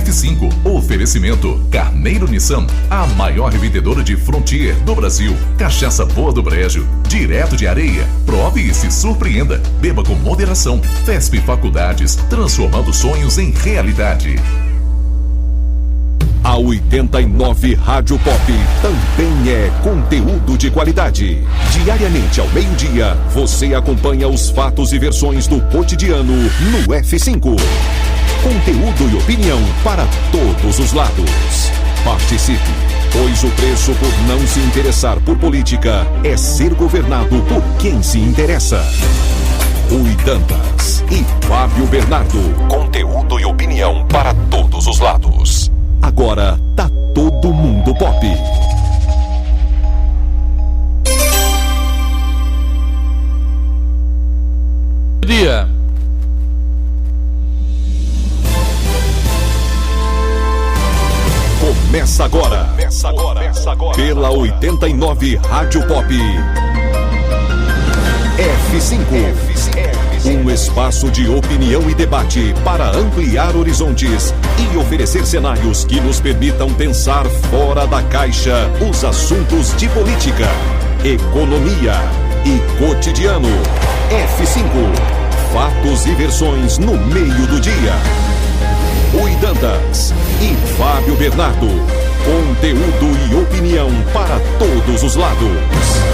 F5, oferecimento Carneiro Nissan, a maior revendedora de Frontier do Brasil. Cachaça boa do Brejo, direto de Areia. Prove e se surpreenda. Beba com moderação. FESP Faculdades, transformando sonhos em realidade. A 89 Rádio Pop também é conteúdo de qualidade. Diariamente ao meio-dia, você acompanha os fatos e versões do cotidiano no F5. Conteúdo e opinião para todos os lados. Participe, pois o preço por não se interessar por política é ser governado por quem se interessa. Rui Dantas e Fábio Bernardo. Conteúdo e opinião para todos os lados. Agora tá todo mundo pop. Dia. Começa agora. Pela 89 Rádio Pop. F5. Um espaço de opinião e debate para ampliar horizontes e oferecer cenários que nos permitam pensar fora da caixa os assuntos de política, economia e cotidiano. F5. Fatos e versões no meio do dia. Rui Dantas e Fábio Bernardo. Conteúdo e opinião para todos os lados.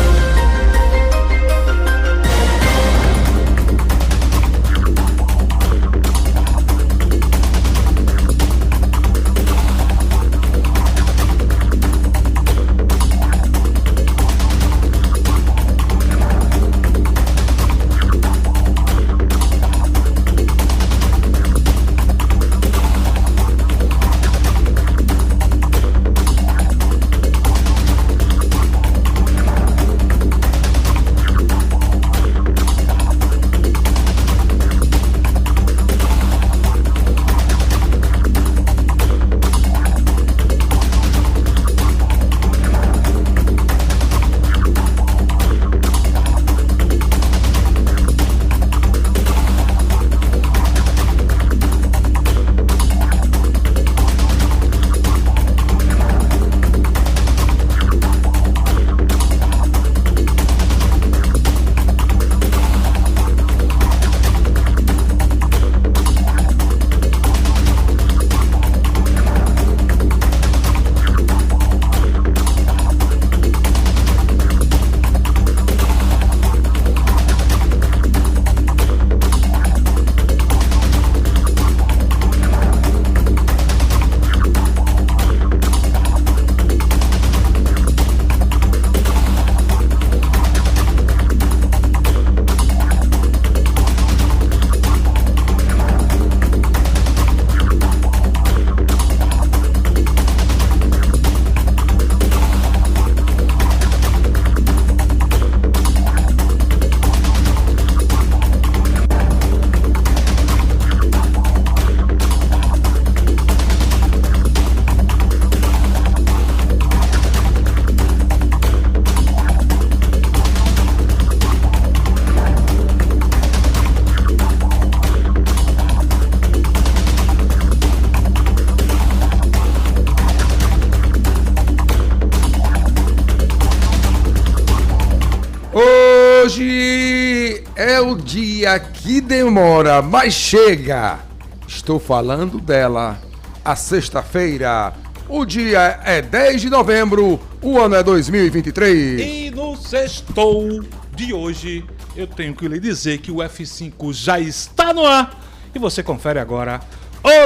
Hoje é o dia que demora, mas chega. Estou falando dela, a sexta-feira. O dia é 10 de novembro, o ano é 2023. E no sextou de hoje, eu tenho que lhe dizer que o F5 já está no ar. E você confere agora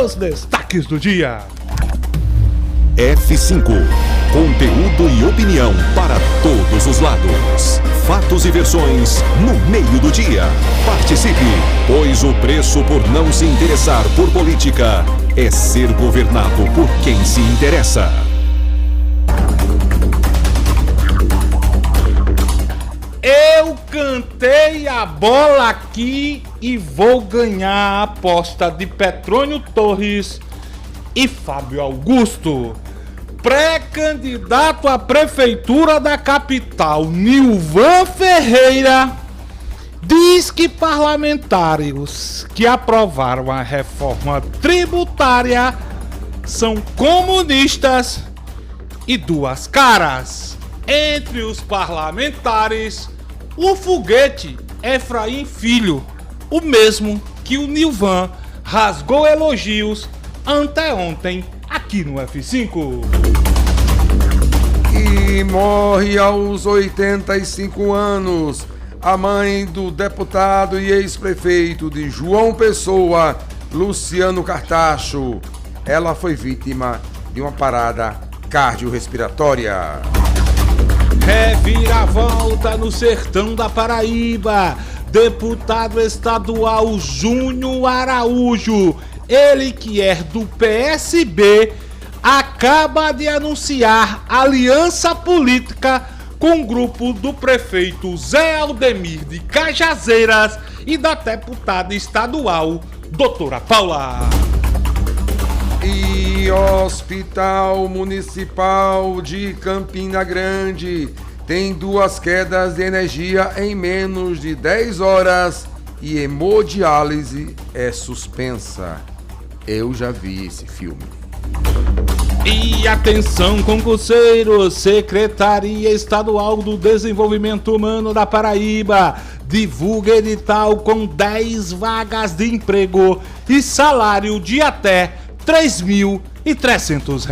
os destaques do dia. F5. Conteúdo e opinião para todos os lados. Fatos e versões no meio do dia. Participe, pois o preço por não se interessar por política é ser governado por quem se interessa. Eu cantei a bola aqui e vou ganhar a aposta de Petrônio Torres e Fábio Augusto. Pré-candidato à prefeitura da capital, Nilvan Ferreira, diz que parlamentares que aprovaram a reforma tributária são comunistas e duas caras. Entre os parlamentares, o foguete Efraim Filho, o mesmo que o Nilvan rasgou elogios anteontem aqui no F5. E morre aos 85 anos a mãe do deputado e ex-prefeito de João Pessoa, Luciano Cartacho. Ela foi vítima de uma parada cardiorrespiratória. Reviravolta no sertão da Paraíba. Deputado estadual Júnior Araújo, ele que é do PSB, acaba de anunciar aliança política com o grupo do prefeito Zé Aldemir de Cajazeiras e da deputada estadual Doutora Paula. E Hospital Municipal de Campina Grande tem 2 quedas de energia em menos de 10 horas e hemodiálise é suspensa. Eu já vi esse filme. E atenção, concurseiros, Secretaria Estadual do Desenvolvimento Humano da Paraíba divulga edital com 10 vagas de emprego e salário de até R$3.300.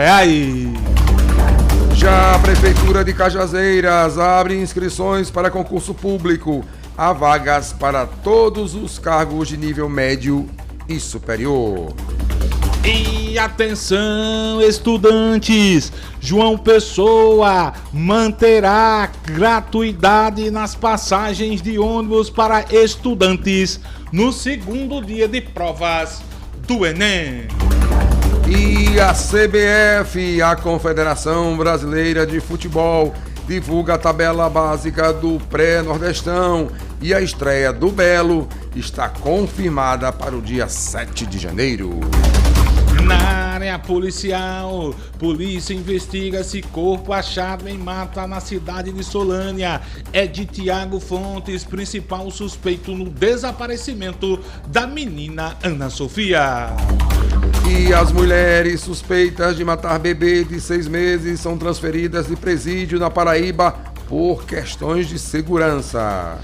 Já a Prefeitura de Cajazeiras abre inscrições para concurso público. Há vagas para todos os cargos de nível médio e superior. E atenção, estudantes! João Pessoa manterá gratuidade nas passagens de ônibus para estudantes no segundo dia de provas do Enem. E a CBF, a Confederação Brasileira de Futebol, divulga a tabela básica do pré-nordestão e a estreia do Belo está confirmada para o dia 7 de janeiro. Na área policial, polícia investiga se corpo achado em mata na cidade de Solânia é de Tiago Fontes, principal suspeito no desaparecimento da menina Ana Sofia. E as mulheres suspeitas de matar bebê de 6 meses são transferidas de presídio na Paraíba por questões de segurança.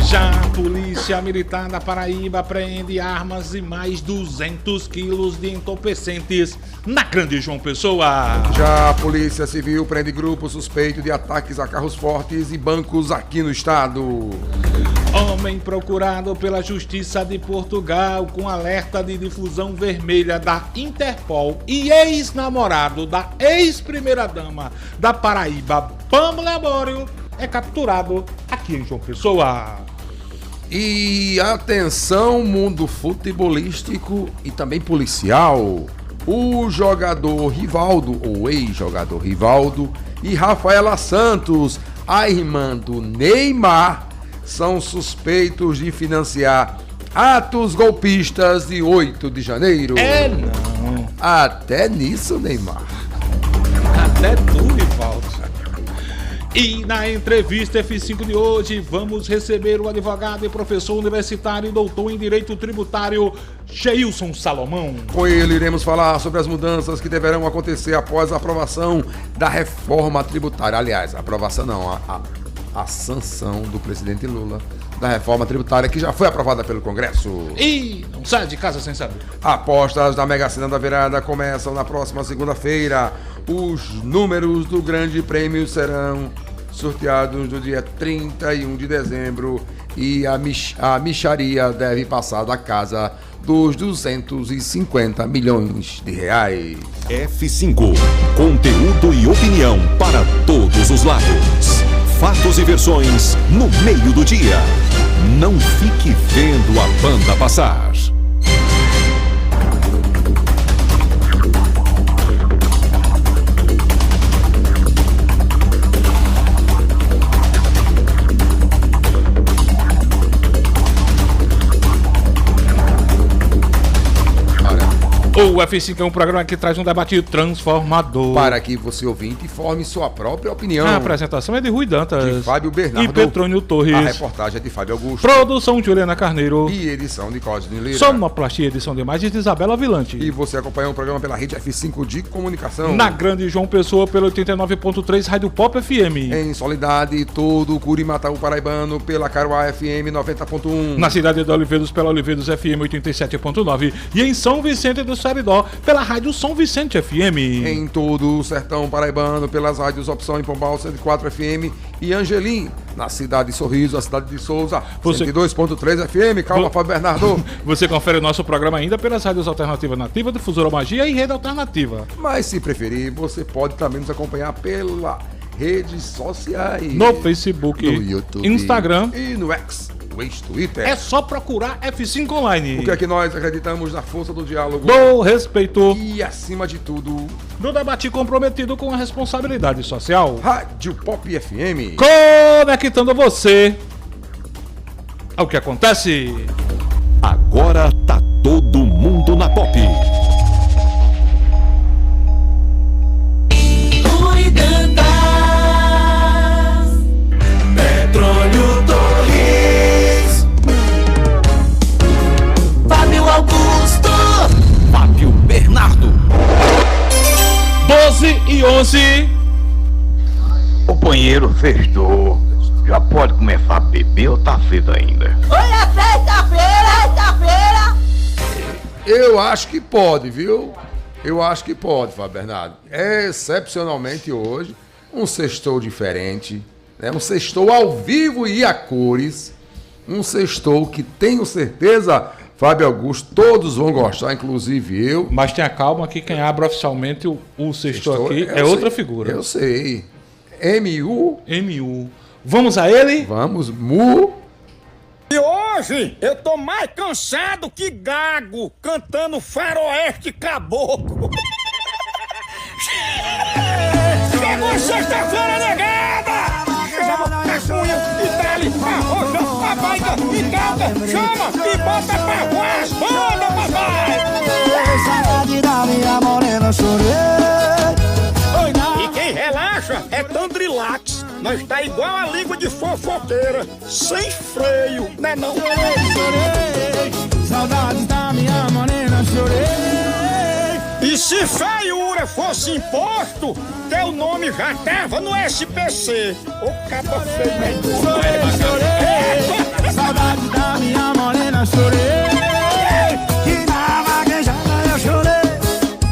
Já a Polícia Militar da Paraíba apreende armas e mais 200 quilos de entorpecentes na Grande João Pessoa. Já a Polícia Civil prende grupo suspeito de ataques a carros fortes e bancos aqui no estado. Homem procurado pela Justiça de Portugal com alerta de difusão vermelha da Interpol e ex-namorado da ex-primeira-dama da Paraíba, Pamela Bório, é capturado aqui em João Pessoa. E atenção, mundo futebolístico e também policial. O jogador Rivaldo, ou ex-jogador Rivaldo, e Rafaela Santos, a irmã do Neymar, são suspeitos de financiar atos golpistas de 8 de janeiro. É não. Até nisso, Neymar. Até tu, Rivaldo. E na entrevista F5 de hoje, vamos receber o advogado e professor universitário e doutor em Direito Tributário, Geilson Salomão. Com ele iremos falar sobre as mudanças que deverão acontecer após a aprovação da reforma tributária. Aliás, a aprovação não, a sanção do presidente Lula da reforma tributária que já foi aprovada pelo Congresso. E não sai de casa sem saber. Apostas da Mega Sena da Virada começam na próxima segunda-feira. Os números do Grande Prêmio serão sorteados no dia 31 de dezembro e a mixaria deve passar da casa dos 250 milhões de reais. F5, conteúdo e opinião para todos os lados. Fatos e versões no meio do dia. Não fique vendo a banda passar. O F5 é um programa que traz um debate transformador. Para que você ouvinte forme sua própria opinião. A apresentação é de Rui Dantas. De Fábio Bernardo. E Petrônio Torres. A reportagem é de Fábio Augusto. Produção de Juliana Carneiro. E edição de Cosme Lira. Sonoplastia e edição de imagens de Isabela Vilante. E você acompanha o programa pela rede F5 de comunicação. Na Grande João Pessoa, pelo 89.3 Rádio Pop FM. Em Soledade, todo o Curimataú paraibano, pela Caruá FM 90.1. Na cidade de Oliveiros, pela Oliveiros FM 87.9. E em São Vicente do Saridó, pela Rádio São Vicente FM. Em todo o sertão paraibano, pelas rádios Opção em Pombal 104 FM e Angelim, na cidade de Sorriso, a cidade de Souza, 102.3 FM. Calma, Fábio Bernardo. Você confere o nosso programa ainda pelas rádios Alternativa Nativa, Difusora Magia e Rede Alternativa. Mas se preferir, você pode também nos acompanhar pelas redes sociais. No Facebook, no YouTube, Instagram e no X, o ex-Twitter. É só procurar F5 Online. Porque é que nós acreditamos na força do diálogo, do respeito e, acima de tudo, do debate comprometido com a responsabilidade social. Rádio Pop FM, conectando você ao que acontece. Agora tá todo mundo na Pop. Rui Dantas, Petrônio Torres, Fábio Augusto, Fábio Bernardo. 12h11. Companheiro, sextou. Já pode começar a beber ou tá cedo ainda? Hoje é sexta-feira. Eu acho que pode, viu? Eu acho que pode, Fábio Bernardo. Excepcionalmente hoje, um sextou diferente, né? Um sextou ao vivo e a cores. Um sextou que tenho certeza, Fábio Augusto, todos vão gostar, inclusive eu. Mas tenha calma que quem abre oficialmente o sextou aqui é outra figura. Eu sei. MU. Vamos a ele? Vamos, Mu. E hoje eu tô mais cansado que gago cantando faroeste caboclo. Chegou sexta-feira, negada! Chama a cunha e dá-lhe a roxa, a baita e calda, chama e bota pra voz, banda, papai! Saudade da minha morena, chorei. E quem relaxa é Tandrilax. Nós tá igual a língua de fofoqueira, sem freio, né não? Chorei, saudade da minha morena, chorei. E se feiura fosse imposto, teu nome já tava no SPC. Ô capa feio, né? Chorei, saudade da minha morena, chorei. E na vaguejada eu chorei,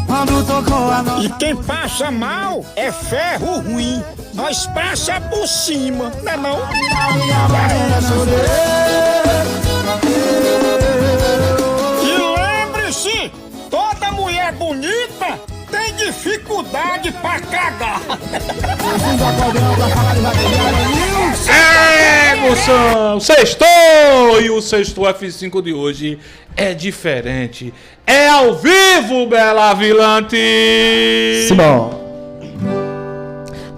quando tocou a nossa. E quem passa mal é ferro ruim. Nós passa por cima, né não? E lembre-se, toda mulher bonita tem dificuldade pra cagar. Moção! Sextou! E o Sexto F5 de hoje é diferente. É ao vivo, Bela Vilante! Simão.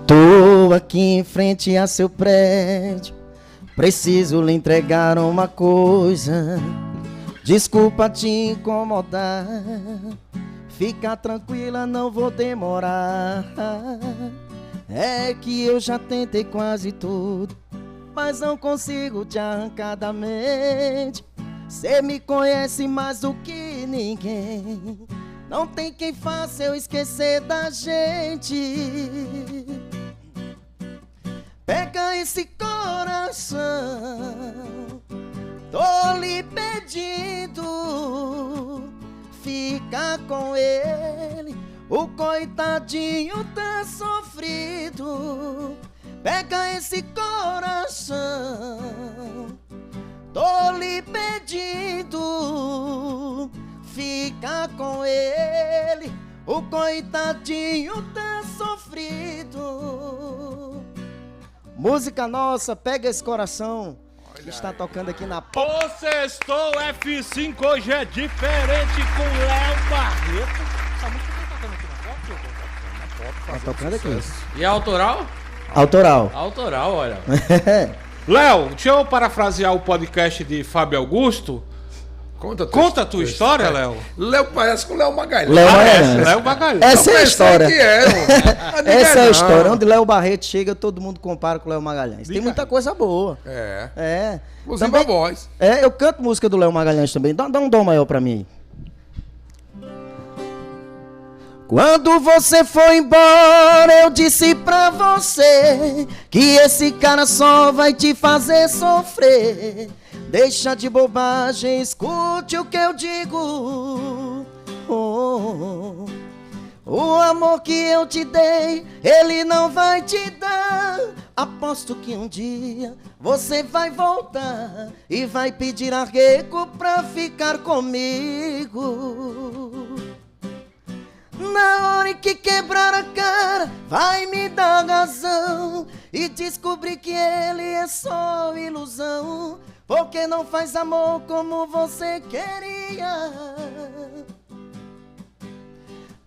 Tô aqui em frente a seu prédio, preciso lhe entregar uma coisa. Desculpa te incomodar, fica tranquila, não vou demorar. É que eu já tentei quase tudo, mas não consigo te arrancar da mente. Cê me conhece mais do que ninguém, não tem quem faça eu esquecer da gente. Pega esse coração, tô lhe pedindo, fica com ele, o coitadinho tá sofrido. Pega esse coração, tô lhe pedindo, fica com ele, o coitadinho tá sofrido. Música nossa, Pega Esse Coração, que está tocando aqui na Pop. O Sextou F5 hoje é diferente com Léo Barreto. Essa música tá tocando aqui na Pop? Tá tocando aqui. E a autoral? Autoral. Autoral, olha. Léo, deixa eu parafrasear o podcast de Fábio Augusto. Conta a tua história, Léo. Léo parece com o Léo Magalhães. Léo Magalhães. Léo Magalhães. Essa é a história. Essa é a não. história. Onde Léo Barreto chega, todo mundo compara com o Léo Magalhães. Tem Diga muita aí. coisa boa. É. Inclusive Também- a voz. Eu canto música do Léo Magalhães também. Dá um dom maior pra mim. Quando você foi embora, eu disse pra você que esse cara só vai te fazer sofrer. Deixa de bobagem, escute o que eu digo. O amor que eu te dei, ele não vai te dar. Aposto que um dia você vai voltar e vai pedir arrego pra ficar comigo. Na hora que quebrar a cara, vai me dar razão e descobrir que ele é só ilusão, porque não faz amor como você queria.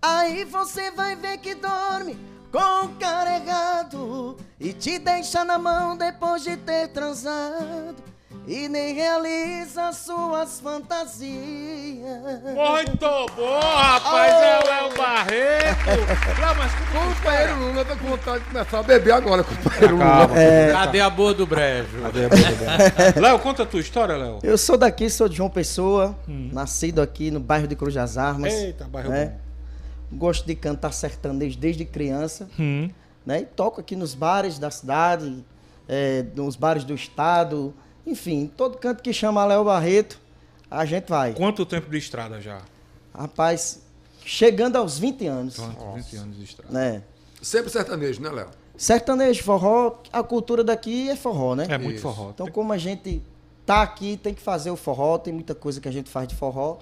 Aí você vai ver que dorme com o cara errado e te deixa na mão depois de ter transado e nem realiza suas fantasias. Muito bom, rapaz. É o Léo Barreto. Léo, mas Companheiro Lula, tá com vontade de começar a beber agora, companheiro Lula. Cadê a boa do brejo? Léo, conta a tua história, Léo. Eu sou daqui, sou de João Pessoa, nascido aqui no bairro de Cruz das Armas. Eita, bairro né? Gosto de cantar sertanejo desde criança, né? E toco aqui nos bares da cidade, nos bares do estado, enfim, todo canto que chama Léo Barreto, a gente vai. Quanto tempo de estrada já? Rapaz, chegando aos 20 anos. 20 anos de estrada. Né? Sempre sertanejo, né, Léo? Sertanejo, forró, a cultura daqui é forró, né? É muito forró. Então, como a gente tá aqui, tem que fazer o forró, tem muita coisa que a gente faz de forró.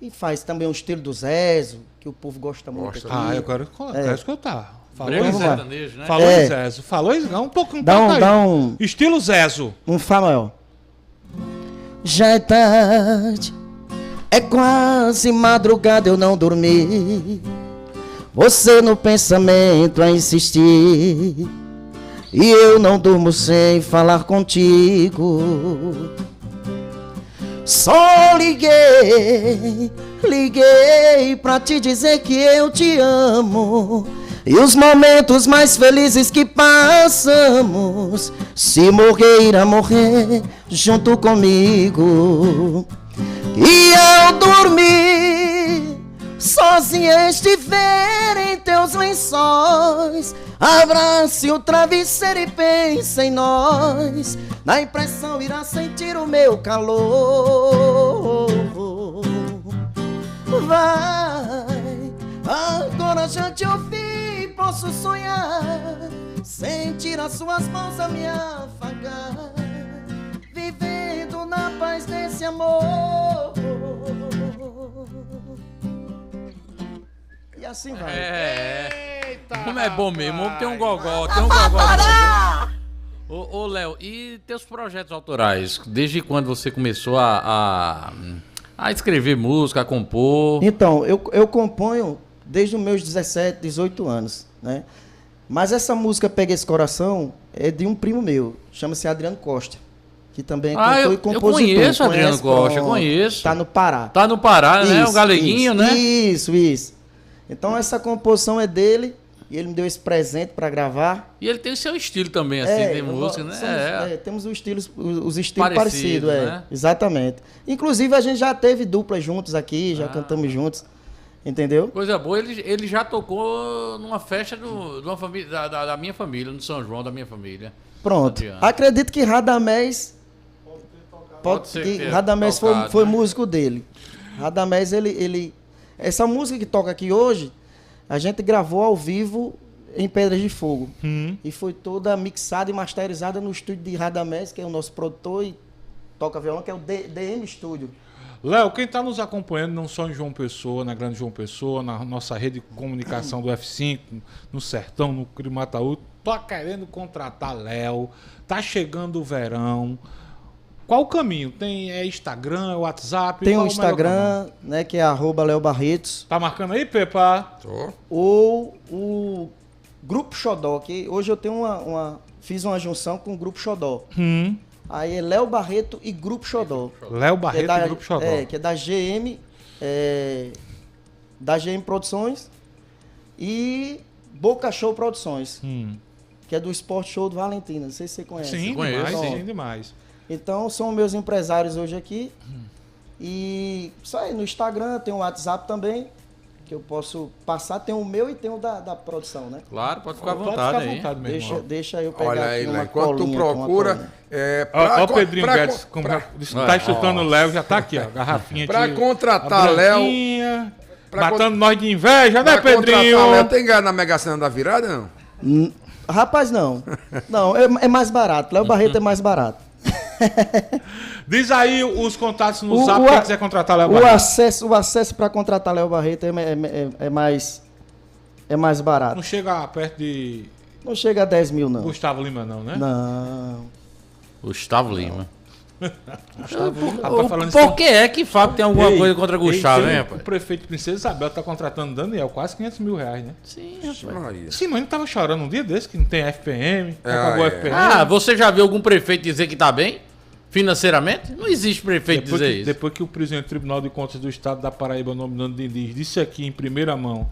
E faz também o estilo do Zezo, que o povo gosta muito aqui. Ah, eu quero escutar. Falou Brega em Zezo. sertanejo, né? Falou em Zezo. Falou em Zezo. Um pouco Dá um estilo Zezo. Um Fá maior. Já é tarde, é quase madrugada, eu não dormi. Você no pensamento a insistir, e eu não durmo sem falar contigo. Só liguei pra te dizer que eu te amo. E os momentos mais felizes que passamos, se morrer, irá morrer junto comigo. E ao dormir, sozinha estiver em teus lençóis, abrace o travesseiro e pense em nós. Na impressão irá sentir o meu calor. Vai, agora já te ouvi, posso sonhar, sentir as suas mãos a me afagar, vivendo na paz desse amor. E assim vai. Eita, Como é bom mesmo, tem um gogó, Ô, Léo, e teus projetos autorais? Desde quando você começou a escrever música, a compor? Então, eu componho desde os meus 17, 18 anos, né? Mas essa música Pega Esse Coração é de um primo meu, chama-se Adriano Costa, que também é cantor e compositor. Eu conheço Adriano Costa, eu conheço. Tá no Pará. Tá no Pará, né? O Isso, galeguinho, né? Isso. Então essa composição é dele, e ele me deu esse presente para gravar. E ele tem o seu estilo também, assim, de música, né? Temos os estilos Parecido, parecidos, né? Exatamente. Inclusive a gente já teve duplas juntos aqui, já cantamos juntos, entendeu? Coisa boa, ele já tocou numa festa de uma família, da minha família, no São João da minha família. Pronto. Adriano. Acredito que Radamés Pode ser que Radamés tocado, foi né? músico dele. Radamés, ele... Essa música que toca aqui hoje, a gente gravou ao vivo em Pedras de Fogo. E foi toda mixada e masterizada no estúdio de Radamés, que é o nosso produtor e toca violão, que é o DM Studio. Léo, quem está nos acompanhando não só em João Pessoa, na Grande João Pessoa, na nossa rede de comunicação do F5, no Sertão, no Crimataú, tá querendo contratar Léo, tá chegando o verão. Qual o caminho? Tem Instagram, WhatsApp? Tem qual o Instagram, né, que é @LeoBarretos. Tá marcando aí, Pepa? Tô. Ou o Grupo Xodó, que hoje eu tenho fiz uma junção com o Grupo Xodó. Aí é Léo Barreto e Grupo Xodó. Léo Barreto e Grupo Xodó. Que é da GM, da GM Produções e Boca Show Produções, que é do Sport Show do Valentina. Não sei se você conhece. Sim, conheço, demais, sim. sim, demais. Então, são meus empresários hoje aqui. E só aí no Instagram, tem o WhatsApp também, que eu posso passar. Tem o meu e tem o da produção, né? Claro, pode ficar à Pode vontade ficar à aí. vontade, meu irmão. Deixa eu pegar Olha aqui aí, uma Léo, enquanto tu colinha, com uma procura... colinha. Ó, o Pedrinho Guedes, pra- tá chutando o Léo, já tá aqui, ó. Garrafinha Pra de... contratar a Léo- branquinha, pra matando nós de inveja, né, Pra contratar Pedrinho? Léo, tem ganho na Mega Sena da virada, não? Rapaz, não. Não, é mais barato. Léo Barreto é mais barato. Diz aí os contatos no O- Zap, o quem a- quiser contratar Léo O Barreto. acesso para contratar Léo Barreto é mais barato. Não chega perto de Não chega a 10 mil, não. Gustavo Lima, não, né? Não. Gustavo Lima. Rapaz, falando isso, Por que é que Fábio tem alguma Ei, coisa contra Gustavo, hein, o rapaz? prefeito de Princesa Isabel tá contratando Daniel, quase 500 mil reais, né? Sim, Maria. Sim, mas não tava chorando um dia desse que não tem FPM, É, acabou a é. FPM. Ah, você já viu algum prefeito dizer que tá bem? Financeiramente? Não existe prefeito dizer isso. Depois que o presidente do Tribunal de Contas do Estado da Paraíba, nominando Diniz, disse aqui em primeira mão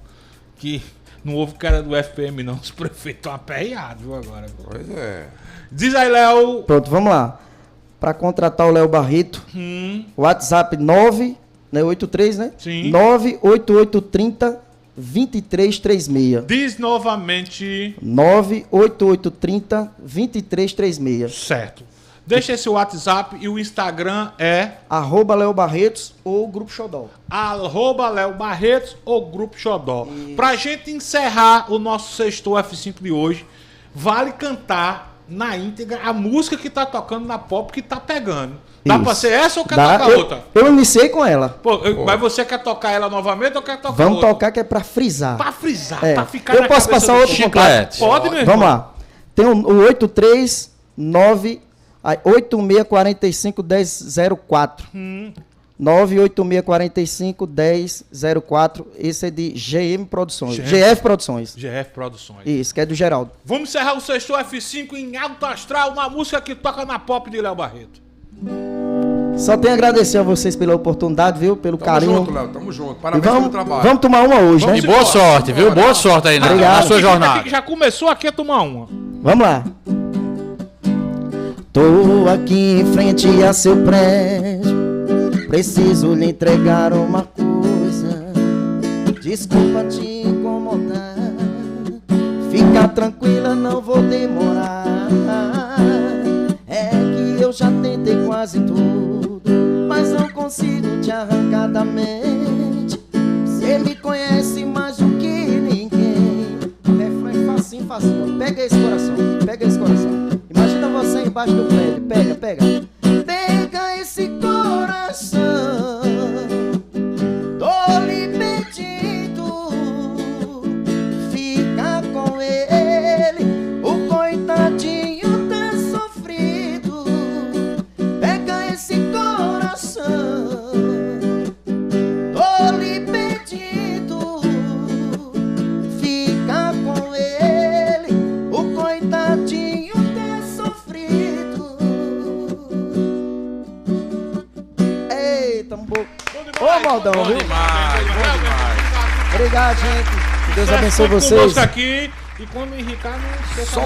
que não houve cara do FPM, não. Os prefeitos estão aperreados, viu, agora. Pois é. Diz aí, Léo. Pronto, vamos lá. Para contratar o Léo Barreto, WhatsApp 983, né? Sim. 98830 2336. Diz novamente. 98830 2336. Certo. Deixa esse WhatsApp e o Instagram é @Léo Barretos ou Grupo Xodó. @Léo Barretos ou Grupo Xodó. Pra gente encerrar o nosso Sextou F5 de hoje, vale cantar na íntegra a música que tá tocando na pop que tá pegando. Dá Isso. pra ser essa ou quer Dá, tocar outra? eu iniciei com ela. Mas você quer tocar ela novamente ou quer tocar Vamos outra? tocar que é pra frisar. Pra frisar, É. pra ficar Eu na posso cabeça passar do outro povo. chiclete? Pode, meu Vamos irmão. lá. Tem o 839 8645 1004. 98645 1004. Esse é de GM Produções. GF Produções. GF Produções. Isso, que é do Geraldo. Vamos encerrar o Sextou F5 em alto astral na música que toca na pop de Léo Barreto. Só tenho a agradecer a vocês pela oportunidade, viu? Pelo Tamo carinho. junto, Léo. Tamo junto. E Parabéns pelo trabalho. vamos tomar uma hoje, né? E boa sorte, viu? Boa sorte aí na Obrigado. sua Aqui jornada. que já começou aqui a tomar uma. Vamos lá. Tô aqui em frente a seu prédio. Preciso lhe entregar uma coisa. Desculpa te incomodar. Fica tranquila, não vou demorar. É que eu já tentei quase tudo, mas não consigo te arrancar da mente. Você me conhece mais do que ninguém. É facinho, facinho. Pega esse coração, pega esse coração. Imagina você embaixo do prédio. Pega, pega. Pega esse coração. Tô lhe pedindo. Fica com ele. O coitadinho tá sofrido. Pega esse coração. Tô lhe pedindo. Fica com ele. O coitadinho tá sofrido. Eita, Ô, Maldão, Bom viu? demais, bom demais. Obrigado, gente. Que Deus abençoe Conosco vocês. aqui. E quando enricar, não esqueça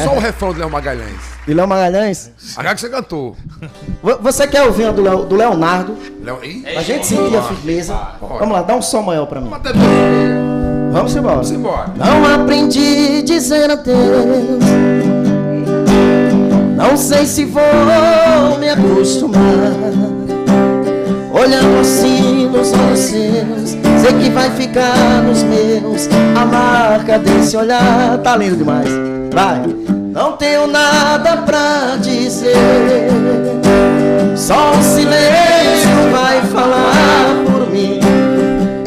Só o refrão do Léo Magalhães. E Léo Magalhães, Agora que você cantou. você quer ouvir a do Leonardo? Léo, ih, Pra gente sentir a firmeza. Vamos lá, dá um som maior pra mim. até depois. Vamos embora. Vamos embora. Não aprendi a dizer adeus. Não sei se vou me acostumar. Olhando assim nos olhos seus, sei que vai ficar nos meus. A marca desse olhar tá lindo demais. Vai. Não tenho nada pra dizer. Só o silêncio vai falar por mim.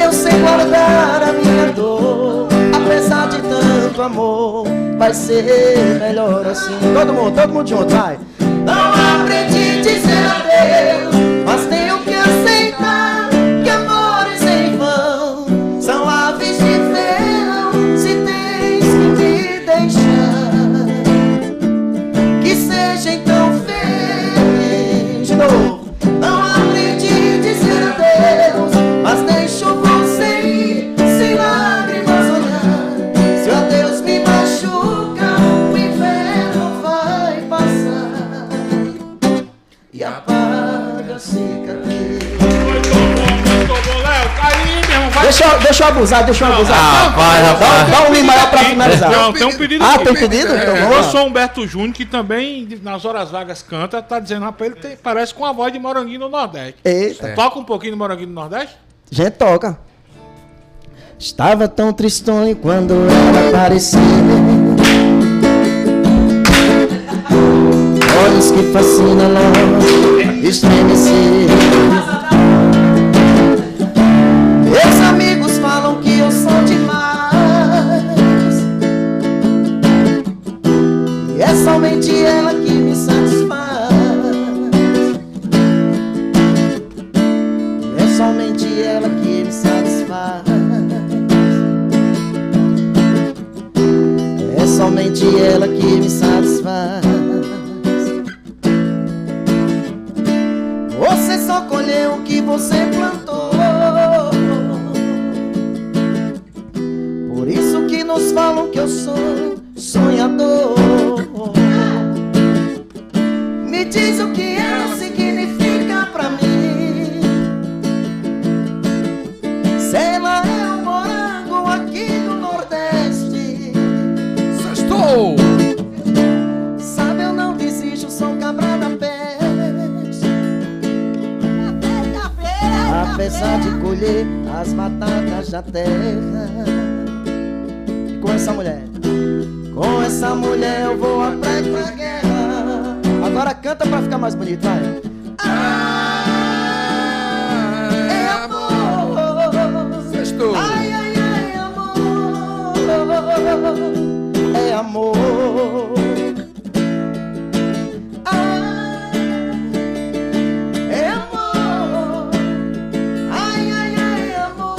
Eu sei guardar a minha dor. Apesar de tanto amor, vai ser melhor assim. Todo mundo junto, vai. Não aprendi a dizer adeus, mas tenho que aceitar que amores em vão são aves de verão. Se tens que me deixar, que seja então feliz. eu abusar. Rapaz. Dá um Mi maior pra finalizar. Não, tem um pedido Ah, aqui. tem pedido? Então O vamos lá. professor Humberto Júnior, que também nas horas vagas canta, tá dizendo, rapaz, ele parece com a voz de Moranguinho do Nordeste. Eita. Toca um pouquinho de Moranguinho do Nordeste? Gente, toca. Estava tão tristonho quando ela apareceu. Olhos que fascinam logo estremecer. Meus amigos falam que eu sou demais. E é somente ela que me satisfaz. E é somente ela que me satisfaz. É somente ela que me satisfaz. Você só colheu o que você plantou. Por isso que nos falam que eu sou sonhador. Me diz o que ela significa pra mim. Se ela é um morango aqui do Nordeste. Sextou! Sabe, eu não desisto, sou cabra da peste. Apesar de colher as batatas da terra. E com essa mulher eu vou à praia pra guerra. Agora canta pra ficar mais bonito, vai. É amor. Sextou! Ai, ai, ai, amor. É amor. É amor. Ai, ai, ai, amor.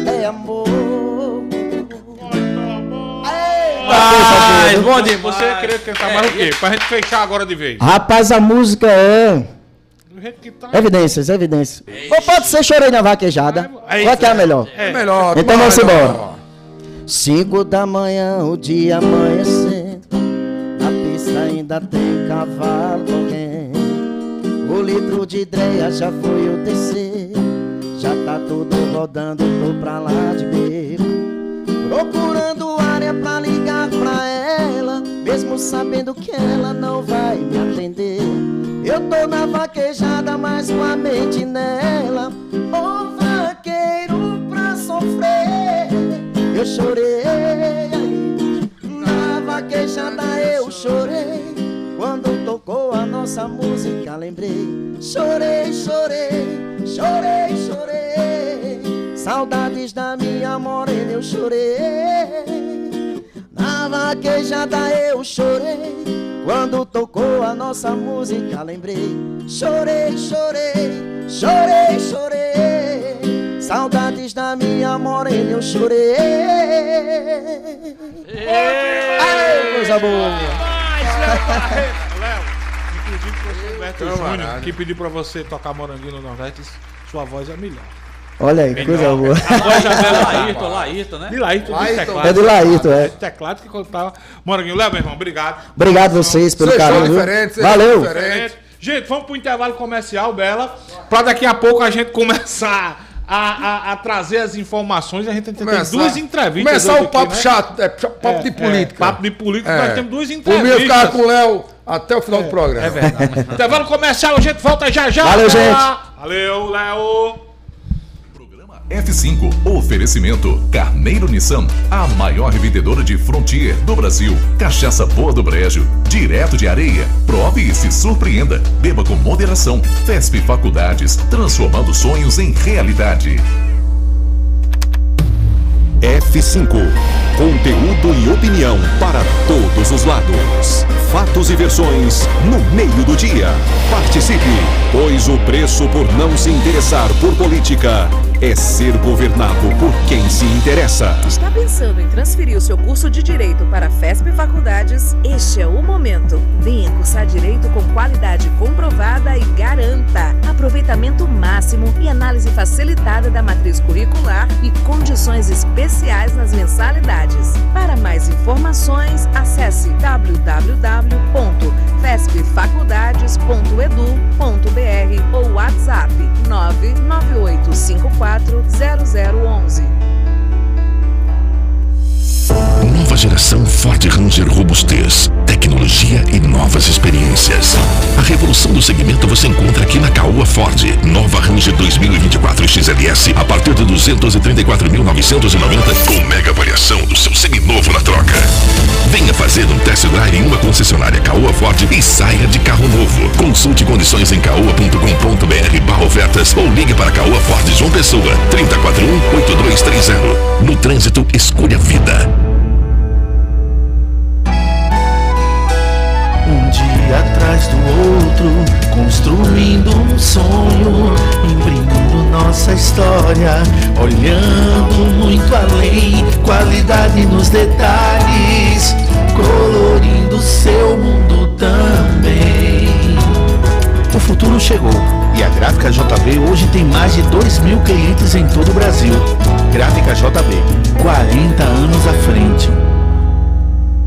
É amor. Bom dia, você queria cantar mais o quê? Pra gente fechar agora de vez. Rapaz, a música é Do jeito que tá. evidências. Ou pode ser Chorei na Vaquejada. Qual que é a melhor? É melhor. Então vai, vamos vai, embora. vai. 5 da manhã, o dia amanhecendo. Na pista ainda tem cavalo correndo. O litro de dreia já foi o terceiro. Já tá tudo rodando, tô pra lá de beco. Procurando área pra ligar pra ela, mesmo sabendo que ela não vai me atender. Eu tô na vaquejada, mas com a mente nela. Ô vaqueiro pra sofrer, eu chorei. Na vaquejada eu chorei. Quando tocou a nossa música lembrei. Chorei, chorei, chorei, chorei. Saudades da minha morena eu chorei. Na vaquejada eu chorei. Quando tocou a nossa música lembrei. Chorei, chorei, chorei, chorei. Saudades da minha morena eu chorei. Ai, coisa boa. Léo, inclusive o professor Humberto Júnior, que pediu pra você tocar Moranguinho no Nordeste, sua voz é melhor. Olha aí, que coisa boa. A voz já é Laírton, né? De Laírton, de teclado. É de Laírton, é. Teclado que contava. Moranguinho, Léo, meu irmão, obrigado. Obrigado vocês pelo Sextou carinho. viu? diferente, sextou Valeu. diferente. Gente, vamos pro intervalo comercial, Bela, pra daqui a pouco a gente começar a trazer as informações. A gente tem duas entrevistas. Começar hoje o papo aqui, né? chato, papo de política. Papo de política, É. nós temos duas Por mim entrevistas. eu ficava com o Léo até o final do programa. É verdade. Intervalo comercial, a gente volta já já. Valeu, gente. Valeu, Léo. F5, oferecimento Carneiro Nissan, a maior revendedora de Frontier do Brasil. Cachaça boa do Brejo, direto de Areia. Prove e se surpreenda. Beba com moderação. FESP Faculdades, transformando sonhos em realidade. F5. Conteúdo e opinião para todos os lados. Fatos e versões no meio do dia. Participe, pois o preço por não se interessar por política é ser governado por quem se interessa. Está pensando em transferir o seu curso de Direito para a FESP Faculdades? Este é o momento. Venha cursar Direito com qualidade comprovada e garanta aproveitamento máximo e análise facilitada da matriz curricular e condições especiais nas mensalidades. Para mais informações, acesse www.fespfaculdades.edu.br ou WhatsApp 99854 999840011. Nova geração Ford Ranger Robustez. Tecnologia e novas experiências. A revolução do segmento você encontra aqui na Caoa Ford. Nova Ranger 2024 XLS a partir de 234.990 com mega avaliação do seu seminovo na troca. Venha fazer um test drive em uma concessionária Caoa Ford e saia de carro novo. Consulte condições em caoa.com.br/ofertas ou ligue para Caoa Ford João Pessoa 3041-8230. No trânsito, escolha vida. Um dia atrás do outro, construindo um sonho, imprimindo nossa história, olhando muito além, qualidade nos detalhes, colorindo seu mundo também. O futuro chegou e a Gráfica JB hoje tem mais de 2.000 clientes em todo o Brasil. Gráfica JB, 40 anos à frente.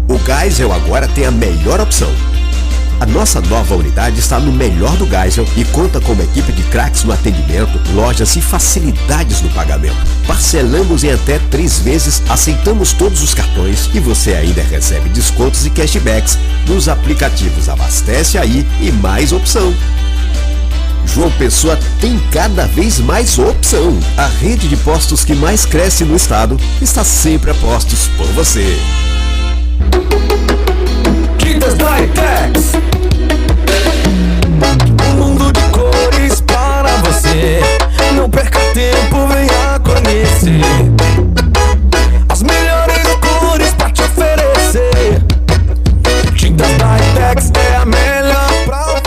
O Geisel agora tem a melhor opção. A nossa nova unidade está no melhor do Geisel e conta com uma equipe de craques no atendimento, lojas e facilidades no pagamento. Parcelamos em até 3 vezes, aceitamos todos os cartões e você ainda recebe descontos e cashbacks nos aplicativos Abastece Aí e Mais Opção. João Pessoa tem cada vez mais opção. A rede de postos que mais cresce no estado está sempre a postos por você. Tintas Ditex, um mundo de cores para você. Não perca tempo, venha conhecer as melhores cores para te oferecer. Tintas Ditex é a melhor pra você.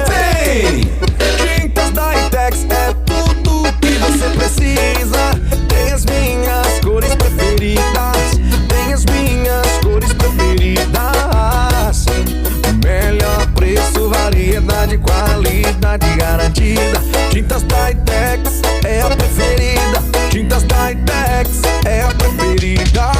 Vem! Tintas Ditex é tudo que você precisa. Tem as minhas cores preferidas. Tem as minhas cores preferidas. Melhor preço, variedade, qualidade garantida. Tintas Ditex é a preferida. Tintas Ditex é a preferida.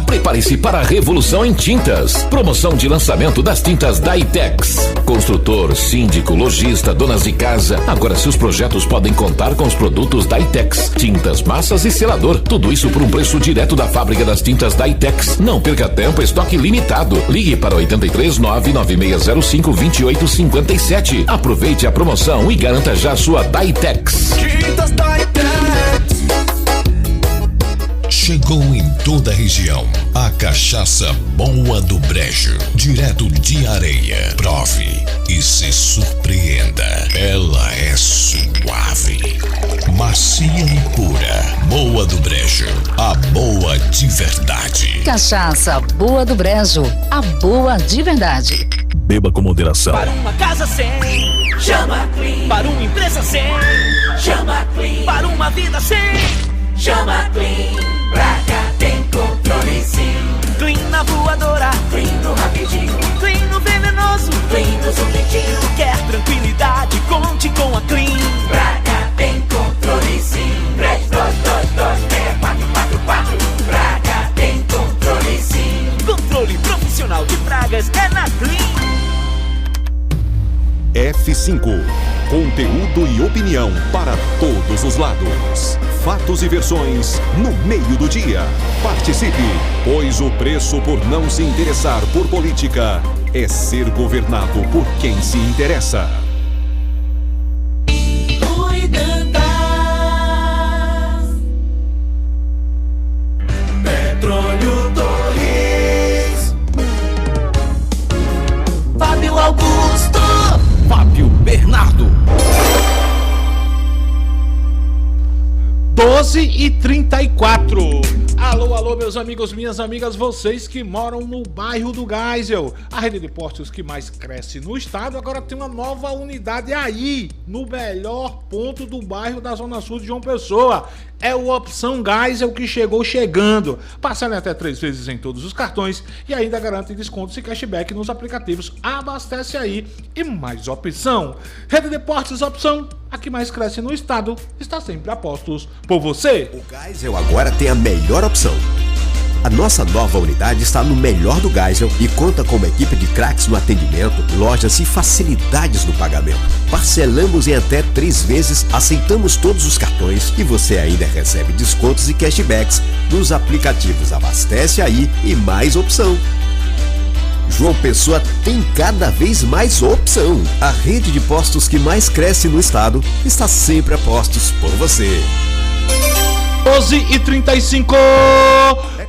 Prepare-se para a revolução em tintas. Promoção de lançamento das tintas Ditex. Construtor, síndico, lojista, donas de casa. Agora seus projetos podem contar com os produtos Ditex. Tintas, massas e selador. Tudo isso por um preço direto da fábrica das tintas Ditex. Não perca tempo, estoque limitado. Ligue para 83 99605 2857. Aproveite a promoção e garanta já sua Ditex. Tintas Ditex. Chegou em toda a região a cachaça Boa do Brejo, direto de Areia. Prove e se surpreenda. Ela é suave, macia e pura. Boa do Brejo, a boa de verdade. Cachaça Boa do Brejo, a boa de verdade. Beba com moderação. Para uma casa sem, chama Clean. Para uma empresa sem, chama Clean. Para uma vida sem, chama Clean. Pra cá tem controle sim. Clean na voadora, Clean no rapidinho, Clean no venenoso, Clean no zumbitinho. Quer tranquilidade, conte com a Clean. Pra cá tem controle sim. 32226444. Pra cá tem controle sim. Controle profissional de pragas é na Clean. F5. Conteúdo e opinião para todos os lados. Fatos e versões no meio do dia. Participe, pois o preço por não se interessar por política é ser governado por quem se interessa. Petróleo Torres. Fábio Augusto. Fábio Bernardo. 12h34. Alô, alô, meus amigos, minhas amigas, vocês que moram no bairro do Geisel. A rede de postos que mais cresce no estado agora tem uma nova unidade aí, no melhor ponto do bairro da Zona Sul de João Pessoa. É o Opção Geisel que chegou chegando. Passando até 3 vezes em todos os cartões e ainda garante descontos e cashback nos aplicativos Abastece Aí e Mais Opção. Rede de postos Opção, a que mais cresce no estado, está sempre a postos por você. O Geisel agora tem a melhor opção. A nossa nova unidade está no melhor do Geisel e conta com uma equipe de craques no atendimento, lojas e facilidades no pagamento. Parcelamos em até 3 vezes, aceitamos todos os cartões e você ainda recebe descontos e cashbacks nos aplicativos Abastece Aí e Mais Opção. João Pessoa tem cada vez mais opção. A rede de postos que mais cresce no estado está sempre a postos por você. 12h35.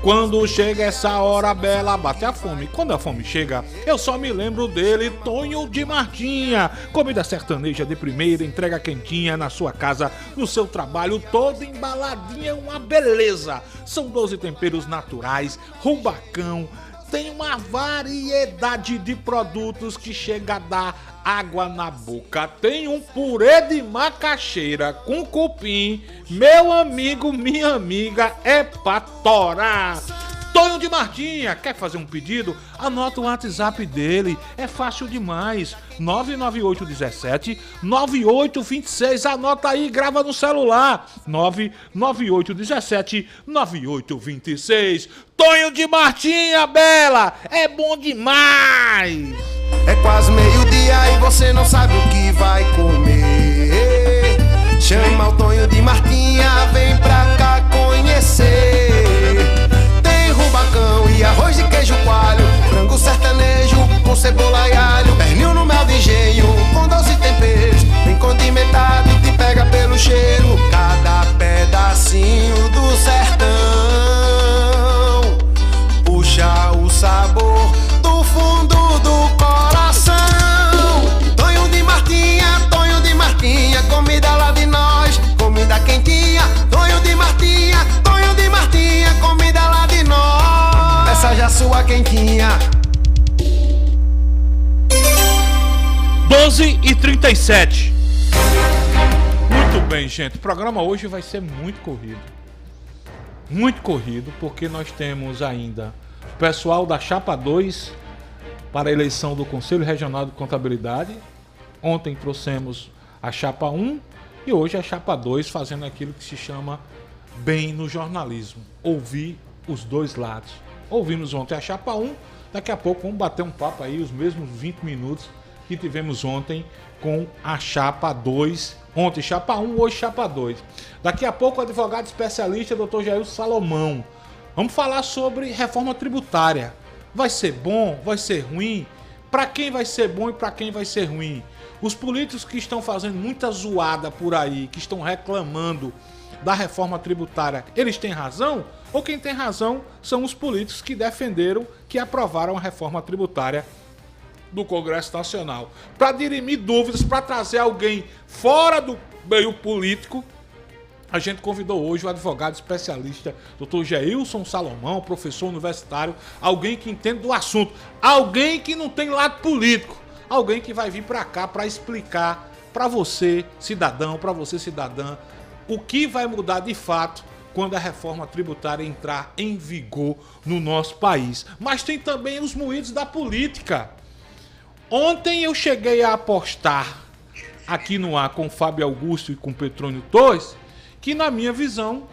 Quando chega essa hora bela, bate a fome. Quando a fome chega, eu só me lembro dele, Tonho de Martinha. Comida sertaneja de primeira, entrega quentinha na sua casa, no seu trabalho, toda embaladinha, uma beleza. São 12 temperos naturais, rubacão. Tem uma variedade de produtos que chega a dar água na boca. Tem um purê de macaxeira com cupim. Meu amigo, minha amiga, é pra torar. Tonho de Martinha, quer fazer um pedido? Anota o WhatsApp dele, é fácil demais. 99817-9826, anota aí, grava no celular. 99817-9826. Tonho de Martinha, Bela, é bom demais. É quase meio-dia e você não sabe o que vai comer. Chama o Tonho de Martinha, vem pra cá conhecer. Rubacão e arroz de queijo coalho, frango sertanejo com cebola e alho, pernil no mel de engenho com 12 temperos, bem condimentado, te pega pelo cheiro, cada pedacinho do sertão puxa o sabor do fundo do coração. Tonho de Martinha, comida lá de nós, comida quentinha. Tonho de Martinha, comida lá de nós, essa já sua quentinha. 12h37. Muito bem, gente, o programa hoje vai ser muito corrido. Muito corrido, porque nós temos ainda o pessoal da Chapa 2 para a eleição do Conselho Regional de Contabilidade. Ontem trouxemos a Chapa 1 e hoje a Chapa 2 fazendo aquilo que se chama bem no jornalismo, ouvir os dois lados. Ouvimos ontem a Chapa 1, daqui a pouco vamos bater um papo aí, os mesmos 20 minutos que tivemos ontem com a Chapa 2. Ontem Chapa 1, hoje Chapa 2. Daqui a pouco o advogado especialista Dr. Jair Salomão. Vamos falar sobre reforma tributária. Vai ser bom? Vai ser ruim? Para quem vai ser bom e para quem vai ser ruim? Os políticos que estão fazendo muita zoada por aí, que estão reclamando da reforma tributária, eles têm razão? Ou quem tem razão são os políticos que defenderam, que aprovaram a reforma tributária do Congresso Nacional? Para dirimir dúvidas, para trazer alguém fora do meio político, a gente convidou hoje o advogado especialista Dr. Geilson Salomão, professor universitário, alguém que entende do assunto, alguém que não tem lado político, alguém que vai vir para cá para explicar para você, cidadão, para você, cidadã, o que vai mudar de fato quando a reforma tributária entrar em vigor no nosso país. Mas tem também os moídos da política. Ontem eu cheguei a apostar aqui no ar com o Fábio Augusto e com o Petrônio Torres, que na minha visão,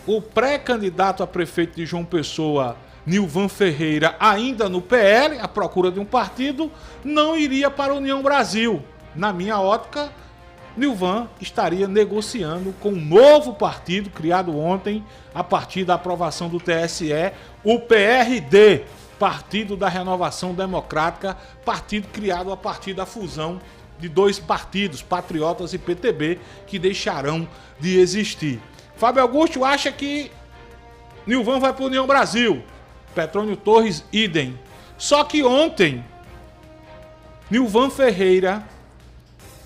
o pré-candidato a prefeito de João Pessoa, Nilvan Ferreira, ainda no PL, à procura de um partido, não iria para a União Brasil. Na minha ótica, Nilvan estaria negociando com um novo partido criado ontem a partir da aprovação do TSE, o PRD, Partido da Renovação Democrática, partido criado a partir da fusão de dois partidos, Patriotas e PTB, que deixarão de existir. Fábio Augusto acha que Nilvan vai para a União Brasil, Petrônio Torres, idem. Só que ontem, Nilvan Ferreira,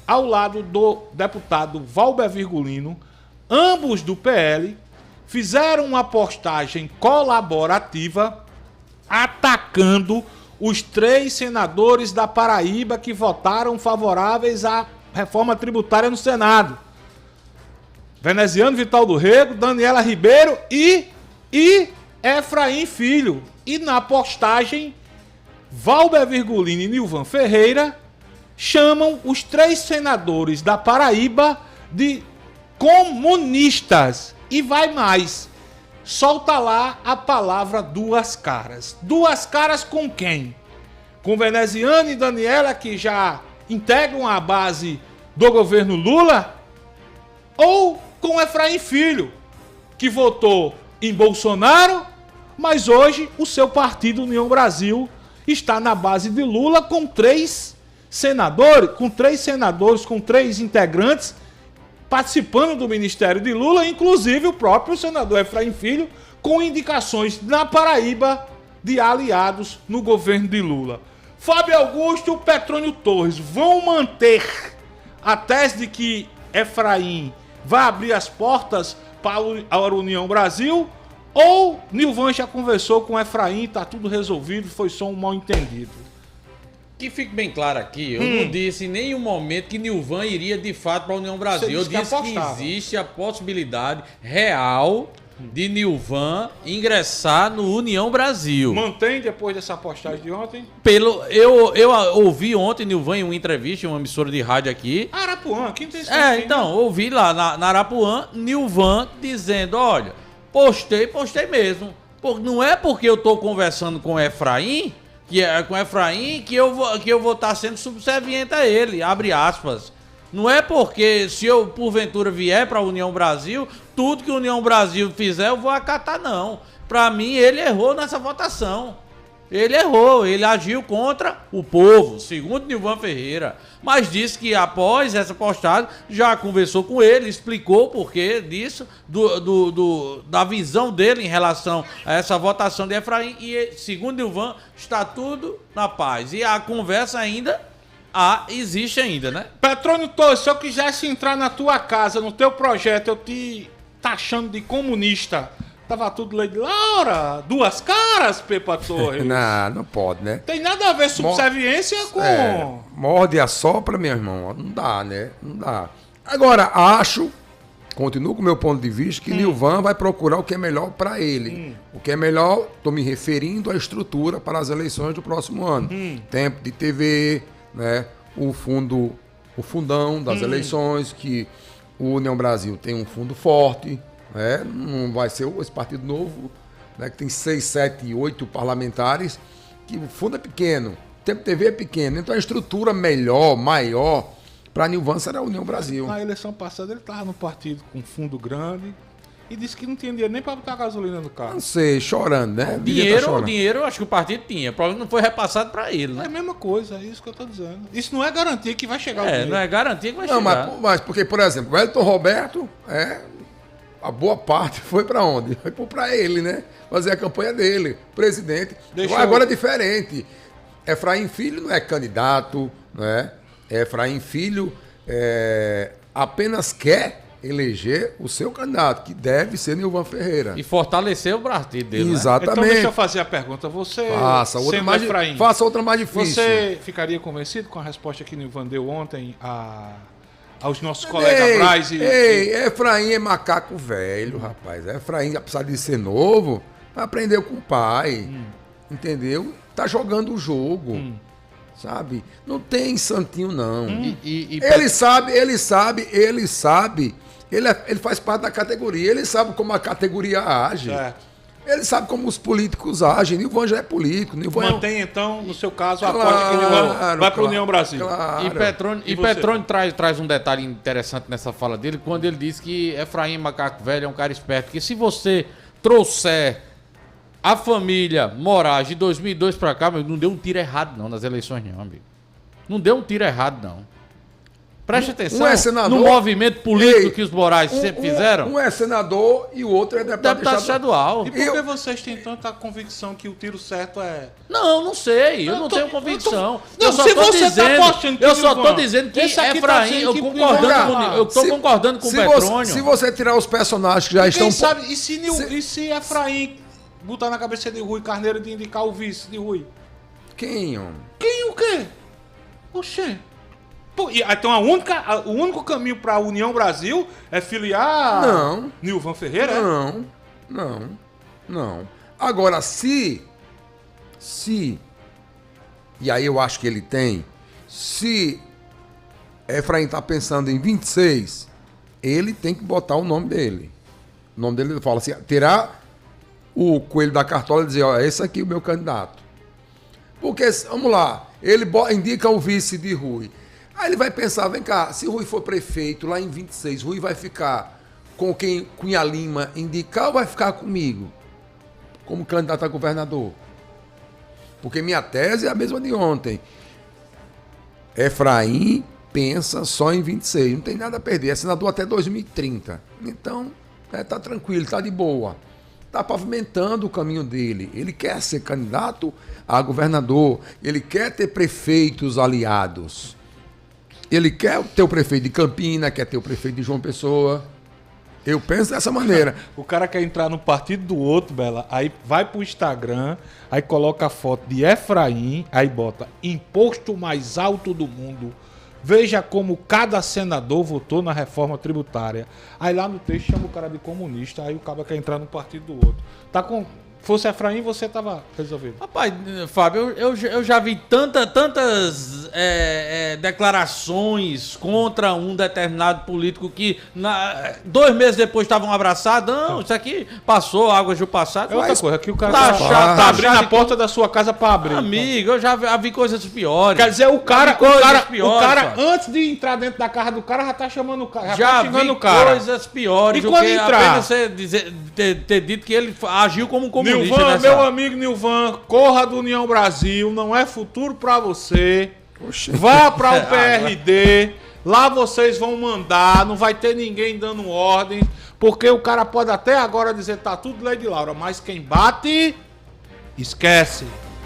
ao lado do deputado Valber Virgulino, ambos do PL, fizeram uma postagem colaborativa atacando os 3 senadores da Paraíba que votaram favoráveis à reforma tributária no Senado. Veneziano Vital do Rego, Daniela Ribeiro e Efraim Filho. E na postagem, Valber Virgulino e Nilvan Ferreira chamam os 3 senadores da Paraíba de comunistas. E vai mais. solta lá a palavra duas caras. Duas caras com quem? Com Veneziano e Daniela, que já integram a base do governo Lula? Ou com Efraim Filho, que votou em Bolsonaro, mas hoje o seu partido União Brasil está na base de Lula com três senadores, com três integrantes participando do ministério de Lula, inclusive o próprio senador Efraim Filho, com indicações na Paraíba de aliados no governo de Lula. Fábio Augusto e Petrônio Torres vão manter a tese de que Efraim vai abrir as portas para a União Brasil, ou Nilvan já conversou com Efraim, tá tudo resolvido, foi só um mal-entendido? Que fique bem claro aqui, eu não disse em nenhum momento que Nilvan iria de fato para a União Brasil. Eu disse que existe a possibilidade real de Nilvan ingressar no União Brasil. Mantém depois dessa postagem de ontem? Eu ouvi ontem Nilvan em uma entrevista em uma emissora de rádio aqui. Arapuã, quem tem esse então, ouvi lá na Arapuã, Nilvan dizendo, olha, postei mesmo. Não é porque eu tô conversando com Efraim, que eu vou estar sendo subserviente a ele, abre aspas. Não é porque se eu, porventura, vier para a União Brasil, tudo que a União Brasil fizer eu vou acatar, não. Para mim, ele errou nessa votação. Ele errou, ele agiu contra o povo, segundo Nilvan Ferreira. Mas disse que após essa postagem, já conversou com ele, explicou o porquê disso, da visão dele em relação a essa votação de Efraim. E, segundo Nilvan, está tudo na paz. E a conversa ainda existe ainda, né? Petrônio Torres, se eu quisesse entrar na tua casa, no teu projeto, eu te taxando de comunista, tava tudo lei de Laura, duas caras, Pepa Torres. Não pode, né? Tem nada a ver subserviência com... Morde e assopra, meu irmão. Não dá, né? Não dá. Agora, continuo com o meu ponto de vista, que Nilvan vai procurar o que é melhor para ele. O que é melhor, estou me referindo à estrutura para as eleições do próximo ano. Tempo de TV, né? O fundão das eleições, que o União Brasil tem um fundo forte, né? Não vai ser esse partido novo, né? Que tem 6, 7, 8 parlamentares, que o fundo é pequeno, o tempo de TV é pequeno, então a estrutura maior para Nilvan será a União Brasil. Na eleição passada ele estava no partido com fundo grande e disse que não tinha dinheiro nem para botar gasolina no carro. Não sei, chorando, né? O dinheiro eu acho que o partido tinha. O problema não foi repassado para ele, né? É a mesma coisa, é isso que eu tô dizendo. Isso não é garantia que vai chegar o dinheiro. Não é garantia que vai chegar. Mas porque, por exemplo, o Wellington Roberto, a boa parte foi para onde? Foi para ele, né? Fazer a campanha dele, presidente. Agora é diferente. Efraim Filho não é candidato, né? Efraim Filho apenas quer eleger o seu candidato, que deve ser Nilvan Ferreira. E fortalecer o partido dele, exatamente. Né? Então deixa eu fazer a pergunta. Você, faça outra mais difícil. Você ficaria convencido com a resposta que Nilvan deu ontem aos nossos colegas Braz Efraim é macaco velho, rapaz. Efraim, apesar de ser novo, aprendeu com o pai. Entendeu? Tá jogando o jogo. Sabe? Não tem santinho, não. Ele sabe. Ele faz parte da categoria. Ele sabe como a categoria age. Ele sabe como os políticos agem. Nilvan já é político. Mantém, então, no seu caso, a aposta que Nilvan vai para a União Brasil. Claro. E Petrônio traz um detalhe interessante nessa fala dele, quando ele diz que Efraim Macaco Velho é um cara esperto. Porque se você trouxer a família Moraes de 2002 para cá, não deu um tiro errado não nas eleições, não, amigo. Não deu um tiro errado, não. Preste atenção no movimento político que os Moraes sempre fizeram. Um é senador e o outro é deputado estadual. E por que vocês têm tanta convicção que o tiro certo é... Não sei. Eu não tenho convicção. Eu só tô dizendo que Efraim, eu tô concordando com o Petrônio. Se você tirar os personagens que já estão... Sabe, e se Efraim botar na cabeça de Rui Carneiro de indicar o vice de Rui? Quem, homem? Quem o quê? Oxê. Então o único caminho para a União Brasil é filiar Nilvan Ferreira? Não. Agora, se, e aí eu acho que ele tem, se Efraim está pensando em 26, ele tem que botar o nome dele. O nome dele fala assim, terá o coelho da cartola e dizer, ó, esse aqui é o meu candidato. Porque, vamos lá, ele indica o vice de Rui. Aí ele vai pensar, vem cá, se Rui for prefeito lá em 26, Rui vai ficar com quem Cunha Lima indicar ou vai ficar comigo? Como candidato a governador? Porque minha tese é a mesma de ontem. Efraim pensa só em 26, não tem nada a perder, é senador até 2030. Então, tá tranquilo, tá de boa. Tá pavimentando o caminho dele. Ele quer ser candidato a governador, ele quer ter prefeitos aliados. Ele quer ter o prefeito de Campina, quer ter o prefeito de João Pessoa. Eu penso dessa maneira. O cara quer entrar no partido do outro, Bela, aí vai pro Instagram, aí coloca a foto de Efraim, aí bota imposto mais alto do mundo. Veja como cada senador votou na reforma tributária. Aí lá no texto chama o cara de comunista, aí o cara quer entrar no partido do outro. Tá com... Fosse Efraim, você tava resolvido. Rapaz, Fábio, eu já vi tantas declarações contra um determinado político que 2 meses depois estavam abraçados. Não, isso aqui passou, águas do passado. É outra coisa, aqui o cara tá abrindo a porta da sua casa pra abrir. Amigo, eu já vi coisas piores. Quer dizer, o cara antes de entrar dentro da casa do cara, já tá chamando o cara. Já vi coisas piores. E quando entrar? Apenas ter dito que ele agiu como um comunista. Nilvan, meu amigo Nilvan, corra do União Brasil, não é futuro pra você. Oxê. Vá pra o PRD, lá vocês vão mandar, não vai ter ninguém dando ordem, porque o cara pode até agora dizer tá tudo lei de Laura, mas quem bate, esquece.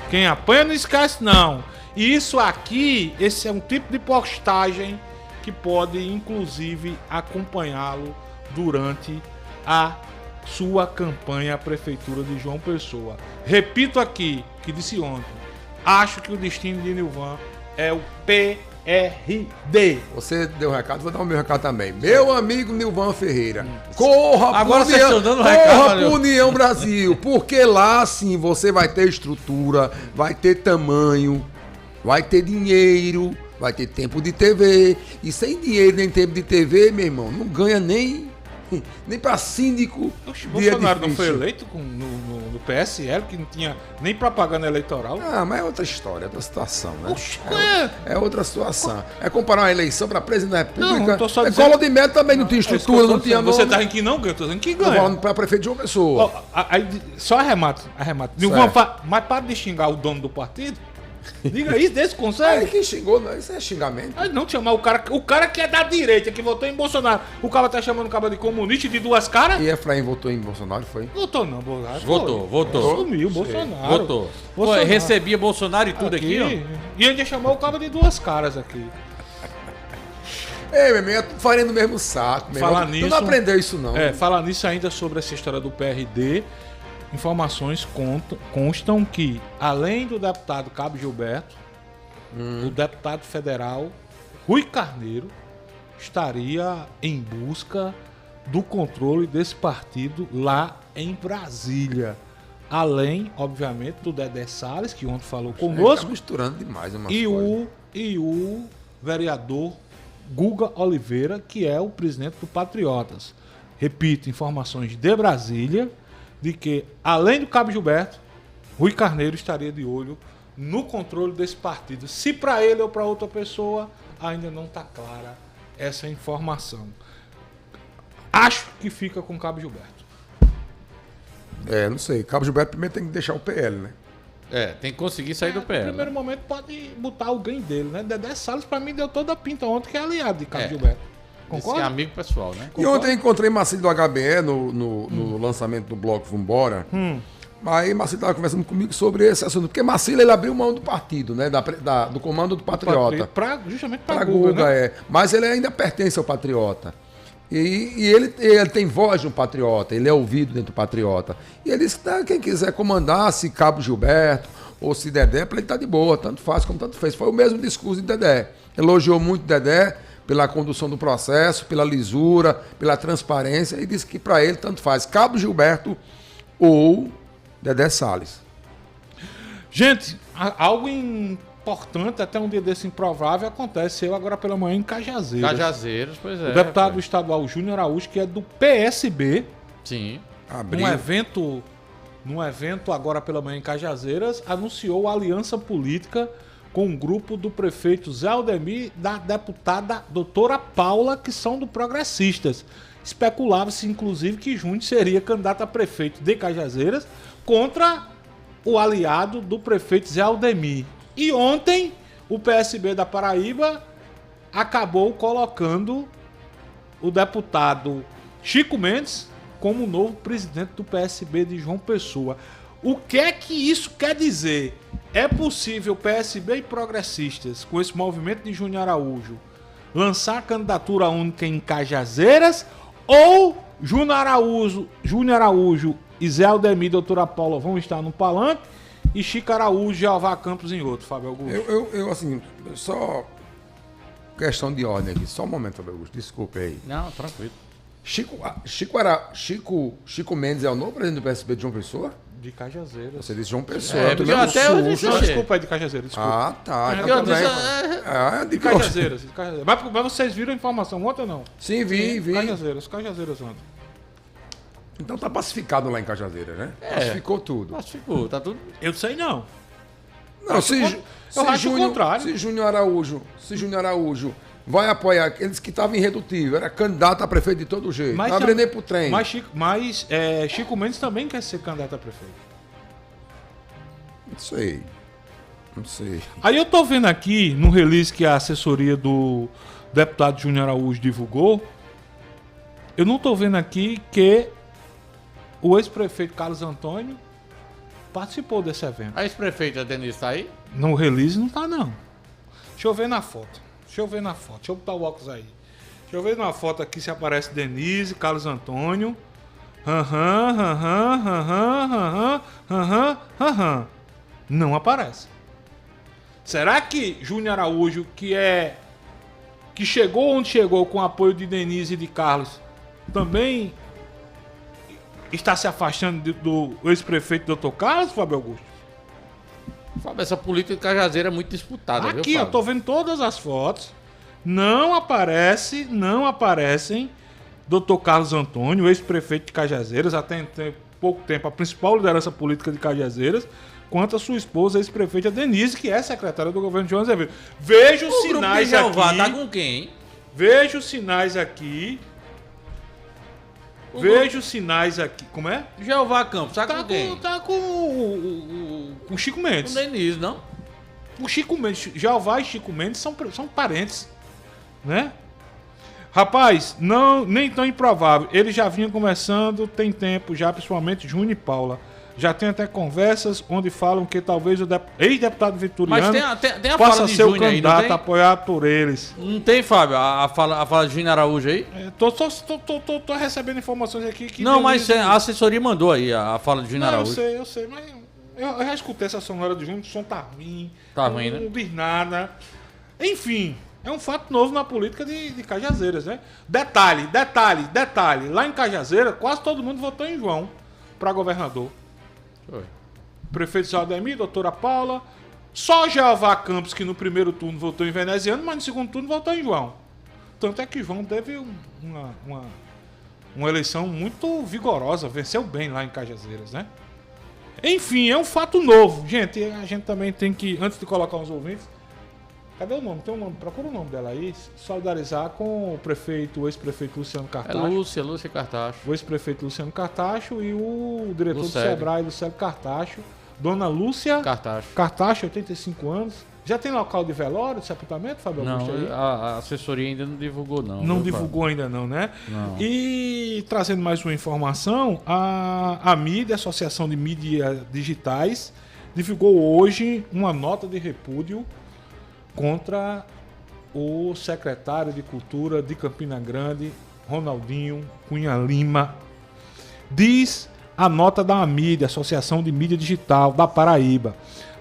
Quem apanha não esquece não. E isso aqui, esse é um tipo de postagem que pode inclusive acompanhá-lo durante a sua campanha à Prefeitura de João Pessoa. Repito aqui, que disse ontem, acho que o destino de Nilvan é o PRD. Você deu um recado, vou dar o meu recado também. Meu amigo Nilvan Ferreira, corra agora pro União, União Brasil, porque lá sim você vai ter estrutura, vai ter tamanho, vai ter dinheiro, vai ter tempo de TV, e sem dinheiro nem tempo de TV, meu irmão, não ganha nem pra síndico. Oxe, Bolsonaro não foi eleito no PSL, que não tinha nem propaganda eleitoral? Ah, mas é outra história, outra situação, né? Oxe, é outra situação. É comparar uma eleição para presidente da República. Não tô só dizendo... Collor de Mello também não tinha estrutura, não tinha nome. Você tá em que não ganha, eu tô dizendo que ganha. Tô falando para prefeito de João Pessoa. Aí, só arremato. Mas para de xingar o dono do partido, diga isso, desse conselho. Quem xingou, não, isso é xingamento. Aí não chamar o cara que é da direita, que votou em Bolsonaro. O cara tá chamando o cara de comunista de duas caras. E Efraim votou em Bolsonaro, foi? Votou não, Bolsonaro. Votou. Sumiu, Bolsonaro. Votou. Bolsonaro. Recebia Bolsonaro e tudo aqui ó. E ainda chamou o cara de duas caras aqui. Ei, meu amigo, é tudo farinha do mesmo saco. Falar nisso, tu não aprendeu isso não. Falar nisso ainda sobre essa história do PRD... Informações constam que, além do deputado Cabo Gilberto, o deputado federal Rui Carneiro estaria em busca do controle desse partido lá em Brasília. Além, obviamente, do Dedé Salles, que ontem falou conosco. Tá misturando demais umas e coisas. o vereador Guga Oliveira, que é o presidente do Patriotas. Repito, informações de Brasília, de que, além do Cabo Gilberto, Rui Carneiro estaria de olho no controle desse partido. Se para ele ou para outra pessoa, ainda não está clara essa informação. Acho que fica com Cabo Gilberto. Não sei. Cabo Gilberto primeiro tem que deixar o PL, né? Tem que conseguir sair do PL. No primeiro momento pode botar alguém dele, né? Dedé Salles, para mim, deu toda a pinta ontem que é aliado de Cabo Gilberto. Concorda? Esse é amigo pessoal, né? E ontem eu encontrei Marcílio do HBE no lançamento do bloco Vambora. Aí Marcílio estava conversando comigo sobre esse assunto. Porque Marcílio, ele abriu mão do partido, né? Do comando do Patriota. Justamente para Guga, né? Mas ele ainda pertence ao Patriota. E ele tem voz no Patriota, ele é ouvido dentro do Patriota. E ele disse que quem quiser comandar, se Cabo Gilberto ou se Dedé, para ele tá de boa, tanto faz como tanto fez. Foi o mesmo discurso de Dedé. Elogiou muito Dedé pela condução do processo, pela lisura, pela transparência, e disse que para ele tanto faz Cabo Gilberto ou Dedé Salles. Gente, algo importante, até um dia desse improvável, aconteceu agora pela manhã em Cajazeiras. Cajazeiras, pois é. O deputado estadual Júnior Araújo, que é do PSB. Sim. Um evento num evento agora pela manhã em Cajazeiras, anunciou aliança política com um grupo do prefeito Zé Aldemir e da deputada doutora Paula, que são do Progressistas. Especulava-se, inclusive, que Júnior seria candidato a prefeito de Cajazeiras contra o aliado do prefeito Zé Aldemir. E ontem, o PSB da Paraíba acabou colocando o deputado Chico Mendes como novo presidente do PSB de João Pessoa. O que é que isso quer dizer? É possível PSB e Progressistas, com esse movimento de Júnior Araújo, lançar candidatura única em Cajazeiras, ou Júnior Araújo e Zé Aldemir e doutora Paula vão estar no palanque e Chico Araújo e Jeová Campos em outro, Fábio Augusto? Eu assim, só questão de ordem aqui, só um momento, Fábio Augusto, desculpe aí. Não, tranquilo. Chico Mendes é o novo presidente do PSB de João Pessoa? De Cajazeiras. Você disse João Pessoa. Eu disse, desculpa aí, de Cajazeiras. Desculpa. Ah, tá. De Cajazeiras. Mas vocês viram a informação ontem ou não? Sim, vi. Cajazeiras ontem. Então tá pacificado lá em Cajazeiras, né? Pacificou tudo. Pacificou, tá tudo. Eu sei não. Não, eu acho o contrário. Se Júnior Araújo vai apoiar aqueles que estavam irredutíveis, era candidato a prefeito de todo jeito. Vai aprender pro trem. Mas Chico Mendes também quer ser candidato a prefeito. Não sei. Aí eu tô vendo aqui, no release que a assessoria do deputado Júnior Araújo divulgou, eu não tô vendo aqui que o ex-prefeito Carlos Antônio participou desse evento. A ex-prefeita Denise tá aí? No release não tá, não. Deixa eu ver na foto. Deixa eu botar o óculos aí. Deixa eu ver na foto aqui se aparece Denise, Carlos Antônio. Não aparece. Será que Júnior Araújo, que chegou onde chegou com o apoio de Denise e de Carlos, também está se afastando do ex-prefeito Dr. Carlos, Fábio Augusto? Fábio, essa política de Cajazeira é muito disputada, aqui, viu, eu tô vendo todas as fotos. Não aparecem Dr. Carlos Antônio, ex-prefeito de Cajazeiras, até pouco tempo a principal liderança política de Cajazeiras, quanto a sua esposa, ex-prefeita Denise, que é secretária do governo de João Azevedo. Vejo os sinais aqui. Tá com quem, hein? Vejo os sinais aqui. Vejo sinais aqui. Como é? Jeová Campos, tá com quem? Tá com o Chico Mendes. Com Denise, não? O Chico Mendes, Jeová e Chico Mendes são parentes, né? Rapaz, nem tão improvável. Ele já vinha conversando, tem tempo já, principalmente Júnior e Paula. Já tem até conversas onde falam que talvez o ex-deputado Vitoriano possa ser o candidato apoiado por eles. Não tem, Fábio, a fala de Júnior Araújo aí? Tô recebendo informações aqui que... Não, mas a assessoria mandou aí a fala de Júnior Araújo. Eu sei, mas eu já escutei essa sonora do Júnior, o som tá ruim. Tá ruim, né? Não diz nada. Enfim, é um fato novo na política de Cajazeiras, né? Detalhe. Lá em Cajazeiras, quase todo mundo votou em João para governador. Foi. Prefeito Zé Aldemir, doutora Paula. Só Jeová Campos, que no primeiro turno votou em Veneziano, mas no segundo turno votou em João. Tanto é que João teve uma eleição muito vigorosa, venceu bem lá em Cajazeiras, né? Enfim, é um fato novo. Gente, a gente também tem que, antes de colocar os ouvintes, cadê o nome? Tem um nome, procura o nome dela aí, solidarizar com o ex-prefeito Luciano Cartacho. Lúcia Cartacho. O ex-prefeito Luciano Cartacho e o diretor do Sebrae, Lucélio Cartacho. Dona Lúcia Cartacho, 85 anos. Já tem local de velório, de sepultamento, Fábio Augusto? Não, a assessoria ainda não divulgou, não. Não divulgou ainda não, né? Não. E trazendo mais uma informação, a mídia, a Associação de Mídias Digitais, divulgou hoje uma nota de repúdio contra o secretário de Cultura de Campina Grande, Ronaldinho Cunha Lima. Diz a nota da AMID, Associação de Mídia Digital da Paraíba.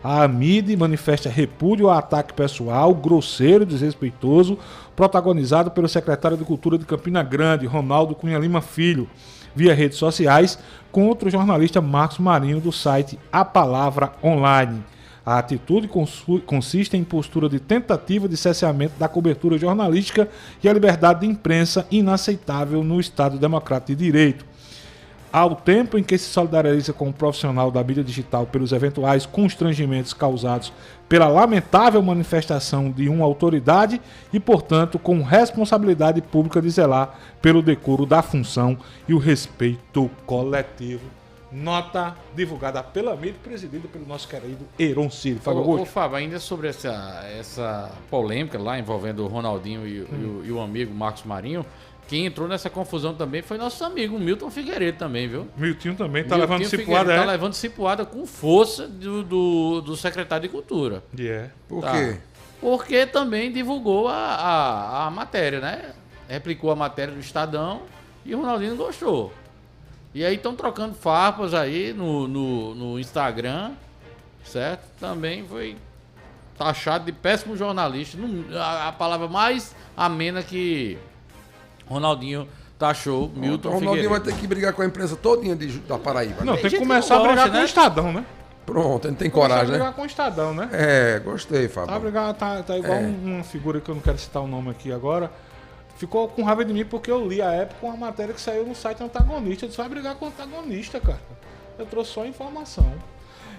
A AMID manifesta repúdio ao ataque pessoal, grosseiro e desrespeitoso, protagonizado pelo secretário de Cultura de Campina Grande, Ronaldo Cunha Lima Filho, via redes sociais, contra o jornalista Marcos Marinho do site A Palavra Online. A atitude consiste em postura de tentativa de cerceamento da cobertura jornalística e a liberdade de imprensa inaceitável no Estado Democrático de Direito. Ao tempo em que se solidariza com o profissional da mídia digital pelos eventuais constrangimentos causados pela lamentável manifestação de uma autoridade e, portanto, com responsabilidade pública de zelar pelo decoro da função e o respeito coletivo. Nota divulgada pela mídia e presidida pelo nosso querido Heron Ciro. Ô, Fábio, ainda sobre essa polêmica lá envolvendo o Ronaldinho e o amigo Marcos Marinho, quem entrou nessa confusão também foi nosso amigo Milton Figueiredo também, viu? Milton também tá levando cipuada, Tá levando cipuada com força do secretário de Cultura. Por quê? Porque também divulgou a matéria, né? Replicou a matéria do Estadão e o Ronaldinho não gostou. E aí estão trocando farpas aí no Instagram, certo? Também foi taxado de péssimo jornalista. A palavra mais amena que Ronaldinho taxou Milton Figueiredo. O Ronaldinho vai ter que brigar com a imprensa todinha da Paraíba. Não, tem que começar a brigar com o Estadão, né? Pronto, ele tem coragem, né? brigar com o Estadão, né? Gostei, Fábio. Tá igual uma figura que eu não quero citar o nome aqui agora. Ficou com raiva de mim porque eu li a época uma matéria que saiu no site Antagonista. Eu disse, vai brigar com o antagonista, cara. Eu trouxe só informação.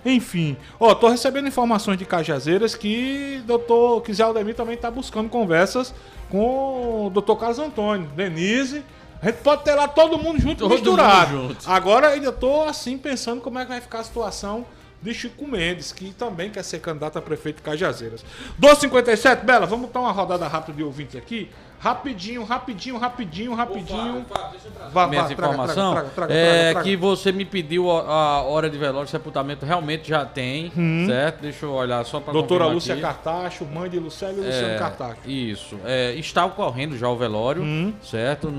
Enfim, tô recebendo informações de Cajazeiras que o Zé Aldemir também tá buscando conversas com o Dr. Carlos Antônio, Denise. A gente pode ter lá todo mundo junto, misturado. Agora ainda tô assim pensando como é que vai ficar a situação de Chico Mendes, que também quer ser candidato a prefeito de Cajazeiras. 12h57, Bela, vamos dar uma rodada rápida de ouvintes aqui. Rapidinho. Minha informação que você me pediu a hora de velório de sepultamento, realmente já tem, certo? Deixa eu olhar só para Doutora Lúcia Cartacho, mãe de Lucélio e Luciano Cartacho. Isso. Está ocorrendo já o velório, certo?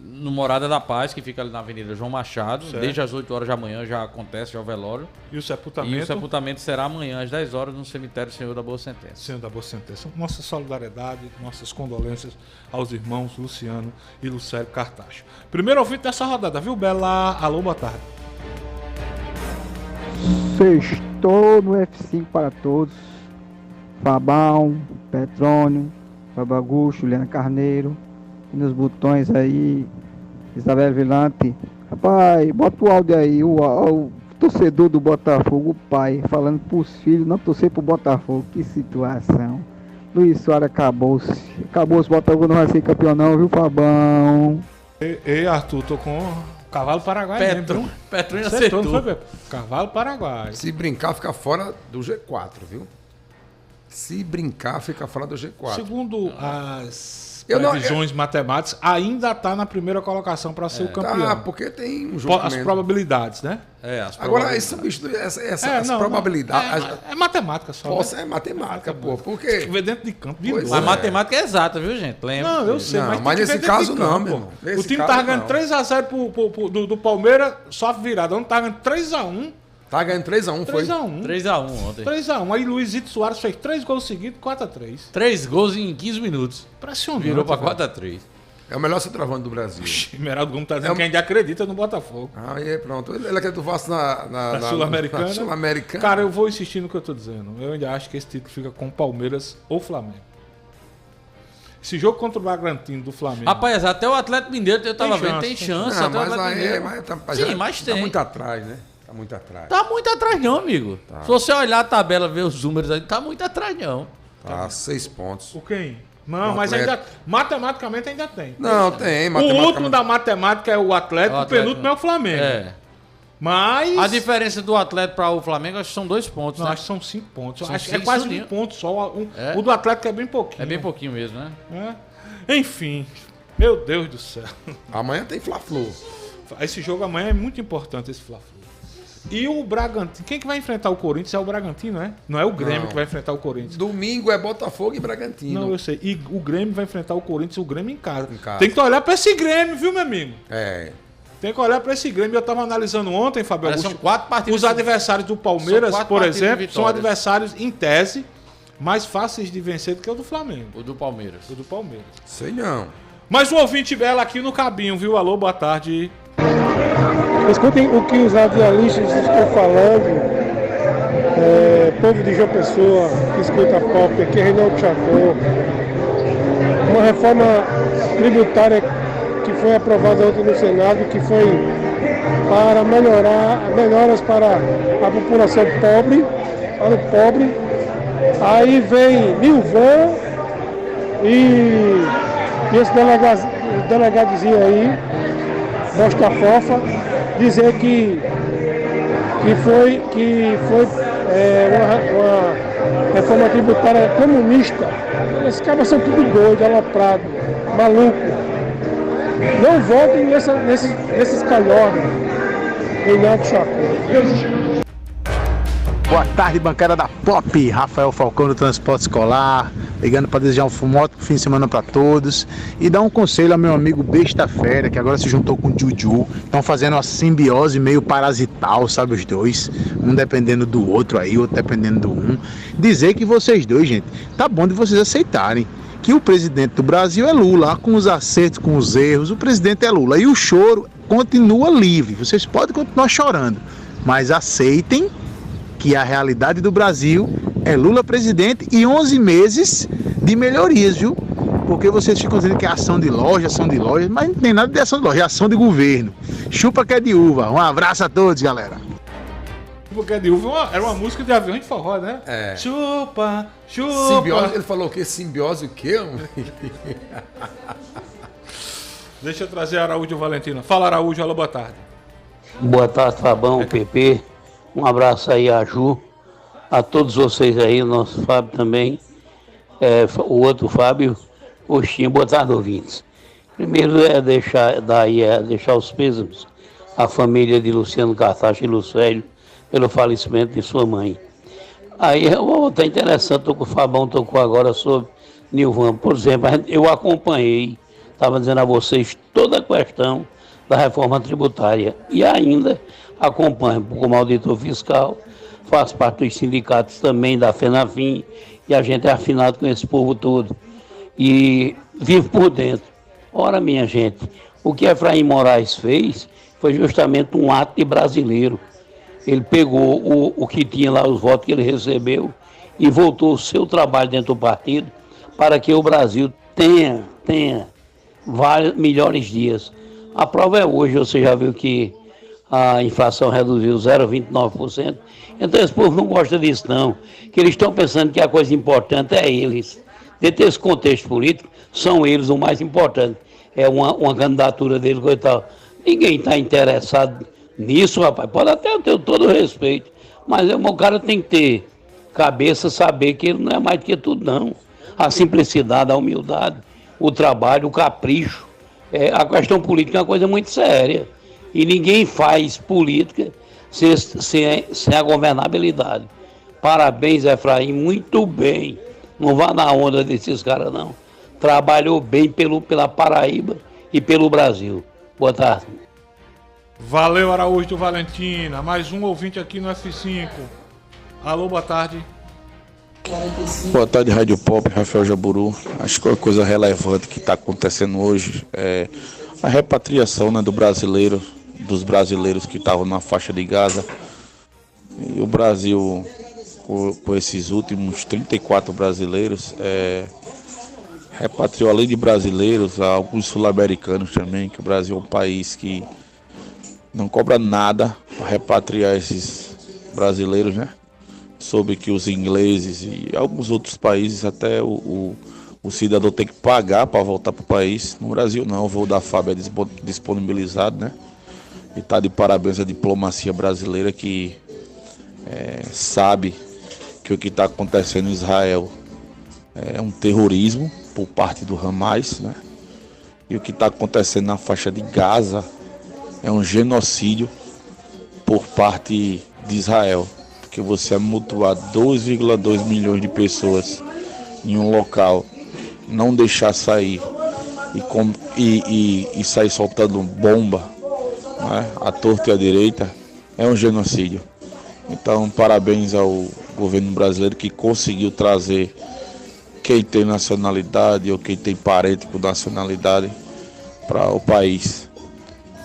No Morada da Paz, que fica ali na Avenida João Machado, certo. Desde as 8 horas da manhã já acontece já o velório. E o sepultamento? E o sepultamento será amanhã às 10 horas no cemitério Senhor da Boa Sentença. Senhor da Boa Sentença. Nossa solidariedade, nossas condolências aos irmãos Luciano e Lucélio Cartacho. Primeiro ouvinte dessa rodada, viu, Bela? Alô, boa tarde. Sextou no F5 para todos. Fabão, Petrônio, Fabagucho, Juliana Carneiro. E nos botões aí, Isabel Vilante. Rapaz, bota o áudio aí, o torcedor do Botafogo, o pai, falando pros filhos não torcer pro Botafogo. Que situação. Luiz Soares acabou-se. Acabou-se, o Botafogo não vai ser campeão não, viu, Fabão? Ei, Arthur, tô com cavalo paraguai mesmo. Petrônio acertou. Não foi, cavalo paraguai. Se brincar, fica fora do G4, viu? Se brincar, fica fora do G4. Segundo as previsões matemáticas, ainda está na primeira colocação para ser o campeão. Tá, porque tem um jogo as probabilidades, né? Agora, essa probabilidade... É matemática só. É matemática, pô. Porque... Ver dentro de campo. Mas matemática é exata, viu, gente? Lembra? Não, eu sei. Mas nesse caso não, meu irmão. O time tá ganhando 3x0 do Palmeiras, sofre virada. Não tá ganhando 3x1. Tá ganhando 3x1, foi? 3x1 ontem. 3x1. Aí Luizito Soares fez 3 gols seguidos, 4x3. 3 gols em 15 minutos. Impressionante. Virou pra 4x3. É o melhor centroavante do Brasil. Meraldo Gomes tá dizendo que ainda acredita no Botafogo. Aí, pronto. Ele acredita do Vasco na Sul-Americana. Sul-Americana. Cara, eu vou insistir no que eu tô dizendo. Eu ainda acho que esse título fica com Palmeiras ou Flamengo. Esse jogo contra o Bragantino do Flamengo. Rapaz, até o Atlético Mineiro eu tava vendo, tem chance. Não, mas aí, mas tem. Tá muito atrás, né? Tá muito atrás. Tá muito atrás não, amigo. Tá. Se você olhar a tabela, ver os números aí, tá muito atrás não. Tá, 6 pontos. O quem? Não, mas ainda, matematicamente ainda tem. Não, tem. O último da matemática é o Atlético, o penúltimo é o Flamengo. Mas... A diferença do Atlético para o Flamengo, acho que são 2 pontos, não, né? acho que são 5 pontos. Acho que é quase 1 ponto só. O do Atlético é bem pouquinho. É bem pouquinho mesmo, né? Enfim, meu Deus do céu. Amanhã tem Fla-Flu. Esse jogo amanhã é muito importante, esse Fla-Flu. E o Bragantino, quem que vai enfrentar o Corinthians é o Bragantino, né? Não é o Grêmio que vai enfrentar o Corinthians. Domingo é Botafogo e Bragantino. Não, eu sei. E o Grêmio vai enfrentar o Corinthians, o Grêmio em casa. Tem que olhar pra esse Grêmio, viu, meu amigo? Tem que olhar pra esse Grêmio. Eu tava analisando ontem, Fabio Augusto. São 4 partidas. Os adversários do Palmeiras, por exemplo, são adversários, em tese, mais fáceis de vencer do que o do Flamengo. O do Palmeiras. O do Palmeiras. Sei não. Mais um ouvinte bela aqui no Cabinho, viu? Alô, boa tarde. Escutem o que os radialistas estão falando. Povo de João Pessoa, que escuta a pop, aqui é Reinaldo Chacô. Uma reforma tributária que foi aprovada ontem no Senado, que foi para melhoras para a população pobre, para o pobre. Aí vem Nilvan e esse delegadozinho aí, Bosta Fofa, dizer que foi uma reforma tributária comunista. Esses caras são tudo doido, aloprado, maluco. Não votem nesses calhordos. Reinaldo Chacon. Boa tarde, bancada da Pop. Rafael Falcão do Transporte Escolar, ligando para desejar um ótimo fim de semana para todos e dar um conselho ao meu amigo Besta Fera, que agora se juntou com o Juju. Estão fazendo uma simbiose meio parasital, sabe, os dois, um dependendo do outro aí, outro dependendo do um. Dizer que vocês dois, gente, tá bom de vocês aceitarem que o presidente do Brasil é Lula, com os acertos, com os erros, o presidente é Lula e o choro continua livre. Vocês podem continuar chorando, mas aceitem que a realidade do Brasil é Lula presidente e 11 meses de melhorias, viu? Porque vocês ficam dizendo que é ação de loja, mas não tem nada de ação de loja, é ação de governo. Chupa que é de uva. Um abraço a todos, galera. Chupa que é de uva era uma música de avião de forró, né? É. Chupa. Simbiose, ele falou o quê? Simbiose o quê? Deixa eu trazer Araújo Valentina. Fala, Araújo, alô, boa tarde. Boa tarde, Fabão, PP. Um abraço aí a Ju, a todos vocês aí, o nosso Fábio também, o outro Fábio, o Xinho, boa tarde, ouvintes. Primeiro deixar os pêsames à família de Luciano Cartacho e Lucélio pelo falecimento de sua mãe. Aí tá interessante, o Fabão tocou agora sobre Nilvan. Por exemplo, eu acompanhei, estava dizendo a vocês, toda a questão da reforma tributária e ainda acompanho como auditor fiscal, faço parte dos sindicatos também da FENAFIM e a gente é afinado com esse povo todo e vivo por dentro. Ora, minha gente, o que Efraim Moraes fez foi justamente um ato de brasileiro. Ele pegou o que tinha lá, os votos que ele recebeu e voltou o seu trabalho dentro do partido para que o Brasil tenha vários melhores dias. A prova é hoje, você já viu que a inflação reduziu 0,29%. Então esse povo não gosta disso não, que eles estão pensando que a coisa importante é eles. Dentro desse contexto político, são eles o mais importante. É uma candidatura deles, coitado. Ninguém está interessado nisso, rapaz. Pode até ter todo o respeito, mas o cara tem que ter cabeça, saber que ele não é mais do que tudo não. A simplicidade, a humildade, o trabalho, o capricho. A questão política é uma coisa muito séria. E ninguém faz política sem a governabilidade. Parabéns, Efraim, muito bem. Não vá na onda desses caras, não. Trabalhou bem pela Paraíba e pelo Brasil. Boa tarde. Valeu, Araújo Valentina. Mais um ouvinte aqui no F5. Alô, boa tarde. Boa tarde, Rádio Pop, Rafael Jaburu. Acho que uma coisa relevante que está acontecendo hoje é a repatriação, né, dos brasileiros que estavam na faixa de Gaza. E o Brasil, com esses últimos 34 brasileiros, repatriou, além de brasileiros, alguns sul-americanos também, que o Brasil é um país que não cobra nada para repatriar esses brasileiros, né? Soube que os ingleses e alguns outros países, até o cidadão tem que pagar para voltar para o país. No Brasil não, o voo da FAB é disponibilizado, né? E está de parabéns a diplomacia brasileira que sabe que o que está acontecendo em Israel é um terrorismo por parte do Hamas, né? E o que está acontecendo na faixa de Gaza é um genocídio por parte de Israel. Porque você amontoar 2,2 milhões de pessoas em um local, não deixar sair e sair soltando bomba, né, à torta e à direita, é um genocídio. Então, parabéns ao governo brasileiro que conseguiu trazer quem tem nacionalidade ou quem tem parente com nacionalidade para o país.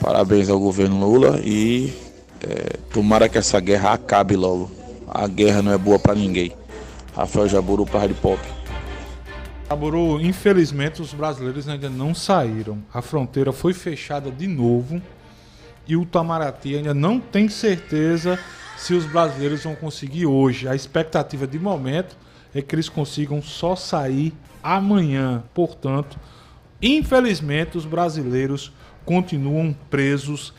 Parabéns ao governo Lula e tomara que essa guerra acabe logo. A guerra não é boa para ninguém. Rafael Jaburu para a Rádio Pop. Aburu, infelizmente os brasileiros ainda não saíram. A fronteira foi fechada de novo e o Itamaraty ainda não tem certeza se os brasileiros vão conseguir hoje. A expectativa de momento é que eles consigam só sair amanhã. Portanto, infelizmente os brasileiros continuam presos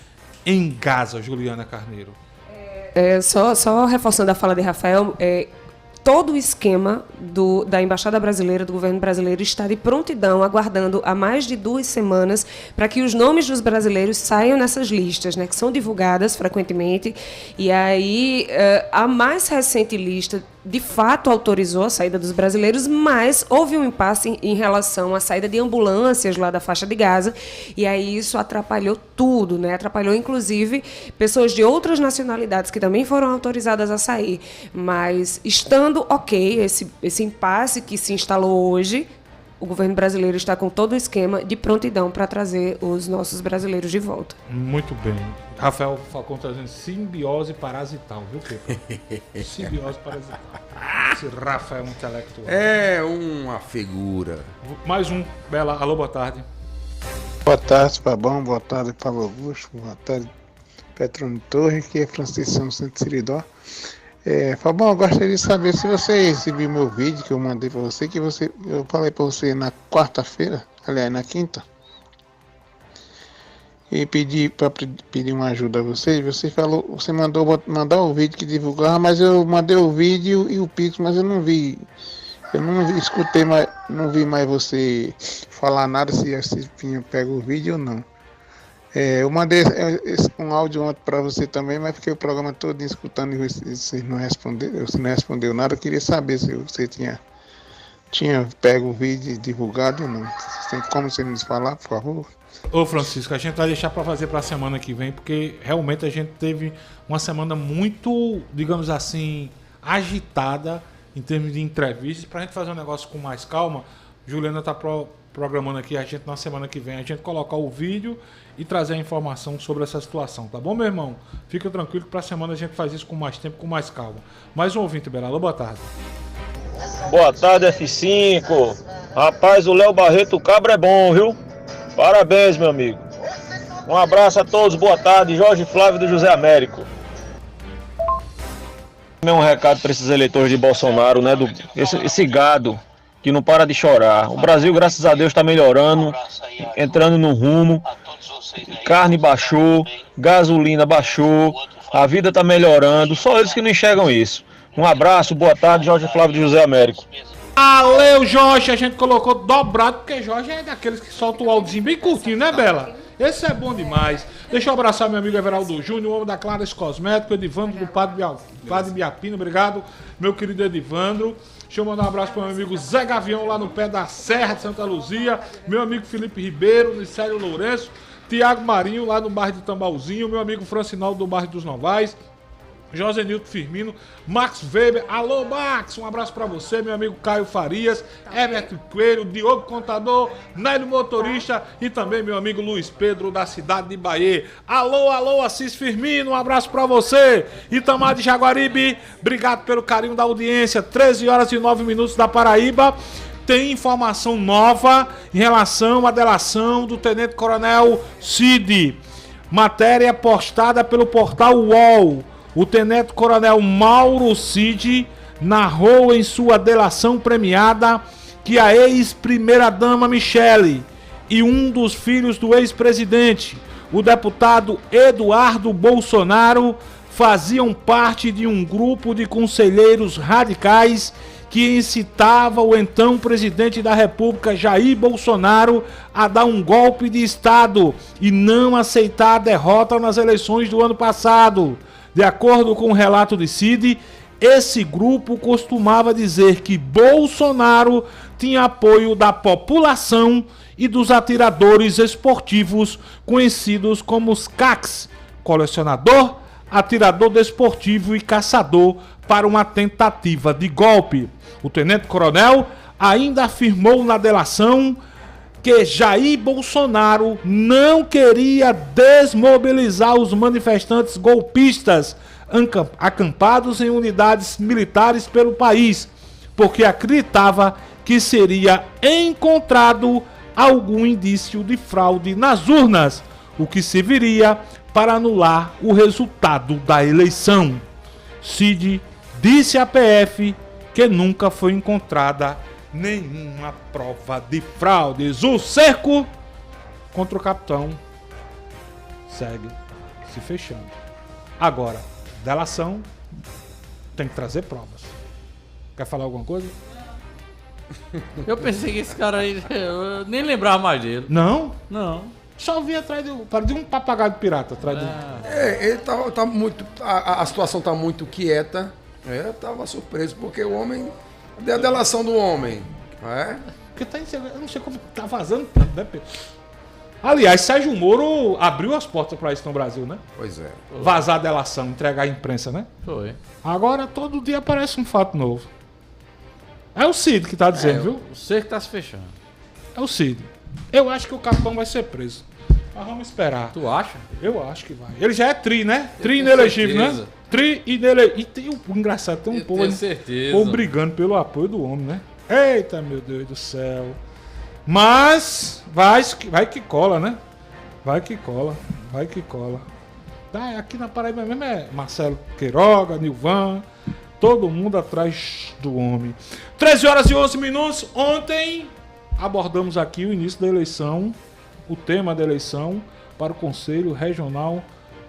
em Gaza, Juliana Carneiro. Só reforçando a fala de Rafael, todo o esquema da Embaixada Brasileira, do governo brasileiro, está de prontidão, aguardando há mais de 2 semanas para que os nomes dos brasileiros saiam nessas listas, né, que são divulgadas frequentemente. E aí, a mais recente lista, de fato, autorizou a saída dos brasileiros, mas houve um impasse em relação à saída de ambulâncias lá da faixa de Gaza, e aí isso atrapalhou tudo, né? Atrapalhou, inclusive, pessoas de outras nacionalidades que também foram autorizadas a sair. Mas, estando ok, esse impasse que se instalou hoje, o governo brasileiro está com todo o esquema de prontidão para trazer os nossos brasileiros de volta. Muito bem. Rafael Falcão está dizendo simbiose parasital, viu, Pepe? Simbiose parasital. Esse Rafael é um intelectual. É uma figura. Mais um. Bela, alô, boa tarde. Boa tarde, Fabão. Boa tarde, Paulo Augusto. Boa tarde, Petrônio Torres. Aqui é Francisco Santos Seridó. Fabão, eu gostaria de saber se você recebeu meu vídeo que eu mandei para você, eu falei para você na quarta-feira, aliás, na quinta, e pedi para pedir uma ajuda a você. Você falou, você mandou mandar o vídeo que divulgava, mas eu mandei o vídeo e o Pix, mas eu não vi, escutei, mas não vi mais você falar nada se tinha pego o vídeo ou não. Eu mandei um áudio ontem para você também, mas fiquei o programa todo escutando e você não respondeu nada. Eu queria saber se você tinha pego o vídeo e divulgado ou não. Tem como você nos falar, por favor? Ô Francisco, a gente vai deixar para fazer para a semana que vem, porque realmente a gente teve uma semana muito, digamos assim, agitada em termos de entrevistas. Para a gente fazer um negócio com mais calma, Juliana está programando aqui a gente na semana que vem, a gente colocar o vídeo e trazer a informação sobre essa situação, tá bom, meu irmão? Fica tranquilo que pra semana a gente faz isso com mais tempo, com mais calma. Mais um ouvinte, Belalo, boa tarde. Boa tarde, F5. Rapaz, o Léo Barreto, o cabra é bom, viu? Parabéns, meu amigo. Um abraço a todos, boa tarde. Jorge Flávio do José Américo. Um recado para esses eleitores de Bolsonaro, né? Esse gado que não para de chorar. O Brasil, graças a Deus, está melhorando, entrando no rumo. Carne baixou, gasolina baixou, a vida está melhorando. Só eles que não enxergam isso. Um abraço, boa tarde, Jorge Flávio de José Américo. Valeu, Jorge. A gente colocou dobrado, porque Jorge é daqueles que solta o áudiozinho bem curtinho, né, Bela? Esse é bom demais. Deixa eu abraçar meu amigo Everaldo Júnior, o homem da Claras Cosméticos, Edivandro do Padre Biapina. Obrigado, meu querido Edivandro. Deixa eu mandar um abraço para o meu amigo Zé Gavião, lá no pé da Serra de Santa Luzia. Meu amigo Felipe Ribeiro, no Célio Lourenço. Tiago Marinho, lá no bairro de Tambalzinho. Meu amigo Francinaldo, do bairro dos Novais. José Nilton Firmino, Max Weber, alô Max, um abraço pra você, meu amigo Caio Farias, Everton Coelho, Diogo Contador, Nélio Motorista e também meu amigo Luiz Pedro da cidade de Bahia. Alô, Assis Firmino, um abraço pra você. Itamar de Jaguaribe, obrigado pelo carinho da audiência. 13h09 da Paraíba. Tem informação nova em relação à delação do Tenente Coronel Cid. Matéria postada pelo portal UOL. O Tenente Coronel Mauro Cid narrou em sua delação premiada que a ex-primeira-dama Michele e um dos filhos do ex-presidente, o deputado Eduardo Bolsonaro, faziam parte de um grupo de conselheiros radicais que incitava o então presidente da República, Jair Bolsonaro, a dar um golpe de Estado e não aceitar a derrota nas eleições do ano passado. De acordo com o relato de Cid, esse grupo costumava dizer que Bolsonaro tinha apoio da população e dos atiradores esportivos conhecidos como os CACs, colecionador, atirador desportivo e caçador, para uma tentativa de golpe. O tenente-coronel ainda afirmou na delação que Jair Bolsonaro não queria desmobilizar os manifestantes golpistas acampados em unidades militares pelo país, porque acreditava que seria encontrado algum indício de fraude nas urnas, o que serviria para anular o resultado da eleição. Cid disse à PF que nunca foi encontrada nenhuma prova de fraudes. O cerco contra o capitão segue se fechando. Agora, delação tem que trazer provas. Quer falar alguma coisa? Eu pensei que esse cara aí, eu nem lembrava mais dele. Não? Não. Só vi atrás de um papagaio pirata atrás do... Ele tá muito. A situação tá muito quieta. Eu tava surpreso, porque o homem. Cadê a delação do homem? Porque tá, eu não sei como tá vazando tanto, né, Pedro? Aliás, Sérgio Moro abriu as portas para isso no Brasil, né? Pois é. Vazar a delação, entregar à imprensa, né? Foi. Agora todo dia aparece um fato novo. É o Cid que tá dizendo, viu? O cerco tá se fechando. É o Cid. Eu acho que o capitão vai ser preso. Mas vamos esperar. Tu acha? Eu acho que vai. Ele já é tri, né? Tri inelegível, né? Tri inelegível. E tem um engraçado, tem um povo tenho certeza. Povo brigando pelo apoio do homem, né? Eita, meu Deus do céu. Mas vai que cola, né? Vai que cola. Aqui na Paraíba mesmo é Marcelo Queiroga, Nilvan, todo mundo atrás do homem. 13h11. Ontem abordamos aqui o início da eleição, o tema da eleição para o Conselho Regional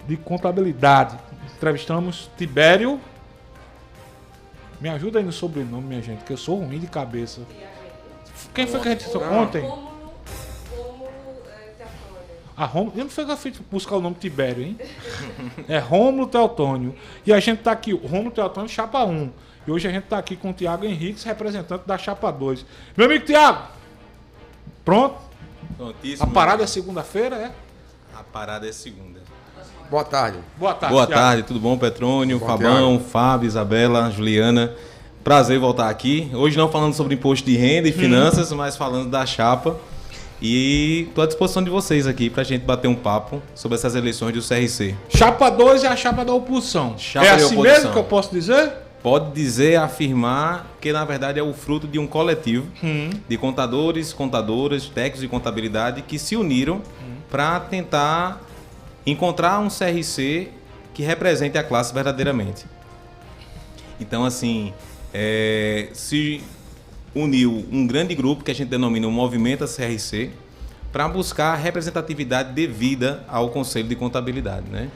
de Contabilidade. Entrevistamos Tibério. Me ajuda aí no sobrenome, minha gente, que eu sou ruim de cabeça. Quem foi que a gente ontem? Rômulo. Eu não foi que eu fui buscar o nome Tibério, hein? É Rômulo Teotônio. E a gente tá aqui, o Rômulo Teotônio, chapa 1. E hoje a gente tá aqui com o Tiago Henriques, representante da chapa 2. Meu amigo Tiago, pronto? Prontíssimo. A parada é segunda-feira, é? A parada é segunda. Boa tarde. Boa tarde, Boa Thiago. tarde, tudo bom, Petrônio, Bom, Fabão, Thiago. Fábio, Isabela, Juliana. Prazer voltar aqui. Hoje não falando sobre imposto de renda e finanças, mas falando da chapa. E estou à disposição de vocês aqui para a gente bater um papo sobre essas eleições do CRC. Chapa 2 é a chapa da oposição. Chapa é de assim oposição. mesmo que eu posso dizer? Pode dizer, afirmar que na verdade é o fruto de um coletivo de contadores, contadoras, técnicos de contabilidade que se uniram para tentar encontrar um CRC que represente a classe verdadeiramente. Então, assim, se uniu um grande grupo que a gente denomina o Movimento CRC para buscar a representatividade devida ao Conselho de Contabilidade, né?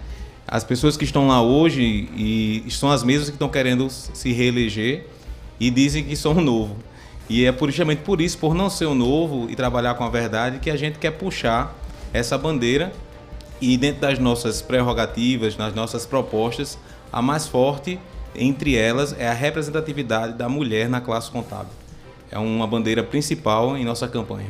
As pessoas que estão lá hoje e são as mesmas que estão querendo se reeleger e dizem que são o novo. E é justamente por isso, por não ser o novo e trabalhar com a verdade, que a gente quer puxar essa bandeira e dentro das nossas prerrogativas, nas nossas propostas, a mais forte entre elas é a representatividade da mulher na classe contábil. É uma bandeira principal em nossa campanha.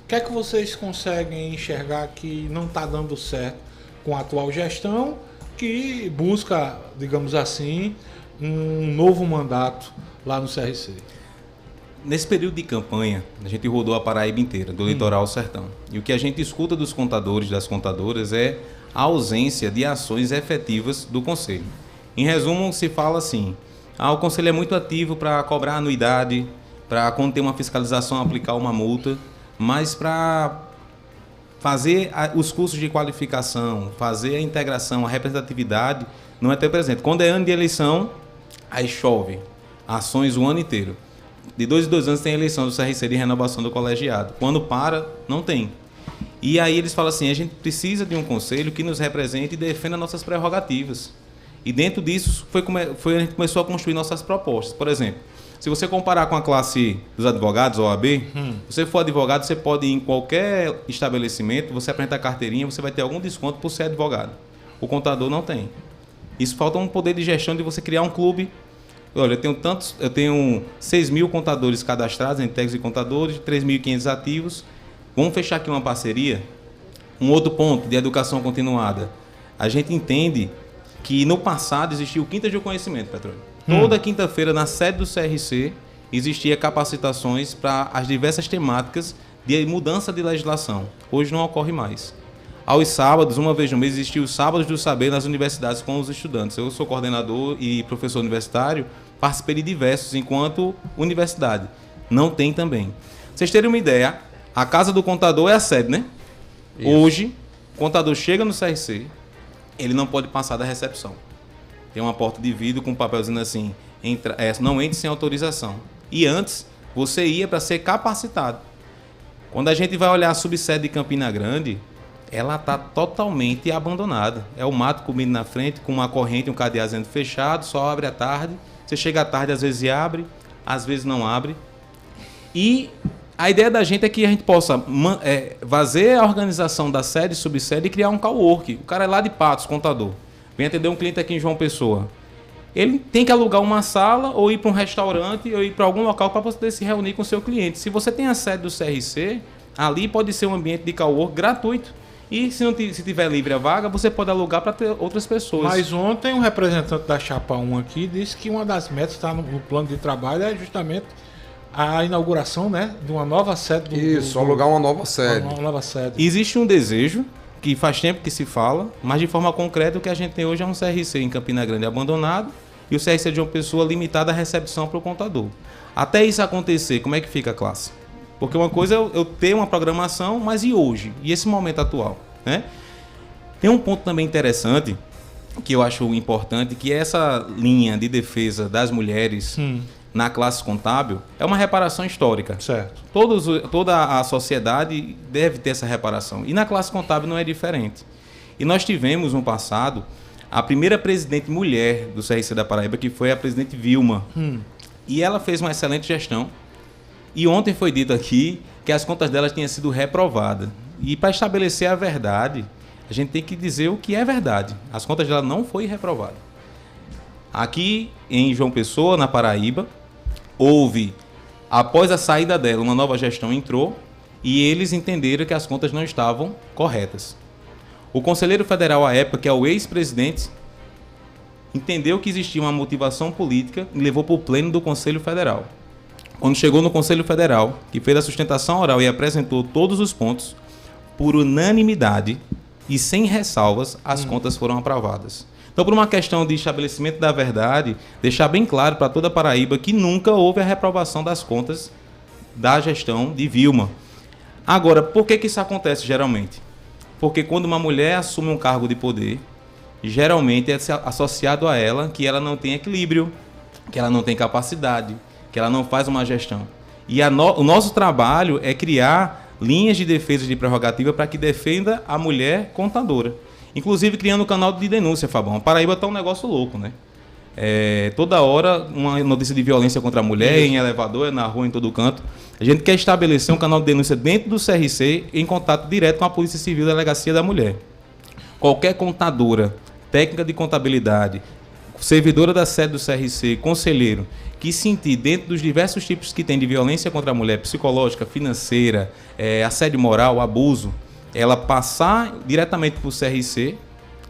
O que é que vocês conseguem enxergar que não está dando certo com a atual gestão, que busca, digamos assim, um novo mandato lá no CRC? Nesse período de campanha, a gente rodou a Paraíba inteira, do litoral ao sertão. E o que a gente escuta dos contadores, das contadoras, é a ausência de ações efetivas do Conselho. Em resumo, se fala assim, o Conselho é muito ativo para cobrar anuidade, para quando tem uma fiscalização aplicar uma multa, mas para fazer os cursos de qualificação, fazer a integração, a representatividade, não é ter presente. Quando é ano de eleição, aí chove, ações o ano inteiro. De 2 em 2 anos tem a eleição do CRC de renovação do colegiado. Quando para, não tem. E aí eles falam assim, a gente precisa de um conselho que nos represente e defenda nossas prerrogativas. E dentro disso, a gente começou a construir nossas propostas. Por exemplo, se você comparar com a classe dos advogados, OAB, se você for advogado, você pode ir em qualquer estabelecimento, você apresenta a carteirinha, você vai ter algum desconto por ser advogado. O contador não tem. Isso falta um poder de gestão de você criar um clube. Olha, eu tenho 6 mil contadores cadastrados, em técnicos e contadores, 3.500 ativos. Vamos fechar aqui uma parceria? Um outro ponto de educação continuada. A gente entende que no passado existia o Quinta de Conhecimento, Petrônio. Toda quinta-feira, na sede do CRC, existia capacitações para as diversas temáticas de mudança de legislação. Hoje não ocorre mais. Aos sábados, uma vez no mês, existia os Sábados do Saber nas universidades com os estudantes. Eu sou coordenador e professor universitário, participei de diversos enquanto universidade. não tem também. Pra vocês terem uma ideia, a casa do contador é a sede, né? Isso. Hoje, o contador chega no CRC, ele não pode passar da recepção. Tem uma porta de vidro com um papelzinho assim, não entre sem autorização. E antes, você ia para ser capacitado. Quando a gente vai olhar a subsede de Campina Grande, ela está totalmente abandonada. É o mato comido na frente, com uma corrente, um cadeado fechado, só abre à tarde. Você chega à tarde, às vezes abre, às vezes não abre. E a ideia da gente é que a gente possa fazer a organização da sede e subsede e criar um cowork. O cara é lá de Patos, contador. Vem atender um cliente aqui em João Pessoa. Ele tem que alugar uma sala ou ir para um restaurante ou ir para algum local para poder se reunir com o seu cliente. Se você tem a sede do CRC, ali pode ser um ambiente de cowork gratuito. E se tiver livre a vaga, você pode alugar para ter outras pessoas. Mas ontem um representante da Chapa 1 aqui disse que uma das metas que está no plano de trabalho é justamente a inauguração, né, de uma nova sede. Alugar uma nova sede. Uma nova sede. Existe um desejo, que faz tempo que se fala, mas de forma concreta o que a gente tem hoje é um CRC em Campina Grande abandonado e o CRC de uma pessoa limitada à recepção para o contador. Até isso acontecer, como é que fica a classe? Porque uma coisa é eu ter uma programação, mas e hoje? E esse momento atual? Né? Tem um ponto também interessante, que eu acho importante, que essa linha de defesa das mulheres na classe contábil é uma reparação histórica. Certo. Toda a sociedade deve ter essa reparação. E na classe contábil não é diferente. E nós tivemos no passado a primeira presidente mulher do CRC da Paraíba, que foi a presidente Vilma. E ela fez uma excelente gestão. E ontem foi dito aqui que as contas delas tinham sido reprovadas. E para estabelecer a verdade, a gente tem que dizer o que é verdade. As contas dela não foi reprovada. Aqui em João Pessoa, na Paraíba, houve, após a saída dela, uma nova gestão entrou e eles entenderam que as contas não estavam corretas. O conselheiro federal à época, que é o ex-presidente, entendeu que existia uma motivação política e levou para o pleno do Conselho Federal. Quando chegou no Conselho Federal, que fez a sustentação oral e apresentou todos os pontos, por unanimidade e sem ressalvas, as contas foram aprovadas. Então, por uma questão de estabelecimento da verdade, deixar bem claro para toda a Paraíba que nunca houve a reprovação das contas da gestão de Vilma. Agora, por que isso acontece geralmente? Porque quando uma mulher assume um cargo de poder, geralmente é associado a ela que ela não tem equilíbrio, que ela não tem capacidade, que ela não faz uma gestão. E o nosso trabalho é criar linhas de defesa de prerrogativa para que defenda a mulher contadora. Inclusive criando um canal de denúncia, Fabão. A Paraíba está um negócio louco, né? Toda hora uma notícia de violência contra a mulher, em elevador, na rua, em todo canto. A gente quer estabelecer um canal de denúncia dentro do CRC em contato direto com a Polícia Civil da Delegacia da Mulher. Qualquer contadora, técnica de contabilidade, servidora da sede do CRC, conselheiro, que sentir dentro dos diversos tipos que tem de violência contra a mulher, psicológica, financeira, assédio moral, abuso, ela passar diretamente para o CRC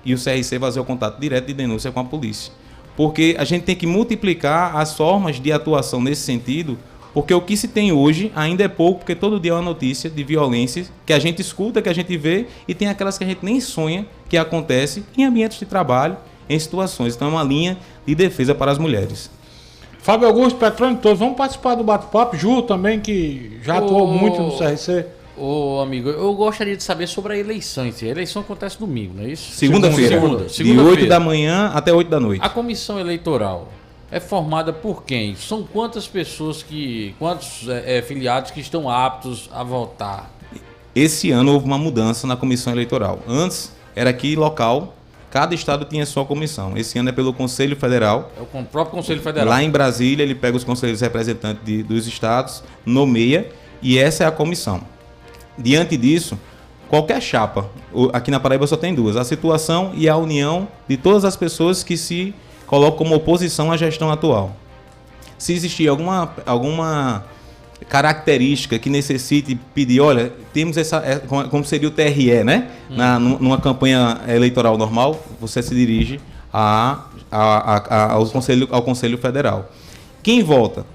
e o CRC fazer o contato direto de denúncia com a polícia. Porque a gente tem que multiplicar as formas de atuação nesse sentido, porque o que se tem hoje ainda é pouco, porque todo dia é uma notícia de violência que a gente escuta, que a gente vê, e tem aquelas que a gente nem sonha que acontece em ambientes de trabalho, em situações. Então é uma linha de defesa para as mulheres. Fábio Augusto, Petrônio, todos vamos participar do bate-papo. Ju também, que já atuou muito no CRC. Ô, amigo, eu gostaria de saber sobre a eleição. A eleição acontece domingo, não é isso? Segunda-feira. De 8 da manhã até 8 da noite. A comissão eleitoral é formada por quem? São quantas pessoas quantos filiados que estão aptos a votar? Esse ano houve uma mudança na comissão eleitoral. Antes era aqui local, cada estado tinha sua comissão. Esse ano é pelo Conselho Federal. É o próprio Conselho Federal. Lá em Brasília, ele pega os conselheiros representantes dos estados, nomeia, e essa é a comissão. Diante disso, qualquer chapa, aqui na Paraíba só tem duas, a situação e a união de todas as pessoas que se colocam como oposição à gestão atual. Se existir alguma característica que necessite pedir, olha, temos essa, como seria o TRE, né? Numa campanha eleitoral normal, você se dirige ao Conselho Federal. Quem vota?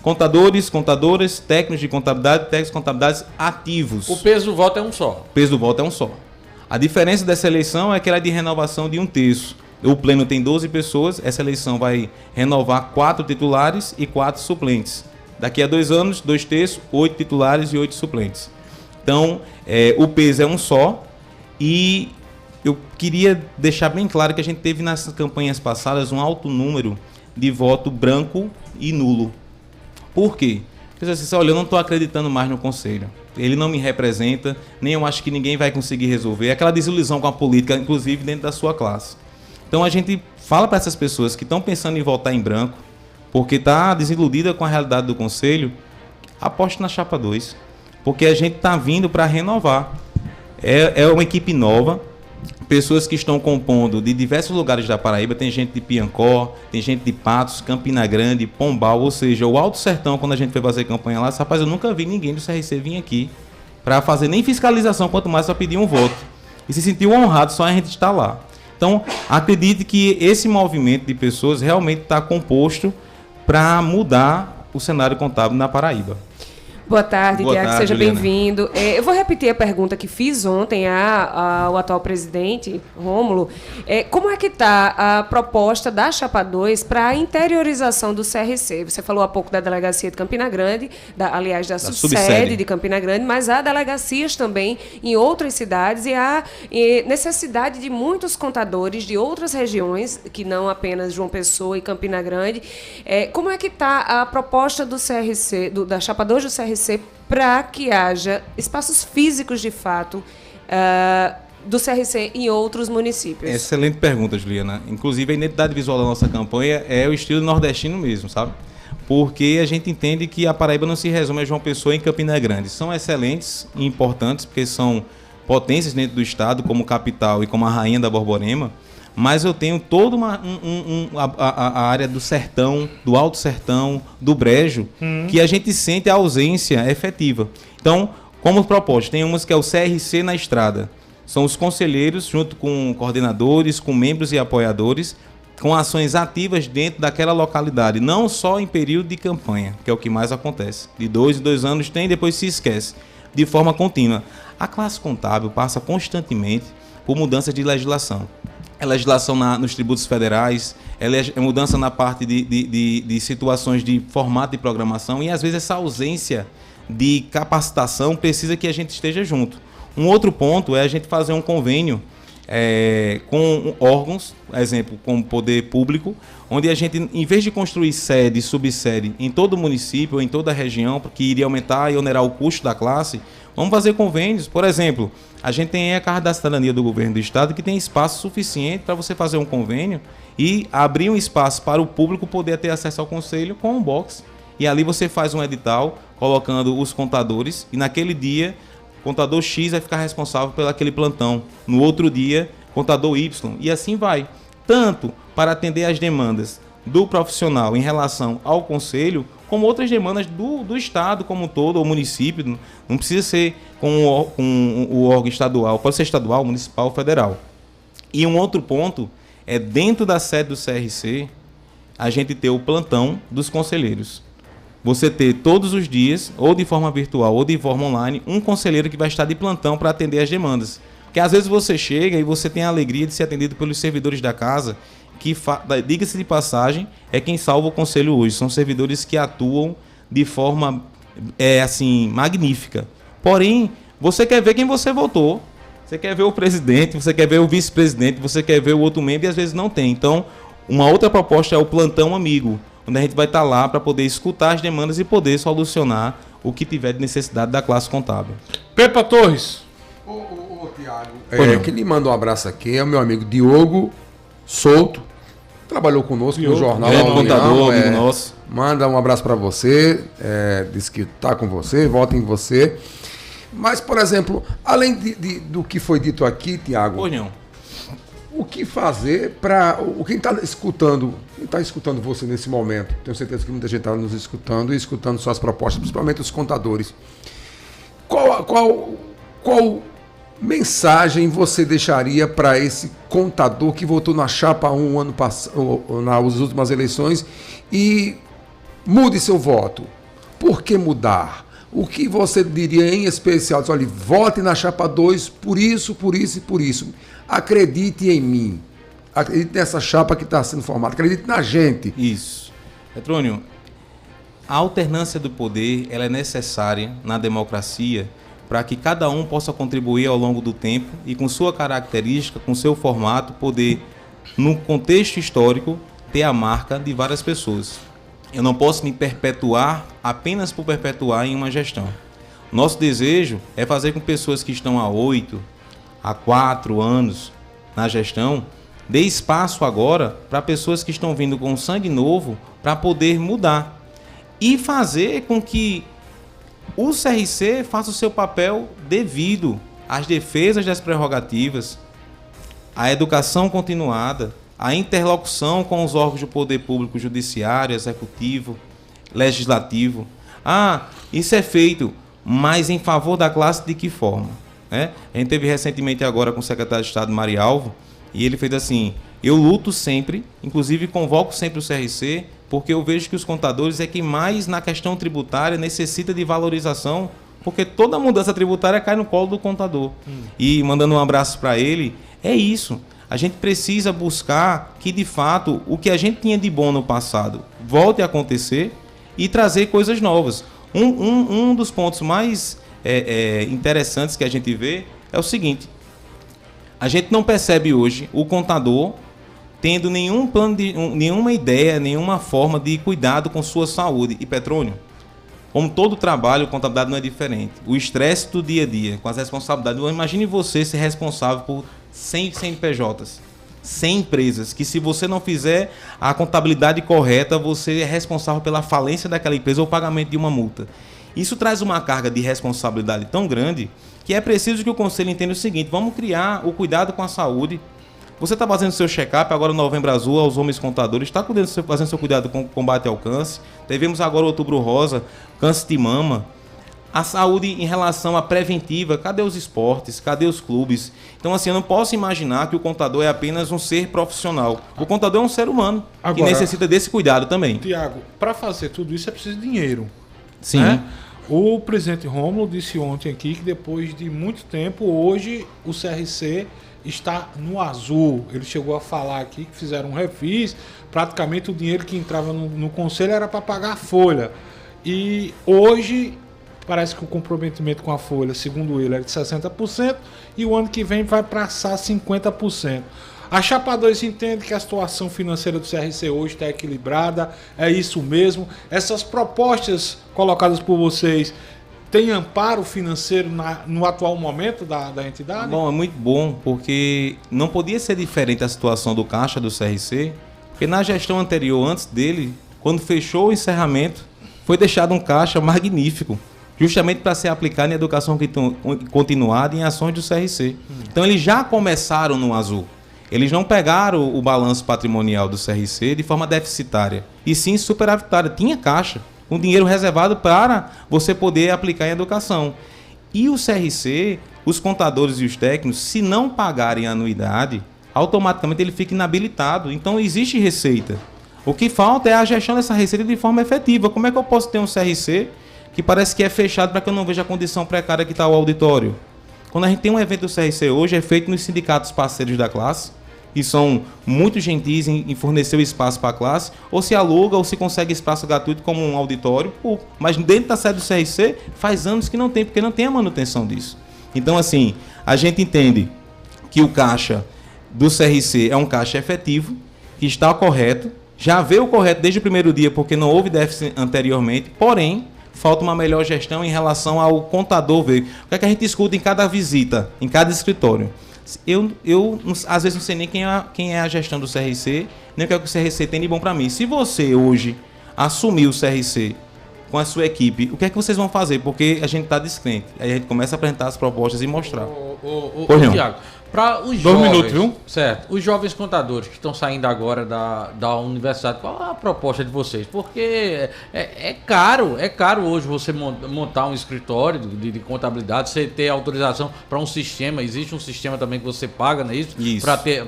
Contadores, contadoras, técnicos de contabilidade, técnicos de contabilidade ativos. O peso do voto é um só. O peso do voto é um só. A diferença dessa eleição é que ela é de renovação de 1/3. O pleno tem 12 pessoas, essa eleição vai renovar 4 titulares e 4 suplentes. Daqui a 2 anos, 2/3, 8 titulares e 8 suplentes. Então, o peso é um só. E eu queria deixar bem claro que a gente teve nas campanhas passadas um alto número de voto branco e nulo. Por quê? Porque assim, olha, eu não estou acreditando mais no Conselho. Ele não me representa, nem eu acho que ninguém vai conseguir resolver. Aquela desilusão com a política, inclusive dentro da sua classe. Então a gente fala para essas pessoas que estão pensando em votar em branco, porque está desiludida com a realidade do Conselho, aposte na Chapa 2. Porque a gente está vindo para renovar. É uma equipe nova, pessoas que estão compondo de diversos lugares da Paraíba. Tem gente de Piancó, tem gente de Patos, Campina Grande, Pombal, ou seja, o Alto Sertão. Quando a gente foi fazer campanha lá, rapaz, eu nunca vi ninguém do CRC vir aqui para fazer nem fiscalização, quanto mais para pedir um voto. E se sentiu honrado só a gente estar lá. Então, acredite que esse movimento de pessoas realmente está composto para mudar o cenário contábil na Paraíba. Boa tarde, Tiago, seja Juliana. bem-vindo. Eu vou repetir a pergunta que fiz ontem ao atual presidente, Rômulo. Como é que está a proposta da Chapa 2 para a interiorização do CRC? Você falou há pouco da delegacia de Campina Grande, aliás, da subsede de Campina Grande, mas há delegacias também em outras cidades e há necessidade de muitos contadores de outras regiões, que não apenas João Pessoa e Campina Grande. Como é que está a proposta do CRC, da Chapa 2 do CRC, para que haja espaços físicos de fato do CRC em outros municípios? Excelente pergunta, Juliana. Inclusive, a identidade visual da nossa campanha é o estilo nordestino mesmo, sabe? Porque a gente entende que a Paraíba não se resume a João Pessoa e Campina Grande. São excelentes e importantes, porque são potências dentro do estado, como capital e como a rainha da Borborema, mas eu tenho toda a área do sertão, do Alto Sertão, do Brejo, que a gente sente a ausência efetiva. Então, como proposta, tem umas que é o CRC na estrada. São os conselheiros, junto com coordenadores, com membros e apoiadores, com ações ativas dentro daquela localidade, não só em período de campanha, que é o que mais acontece. De 2 em 2 anos tem, depois se esquece, de forma contínua. A classe contábil passa constantemente por mudanças de legislação. É legislação nos tributos federais, é mudança na parte de situações de formato de programação e, às vezes, essa ausência de capacitação precisa que a gente esteja junto. Um outro ponto é a gente fazer um convênio com órgãos, exemplo, com o poder público, onde a gente, em vez de construir sede e subsede em todo o município ou em toda a região, porque iria aumentar e onerar o custo da classe, vamos fazer convênios. Por exemplo, a gente tem a Carta da Cidadania do Governo do Estado, que tem espaço suficiente para você fazer um convênio e abrir um espaço para o público poder ter acesso ao conselho com um box. E ali você faz um edital colocando os contadores e naquele dia contador X vai ficar responsável pelo aquele plantão. No outro dia, contador Y. E assim vai. Tanto para atender as demandas do profissional em relação ao conselho, como outras demandas do Estado como um todo, ou município. Não precisa ser com o órgão estadual, pode ser estadual, municipal, federal. E um outro ponto é, dentro da sede do CRC, a gente ter o plantão dos conselheiros. Você ter todos os dias, ou de forma virtual ou de forma online, um conselheiro que vai estar de plantão para atender as demandas. Porque às vezes você chega e você tem a alegria de ser atendido pelos servidores da casa, que, diga-se de passagem, é quem salva o conselho hoje. São servidores que atuam de forma magnífica. Porém, você quer ver quem você votou. Você quer ver o presidente, você quer ver o vice-presidente, você quer ver o outro membro e às vezes não tem. Então, uma outra proposta é o plantão amigo, onde a gente vai estar lá para poder escutar as demandas e poder solucionar o que tiver de necessidade da classe contábil. Pepa Torres. Ô Tiago, quem lhe manda um abraço aqui é o meu amigo Diogo Souto, trabalhou conosco no jornal. Contador, amigo nosso. Manda um abraço para você, diz que está com você, vota em você. Mas, por exemplo, além do que foi dito aqui, Tiago, o que fazer para quem está escutando você nesse momento? Tenho certeza que muita gente está nos escutando e escutando suas propostas, principalmente os contadores. Qual mensagem você deixaria para esse contador que votou na Chapa 1 ano passado, nas últimas eleições, e mude seu voto? Por que mudar? O que você diria em especial? Diz, olha, vote na Chapa 2 por isso, por isso e por isso. Acredite em mim. Acredite nessa chapa que está sendo formada. Acredite na gente. Isso. Petrônio, A alternância do poder ela é necessária na democracia para que cada um possa contribuir ao longo do tempo e com sua característica, com seu formato, poder, no contexto histórico, ter a marca de várias pessoas. Eu não posso me perpetuar apenas por perpetuar em uma gestão. Nosso desejo é fazer com que pessoas que estão há 8, há 4 anos na gestão, dê espaço agora para pessoas que estão vindo com sangue novo para poder mudar e fazer com que o CRC faça o seu papel devido às defesas das prerrogativas, à educação continuada, à interlocução com os órgãos do poder público, judiciário, executivo, legislativo. Isso é feito, mas em favor da classe de que forma? A gente teve recentemente agora com o secretário de Estado, Marialvo, e ele fez assim: eu luto sempre, inclusive convoco sempre o CRC, porque eu vejo que os contadores é quem mais na questão tributária necessita de valorização, porque toda mudança tributária cai no colo do contador. E mandando um abraço para ele, é isso. A gente precisa buscar que, de fato, o que a gente tinha de bom no passado volte a acontecer e trazer coisas novas. Um dos pontos mais interessantes que a gente vê é o seguinte: a gente não percebe hoje o contador tendo nenhum plano, nenhuma ideia, nenhuma forma de cuidado com sua saúde. E Petrônio, como todo trabalho, contabilidade não é diferente. O estresse do dia a dia, com as responsabilidades. Imagine você ser responsável por 100 CNPJs, 100 empresas, que se você não fizer a contabilidade correta, você é responsável pela falência daquela empresa ou pagamento de uma multa. Isso traz uma carga de responsabilidade tão grande que é preciso que o Conselho entenda o seguinte: vamos criar o cuidado com a saúde. Você está fazendo seu check-up, agora no Novembro Azul, aos homens contadores, está fazendo seu cuidado com o combate ao câncer. Tivemos agora o Outubro Rosa, câncer de mama. A saúde em relação à preventiva, cadê os esportes, cadê os clubes? Então, assim, eu não posso imaginar que o contador é apenas um ser profissional. O contador é um ser humano, agora, que necessita desse cuidado também. Tiago, para fazer tudo isso é preciso de dinheiro. Sim. Né? O presidente Rômulo disse ontem aqui que depois de muito tempo, hoje o CRC está no azul. Ele chegou a falar aqui que fizeram um refis, praticamente o dinheiro que entrava no conselho era para pagar a folha. E hoje parece que o comprometimento com a folha, segundo ele, é de 60% e o ano que vem vai passar 50%. A Chapa 2 entende que a situação financeira do CRC hoje está equilibrada, é isso mesmo. Essas propostas colocadas por vocês têm amparo financeiro no atual momento da entidade? Bom, é muito bom, porque não podia ser diferente a situação do caixa do CRC, porque na gestão anterior, antes dele, quando fechou o encerramento, foi deixado um caixa magnífico, justamente para ser aplicado em educação continuada e em ações do CRC. Então eles já começaram no azul. Eles não pegaram o balanço patrimonial do CRC de forma deficitária, e sim superavitária. Tinha caixa, um dinheiro reservado para você poder aplicar em educação. E o CRC, os contadores e os técnicos, se não pagarem a anuidade, automaticamente ele fica inabilitado. Então existe receita. O que falta é a gestão dessa receita de forma efetiva. Como é que eu posso ter um CRC que parece que é fechado para que eu não veja a condição precária que está o auditório? Quando a gente tem um evento do CRC hoje, é feito nos sindicatos parceiros da classe, que são muito gentis em fornecer o espaço para a classe, ou se aluga ou se consegue espaço gratuito como um auditório, mas dentro da sede do CRC faz anos que não tem, porque não tem a manutenção disso. Então, assim, a gente entende que o caixa do CRC é um caixa efetivo, que está correto, já veio correto desde o primeiro dia, porque não houve déficit anteriormente, porém, falta uma melhor gestão em relação ao contador ver. O que é que a gente escuta em cada visita, em cada escritório? Eu às vezes não sei nem quem é a gestão do CRC, nem o que é que o CRC tem de bom para mim. Se você hoje assumir o CRC com a sua equipe, o que é que vocês vão fazer? Porque a gente está descrente. Aí a gente começa a apresentar as propostas e mostrar. Tiago, para os 2 jovens, minutos, viu? Certo. Os jovens contadores que estão saindo agora da universidade, qual é a proposta de vocês? Porque é caro hoje você montar um escritório de contabilidade, você ter autorização para um sistema. Existe um sistema também que você paga, não é isso?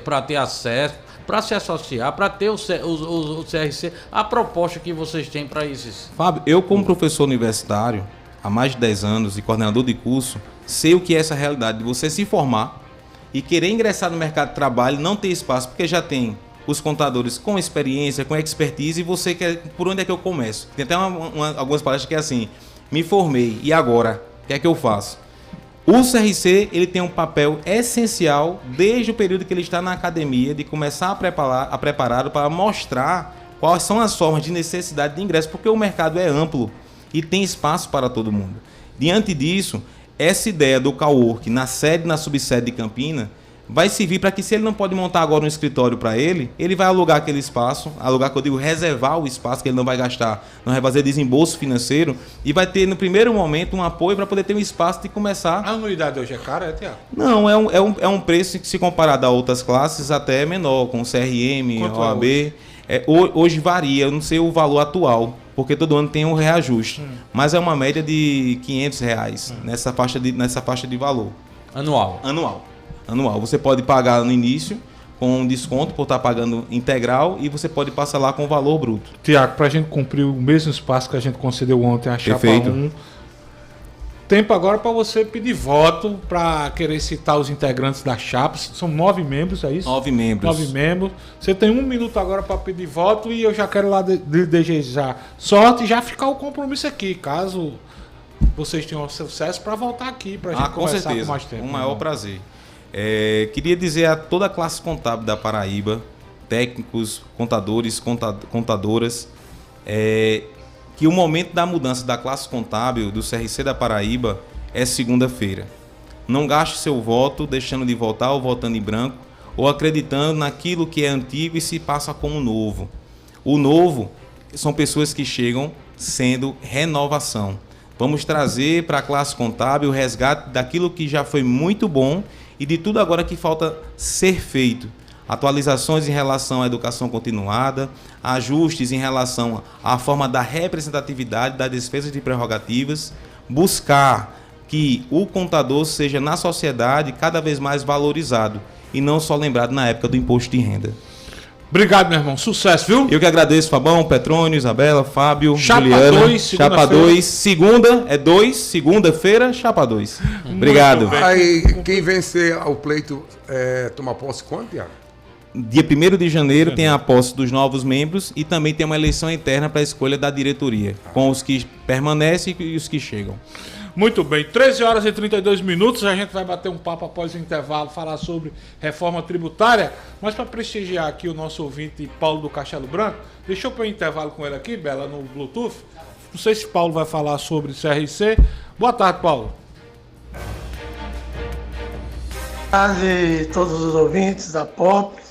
Para ter acesso, para se associar, para ter o CRC. A proposta que vocês têm para isso? Fábio, eu como professor universitário, há mais de 10 anos e coordenador de curso, sei o que é essa realidade de você se formar e querer ingressar no mercado de trabalho, não ter espaço, porque já tem os contadores com experiência, com expertise, e você quer, por onde é que eu começo? Tem até algumas palestras que é assim, me formei, e agora? O que é que eu faço? O CRC, ele tem um papel essencial desde o período que ele está na academia, de começar a prepará-lo para mostrar quais são as formas de necessidade de ingresso, porque o mercado é amplo e tem espaço para todo mundo. Diante disso, essa ideia do cowork na sede e na subsede de Campina vai servir para que, se ele não pode montar agora um escritório para ele vai alugar aquele espaço, alugar, que eu digo, reservar o espaço que ele não vai gastar, não vai fazer desembolso financeiro, e vai ter no primeiro momento um apoio para poder ter um espaço de começar. A anuidade hoje é cara, Tiago? Não, é um preço que, se comparado a outras classes, até é menor, com CRM, Quanto OAB. Hoje varia, eu não sei o valor atual, porque todo ano tem um reajuste, mas é uma média de R$500 nessa faixa de valor. Anual. Você pode pagar no início com um desconto por estar pagando integral, e você pode passar lá com o valor bruto. Tiago, para a gente cumprir o mesmo espaço que a gente concedeu ontem, a Chapa Perfeito. 1, tempo agora para você pedir voto para querer citar os integrantes da Chapa. São 9 membros, é isso? 9 membros. 9 membros. Você tem 1 minuto agora para pedir voto, e eu já quero lá desejar sorte e já ficar o compromisso aqui, caso vocês tenham sucesso, para voltar aqui para a gente conversar com mais tempo. Um maior prazer. Queria dizer a toda a classe contábil da Paraíba, técnicos, contadores, contadoras, que o momento da mudança da classe contábil do CRC da Paraíba é segunda-feira. Não gaste seu voto deixando de votar ou votando em branco, ou acreditando naquilo que é antigo e se passa como novo. O novo são pessoas que chegam sendo renovação. Vamos trazer para a classe contábil o resgate daquilo que já foi muito bom e de tudo agora que falta ser feito. Atualizações em relação à educação continuada, ajustes em relação à forma da representatividade das despesas de prerrogativas, buscar que o contador seja na sociedade cada vez mais valorizado e não só lembrado na época do imposto de renda. Obrigado, meu irmão. Sucesso, viu? Eu que agradeço, Fabão, Petrônio, Isabela, Fábio, Chapa Juliana. 2, Chapa 2, segunda-feira, Chapa 2. Obrigado. Aí, quem vencer o pleito toma posse quando, Tiago? Dia 1º de janeiro tem a posse dos novos membros e também tem uma eleição interna para a escolha da diretoria, com os que permanecem e os que chegam. Muito bem, 13 horas e 32 minutos, a gente vai bater um papo após o intervalo, falar sobre reforma tributária, mas para prestigiar aqui o nosso ouvinte Paulo do Castelo Branco, deixa eu pôr um intervalo com ele aqui, Bela, no Bluetooth. Não sei se Paulo vai falar sobre CRC. Boa tarde, Paulo. Boa tarde a todos os ouvintes da POP.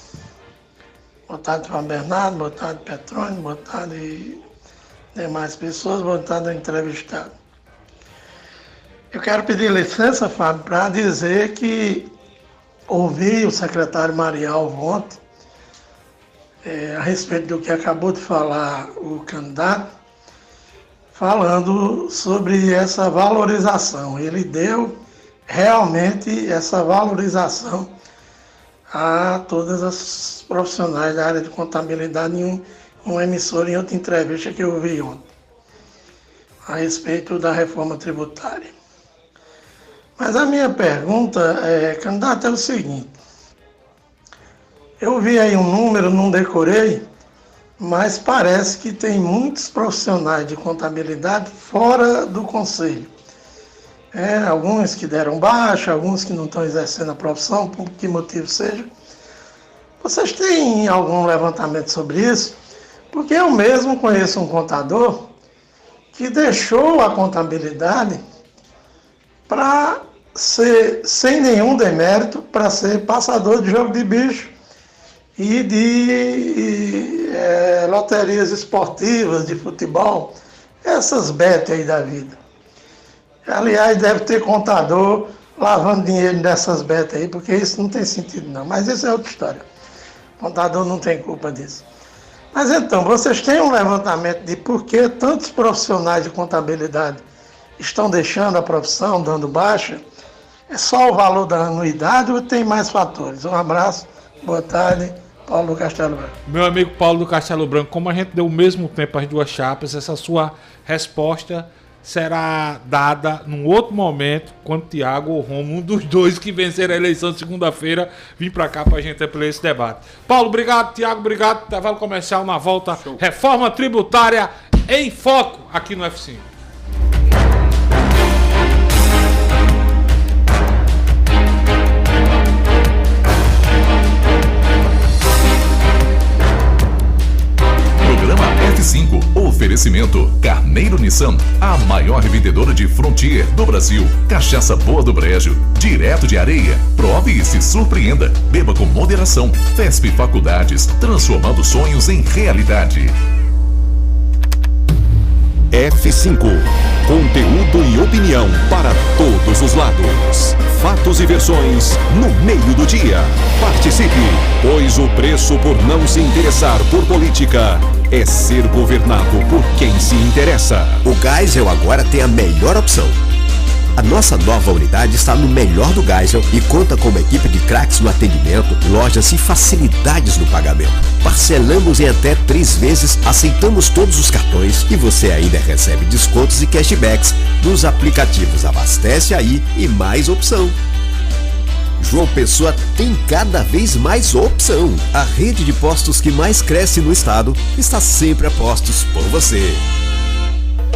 Boa tarde para Bernardo, boa tarde Petrônio, boa tarde demais pessoas, boa tarde ao entrevistado. Eu quero pedir licença, Fábio, para dizer que ouvi o secretário Marialvo ontem a respeito do que acabou de falar o candidato, falando sobre essa valorização. Ele deu realmente essa valorização a todas as profissionais da área de contabilidade em uma emissora, em outra entrevista que eu ouvi ontem, a respeito da reforma tributária. Mas a minha pergunta, candidato, é o seguinte. Eu vi aí um número, não decorei, mas parece que tem muitos profissionais de contabilidade fora do conselho. Alguns que deram baixa, alguns que não estão exercendo a profissão, por que motivo seja. Vocês têm algum levantamento sobre isso? Porque eu mesmo conheço um contador que deixou a contabilidade para ser, sem nenhum demérito, para ser passador de jogo de bicho e de loterias esportivas, de futebol, essas betas aí da vida. Aliás, deve ter contador lavando dinheiro dessas betas aí, porque isso não tem sentido não, mas isso é outra história. O contador não tem culpa disso. Mas então, vocês têm um levantamento de por que tantos profissionais de contabilidade estão deixando a profissão, dando baixa? É só o valor da anuidade ou tem mais fatores? Um abraço, boa tarde, Paulo do Castelo Branco. Meu amigo Paulo do Castelo Branco, como a gente deu o mesmo tempo às duas chapas, essa sua resposta será dada num outro momento, quando Tiago ou Romulo, um dos dois que venceram a eleição de segunda-feira, vir para cá para a gente ampliar esse debate. Paulo, obrigado. Tiago, obrigado. Intervalo comercial na volta. Show. Reforma tributária em foco aqui no F5. Programa F5. Oferecimento Carneiro Nissan, a maior revendedora de Frontier do Brasil. Cachaça Boa do Brejo, direto de Areia. Prove e se surpreenda. Beba com moderação. FESP Faculdades, transformando sonhos em realidade. F5. Conteúdo e opinião para todos os lados. Fatos e versões no meio do dia. Participe, pois o preço por não se interessar por política é ser governado por quem se interessa. O Geisel agora tem a melhor opção. A nossa nova unidade está no melhor do Geisel e conta com uma equipe de craques no atendimento, lojas e facilidades no pagamento. Parcelamos em até 3 vezes, aceitamos todos os cartões e você ainda recebe descontos e cashbacks nos aplicativos Abastece Aí e Mais Opção. João Pessoa tem cada vez mais opção. A rede de postos que mais cresce no estado está sempre a postos por você.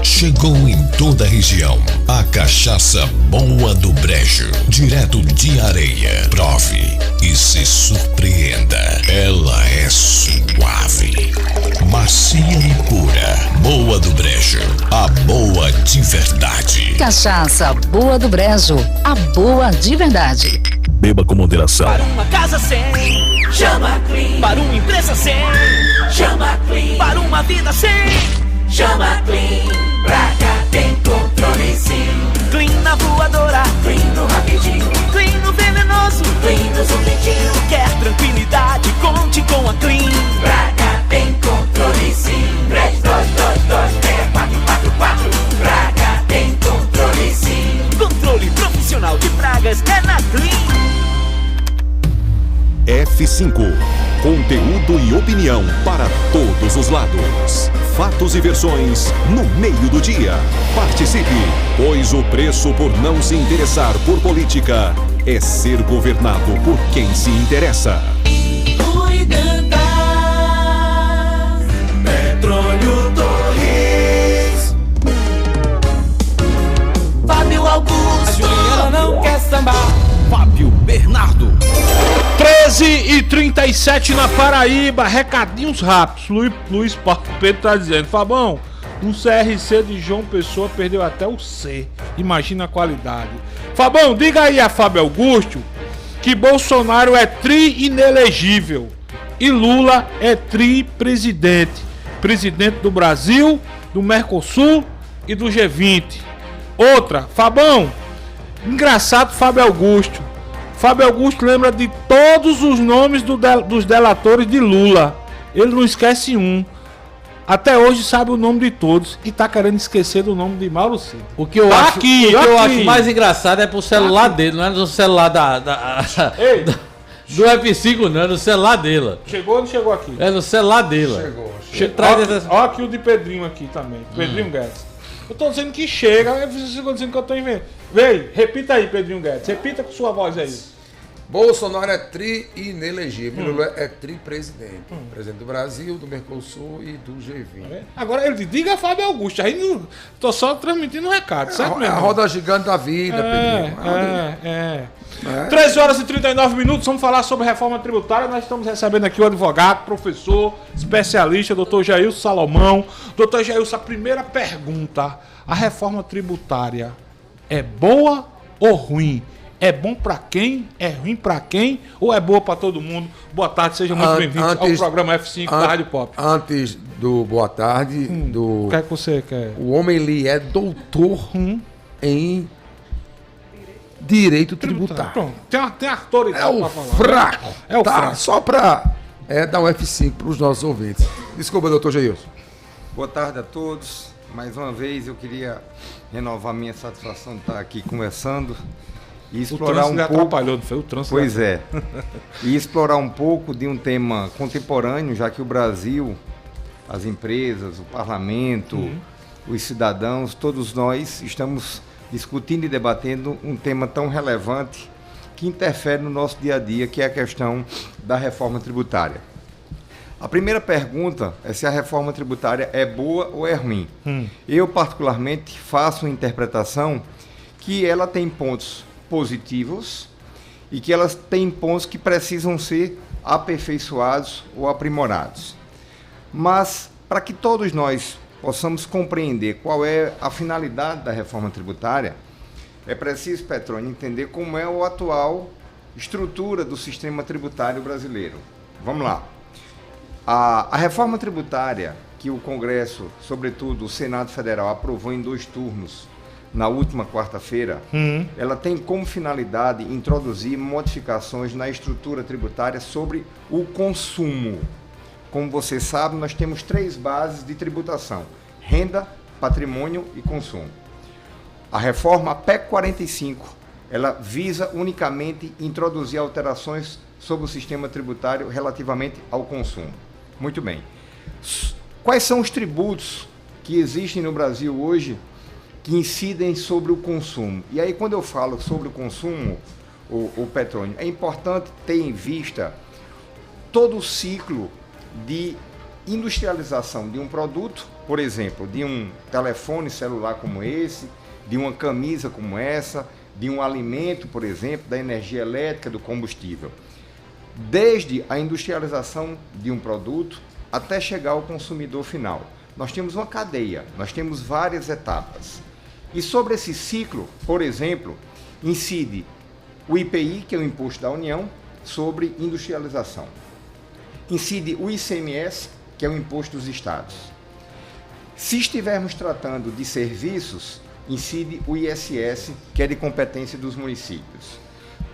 Chegou em toda a região a cachaça Boa do Brejo, direto de Areia. Prove e se surpreenda. Ela é suave, macia e pura. Boa do Brejo, a boa de verdade. Cachaça Boa do Brejo, a boa de verdade. Beba com moderação. Para uma casa sem, chama Clean. Para uma empresa sem, chama Clean. Para uma vida sem, chama Clean. Pra cá tem controle sim. Clean na voadora, Clean no rapidinho, Clean no venenoso, Clean no zumbitinho. Quer tranquilidade, conte com a Clean. Pra cá tem controle sim. 32226444. Pra cá tem controle sim. Controle profissional de pragas é na Clean. F5. Conteúdo e opinião para todos os lados. Fatos e versões no meio do dia. Participe, pois o preço por não se interessar por política é ser governado por quem se interessa. Petróleo Torres. Fábio Augusto. A Juliana não quer sambar. Fábio Bernardo. 13h37 na Paraíba, recadinhos rápidos. Luiz Paulo Pedro tá dizendo: Fabão, um CRC de João Pessoa perdeu até o C. Imagina a qualidade. Fabão, diga aí a Fábio Augusto que Bolsonaro é tri-inelegível e Lula é tri-presidente. Presidente do Brasil, do Mercosul e do G20. Outra, Fabão, engraçado Fábio Augusto. Fábio Augusto lembra de todos os nomes dos delatores de Lula. Ele não esquece um. Até hoje sabe o nome de todos e tá querendo esquecer do nome de Mauro Cid. O que eu acho mais engraçado é pro celular dele, não é no celular do F5, não, é no celular dele. Chegou ou não chegou aqui? É no celular dele. Chegou. Ó aqui o de Pedrinho aqui também. Pedrinho Guedes. Eu tô dizendo que chega, vocês ficam dizendo que eu tô inventando. Vem, repita aí, Pedrinho Guedes. Repita com sua voz aí. Bolsonaro é tri-inelegível, Lula é tri-presidente. Presidente do Brasil, do Mercosul e do G20. Agora ele diga a Fábio Augusto, aí não, tô só transmitindo um recado, certo mesmo? É a roda gigante da vida, Pedrinho. 13h39, vamos falar sobre reforma tributária. Nós estamos recebendo aqui o advogado, professor, especialista, doutor Jailson Salomão. Doutor Jailson, a primeira pergunta: a reforma tributária é boa ou ruim? É bom pra quem? É ruim pra quem? Ou é boa pra todo mundo? Boa tarde, sejam muito bem-vindos ao programa F5 da Rádio Pop. Antes do boa tarde, o que é que você quer? O homem ele é doutor em direito tributário. Pronto, tem autoridade pra falar. Fraco. É o fraco. Só pra dar um F5 pros nossos ouvintes. Desculpa, doutor Jailson. Boa tarde a todos. Mais uma vez eu queria renovar minha satisfação de estar aqui conversando e explorar um pouco. Atrapalhou, não foi o trânsito? Pois é. E explorar um pouco de um tema contemporâneo, já que o Brasil, as empresas, o parlamento, os cidadãos, todos nós estamos discutindo e debatendo um tema tão relevante que interfere no nosso dia a dia, que é a questão da reforma tributária. A primeira pergunta é se a reforma tributária é boa ou é ruim. Eu, particularmente, faço uma interpretação que ela tem pontos positivos e que elas têm pontos que precisam ser aperfeiçoados ou aprimorados. Mas, para que todos nós possamos compreender qual é a finalidade da reforma tributária, é preciso, Petrônio, entender como é a atual estrutura do sistema tributário brasileiro. Vamos lá. A reforma tributária que o Congresso, sobretudo o Senado Federal, aprovou em 2 turnos na última quarta-feira, ela tem como finalidade introduzir modificações na estrutura tributária sobre o consumo. Como você sabe, nós temos 3 bases de tributação: renda, patrimônio e consumo. A reforma PEC 45, ela visa unicamente introduzir alterações sobre o sistema tributário relativamente ao consumo. Muito bem. Quais são os tributos que existem no Brasil hoje que incidem sobre o consumo? E aí, quando eu falo sobre o consumo, o Petrônio, é importante ter em vista todo o ciclo de industrialização de um produto, por exemplo, de um telefone celular como esse, de uma camisa como essa, de um alimento, por exemplo, da energia elétrica, do combustível. Desde a industrialização de um produto até chegar ao consumidor final. Nós temos uma cadeia, nós temos várias etapas. E sobre esse ciclo, por exemplo, incide o IPI, que é o Imposto da União, sobre industrialização. Incide o ICMS, que é o Imposto dos Estados. Se estivermos tratando de serviços, incide o ISS, que é de competência dos municípios.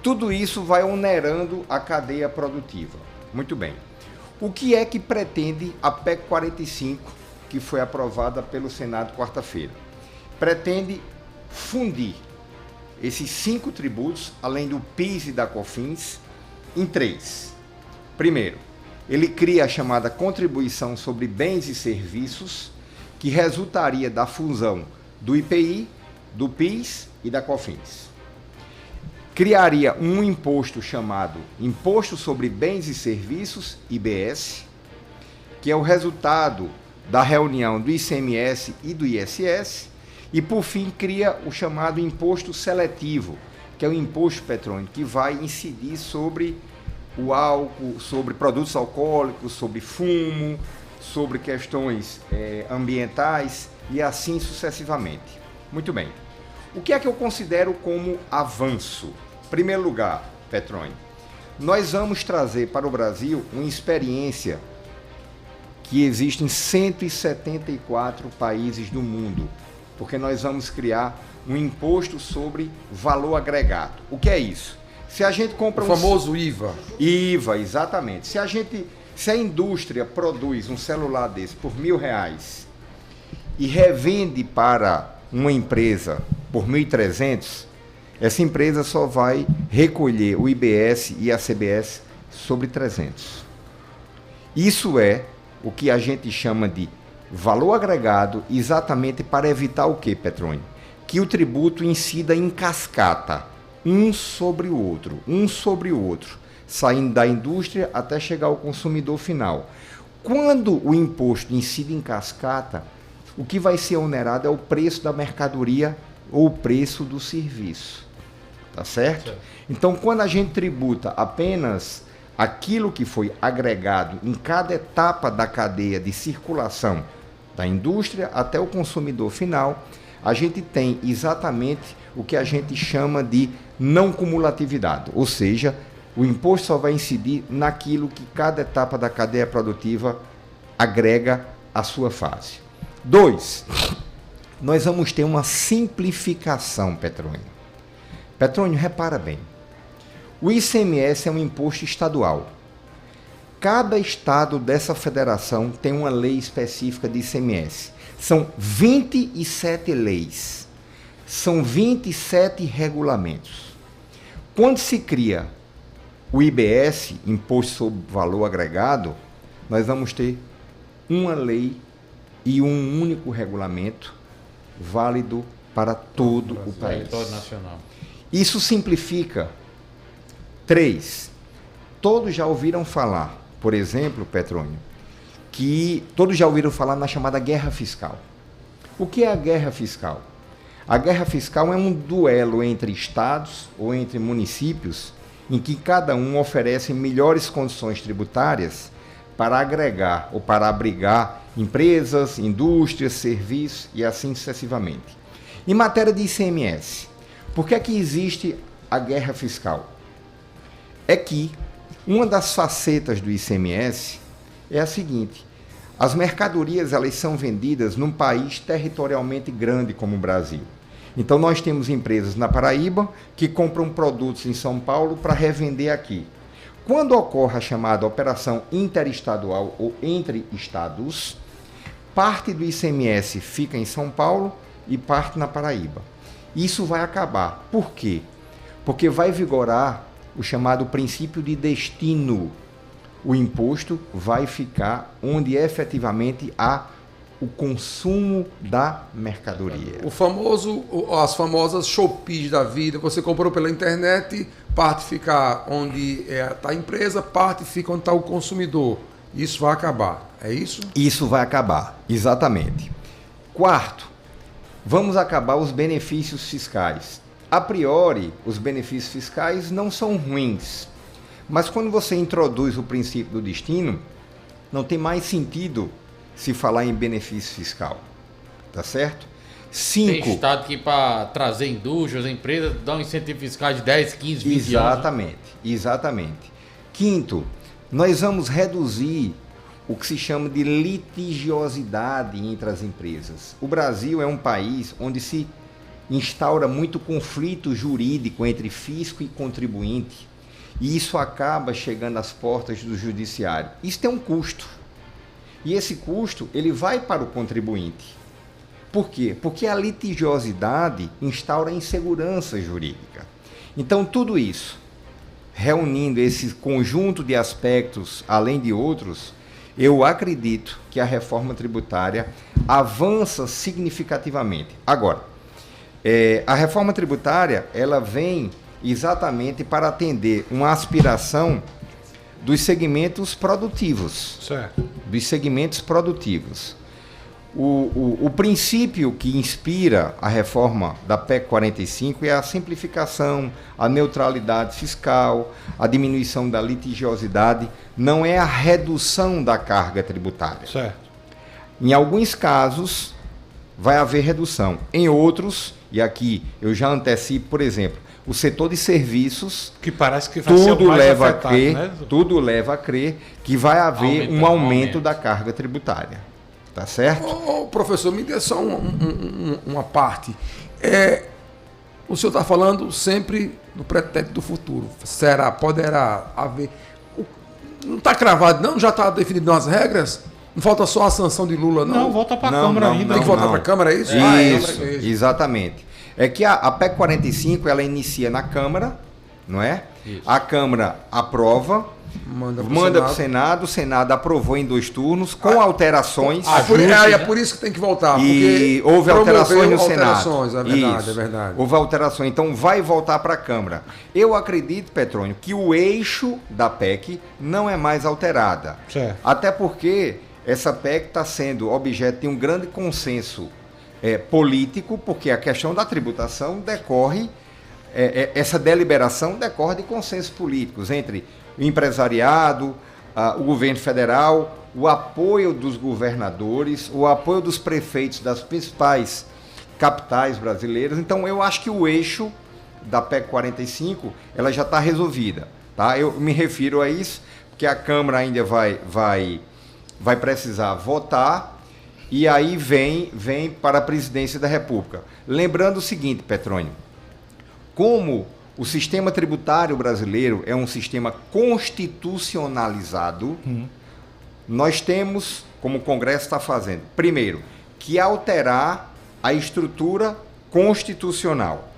Tudo isso vai onerando a cadeia produtiva. Muito bem. O que é que pretende a PEC 45, que foi aprovada pelo Senado quarta-feira? Pretende fundir esses 5 tributos, além do PIS e da COFINS, em 3. Primeiro, ele cria a chamada contribuição sobre bens e serviços, que resultaria da fusão do IPI, do PIS e da COFINS. Criaria um imposto chamado Imposto sobre Bens e Serviços, IBS, que é o resultado da reunião do ICMS e do ISS, e por fim cria o chamado Imposto Seletivo, que é o imposto petróleo, que vai incidir sobre o álcool, sobre produtos alcoólicos, sobre fumo, sobre questões ambientais e assim sucessivamente. Muito bem. O que é que eu considero como avanço? Em primeiro lugar, Petrônio, nós vamos trazer para o Brasil uma experiência que existe em 174 países do mundo, porque nós vamos criar um imposto sobre valor agregado. O que é isso? Se a gente compra o famoso IVA. IVA, exatamente. Se a indústria produz um celular desse por R$1.000 e revende para uma empresa por 1.300, essa empresa só vai recolher o IBS e a CBS sobre 300. Isso é o que a gente chama de valor agregado, exatamente para evitar o quê, Petrônio? Que o tributo incida em cascata, um sobre o outro, saindo da indústria até chegar ao consumidor final. Quando o imposto incide em cascata, o que vai ser onerado é o preço da mercadoria ou o preço do serviço. Tá certo? Então, quando a gente tributa apenas aquilo que foi agregado em cada etapa da cadeia de circulação da indústria até o consumidor final, a gente tem exatamente o que a gente chama de não cumulatividade, ou seja, o imposto só vai incidir naquilo que cada etapa da cadeia produtiva agrega à sua fase. 2, nós vamos ter uma simplificação, Petrônio. Petrônio, repara bem, o ICMS é um imposto estadual. Cada estado dessa federação tem uma lei específica de ICMS. São 27 leis, são 27 regulamentos. Quando se cria o IBS, Imposto sobre Valor Agregado, nós vamos ter uma lei e um único regulamento válido para todo o país. Território nacional. Isso simplifica. 3. Todos já ouviram falar, por exemplo, Petrônio, que todos já ouviram falar na chamada guerra fiscal. O que é a guerra fiscal? A guerra fiscal é um duelo entre estados ou entre municípios em que cada um oferece melhores condições tributárias para agregar ou para abrigar empresas, indústrias, serviços e assim sucessivamente. Em matéria de ICMS, por que é que existe a guerra fiscal? É que uma das facetas do ICMS é a seguinte: as mercadorias elas são vendidas num país territorialmente grande como o Brasil. Então nós temos empresas na Paraíba que compram produtos em São Paulo para revender aqui. Quando ocorre a chamada operação interestadual ou entre estados, parte do ICMS fica em São Paulo e parte na Paraíba. Isso vai acabar. Por quê? Porque vai vigorar o chamado princípio de destino. O imposto vai ficar onde efetivamente há o consumo da mercadoria. As famosas Shopees da vida, você comprou pela internet, parte fica onde está a empresa, parte fica onde está o consumidor. Isso vai acabar, é isso? Isso vai acabar, exatamente. 4, vamos acabar os benefícios fiscais. A priori, os benefícios fiscais não são ruins, mas quando você introduz o princípio do destino, não tem mais sentido se falar em benefício fiscal, tá certo? 5. Tem estado que para trazer indústrias, empresas, dá um incentivo fiscal de 10, 15, 20 Exatamente, anos. exatamente. 5, nós vamos reduzir o que se chama de litigiosidade entre as empresas. O Brasil é um país onde se instaura muito conflito jurídico entre fisco e contribuinte, e isso acaba chegando às portas do judiciário. Isso tem um custo. E esse custo, ele vai para o contribuinte. Por quê? Porque a litigiosidade instaura insegurança jurídica. Então, tudo isso, reunindo esse conjunto de aspectos, além de outros, eu acredito que a reforma tributária avança significativamente. Agora, a reforma tributária, ela vem exatamente para atender uma aspiração dos segmentos produtivos. Certo. Dos segmentos produtivos. O princípio que inspira a reforma da PEC 45 é a simplificação, a neutralidade fiscal, a diminuição da litigiosidade, não é a redução da carga tributária. Certo. Em alguns casos, vai haver redução. Em outros, e aqui eu já antecipo, por exemplo, o setor de serviços, que parece que vai ser o mais afetado, né? Tudo leva a crer que vai haver um aumento da carga tributária. Tá certo? Professor, me dê só uma parte. O senhor está falando sempre no pretérito do futuro. Poderá haver... Não está cravado, não? Já está definido nas regras? Não falta só a sanção de Lula, não? Não, volta para a Câmara ainda. Tem que voltar para a Câmara, é isso? Isso, exatamente. É que a PEC 45, ela inicia na Câmara, não é? Isso. A Câmara aprova, manda para o Senado, o Senado aprovou em 2 turnos, com alterações. É por isso que tem que voltar. E houve alterações no Senado. É verdade, é verdade. Houve alterações, então vai voltar para a Câmara. Eu acredito, Petrônio, que o eixo da PEC não é mais alterada. Certo. Até porque essa PEC está sendo objeto de um grande consenso político, porque a questão da tributação decorre, essa deliberação decorre de consensos políticos entre o empresariado, o governo federal, o apoio dos governadores, o apoio dos prefeitos das principais capitais brasileiras. Então, eu acho que o eixo da PEC 45 ela já está resolvida. Tá? Eu me refiro a isso, porque a Câmara ainda vai precisar votar, e aí vem para a presidência da República. Lembrando o seguinte, Petrônio, como o sistema tributário brasileiro é um sistema constitucionalizado, nós temos, como o Congresso está fazendo, primeiro, que alterar a estrutura constitucional.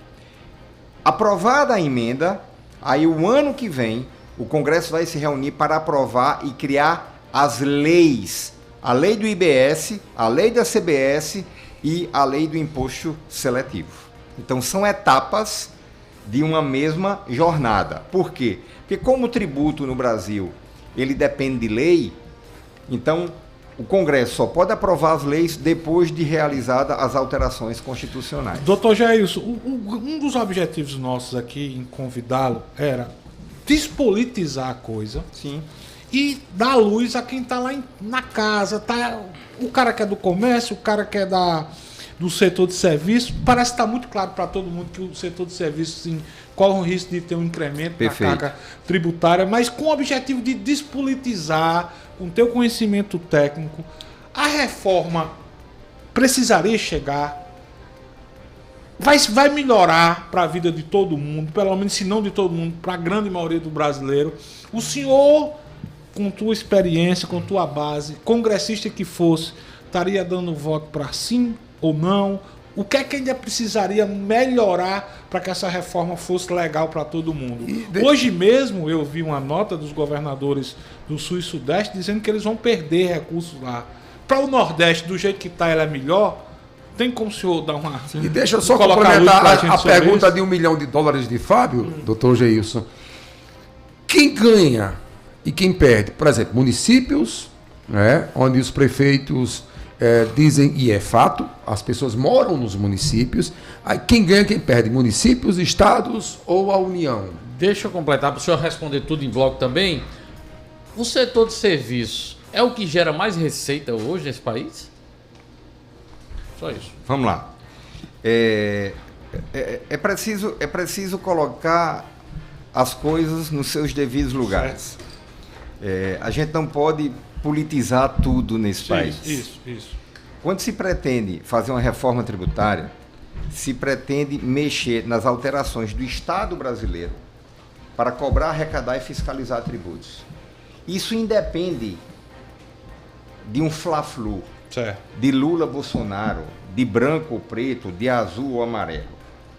Aprovada a emenda, aí o ano que vem, o Congresso vai se reunir para aprovar e criar as leis a lei do IBS, a lei da CBS e a lei do imposto seletivo. Então são etapas de uma mesma jornada. Por quê? Porque como o tributo no Brasil ele depende de lei, então o Congresso só pode aprovar as leis depois de realizadas as alterações constitucionais. Doutor Jailson, um dos objetivos nossos aqui em convidá-lo era despolitizar a coisa. Sim. E dar luz a quem está lá na casa. Tá, o cara que é do comércio, o cara que é do setor de serviço. Parece que está muito claro para todo mundo que o setor de serviço sim, corre o risco de ter um incremento na carga tributária, mas com o objetivo de despolitizar, com teu conhecimento técnico, a reforma precisaria chegar. Vai melhorar para a vida de todo mundo, pelo menos se não de todo mundo, para a grande maioria do brasileiro. O senhor, com tua experiência, com tua base, congressista que fosse, estaria dando voto para sim ou não? O que é que ainda precisaria melhorar para que essa reforma fosse legal para todo mundo? Hoje mesmo eu vi uma nota dos governadores do Sul e Sudeste dizendo que eles vão perder recursos lá. Para o Nordeste, do jeito que está, ela é melhor. Tem como o senhor dar uma... E deixa eu só complementar a pergunta de $1 milhão de Fábio, doutor Geilson. Quem ganha e quem perde? Por exemplo, municípios, né, onde os prefeitos dizem, e é fato, as pessoas moram nos municípios. Aí quem ganha e quem perde? Municípios, estados ou a União? Deixa eu completar para o senhor responder tudo em bloco também. O setor de serviço é o que gera mais receita hoje nesse país? Só isso. Vamos lá. É preciso colocar as coisas nos seus devidos lugares. A gente não pode politizar tudo nesse país. Isso. Quando se pretende fazer uma reforma tributária, se pretende mexer nas alterações do Estado brasileiro para cobrar, arrecadar e fiscalizar tributos. Isso independe de um fla-flu, de Lula, Bolsonaro, de branco ou preto, de azul ou amarelo.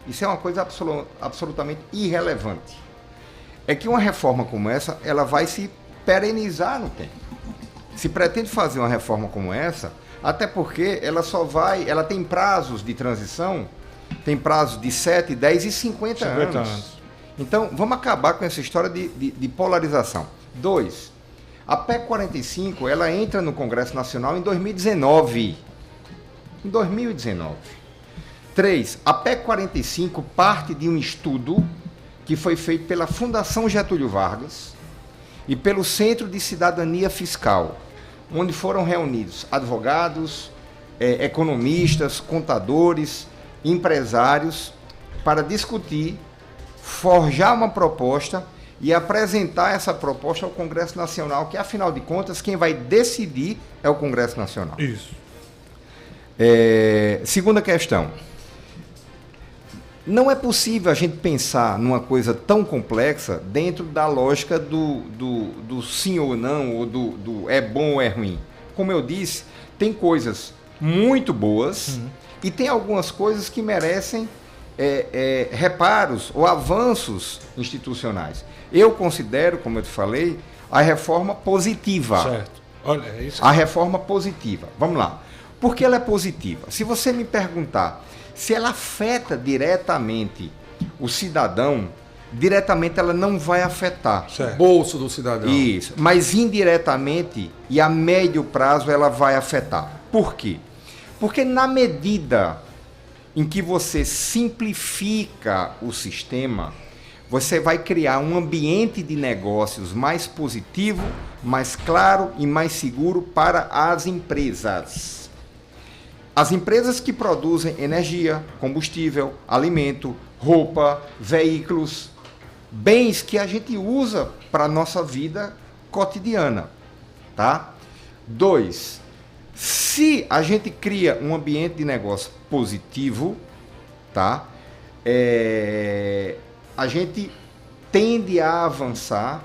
Isso é uma coisa absolutamente irrelevante. É que uma reforma como essa, ela vai se perenizar no tempo. Se pretende fazer uma reforma como essa, até porque ela tem prazos de transição, tem prazos de 7, 10 e 50 anos. Então, vamos acabar com essa história de polarização. 2, a PEC 45, ela entra no Congresso Nacional em 2019. 3, a PEC 45 parte de um estudo que foi feito pela Fundação Getúlio Vargas e pelo Centro de Cidadania Fiscal, onde foram reunidos advogados, economistas, contadores, empresários, para discutir, forjar uma proposta e apresentar essa proposta ao Congresso Nacional, que, afinal de contas, quem vai decidir é o Congresso Nacional. Isso. Segunda questão. Não é possível a gente pensar numa coisa tão complexa dentro da lógica do sim ou não, ou do é bom ou é ruim. Como eu disse, tem coisas muito boas e tem algumas coisas que merecem reparos ou avanços institucionais. Eu considero, como eu te falei, a reforma positiva. Certo. Olha, é isso. A reforma positiva. Vamos lá. Por que ela é positiva? Se você me perguntar se ela afeta diretamente o cidadão, diretamente ela não vai afetar. O bolso do cidadão. Isso. Mas indiretamente e a médio prazo ela vai afetar. Por quê? Porque na medida em que você simplifica o sistema, você vai criar um ambiente de negócios mais positivo, mais claro e mais seguro para as empresas. As empresas que produzem energia, combustível, alimento, roupa, veículos, bens que a gente usa para a nossa vida cotidiana, tá? 2, se a gente cria um ambiente de negócio positivo, tá? A gente tende a avançar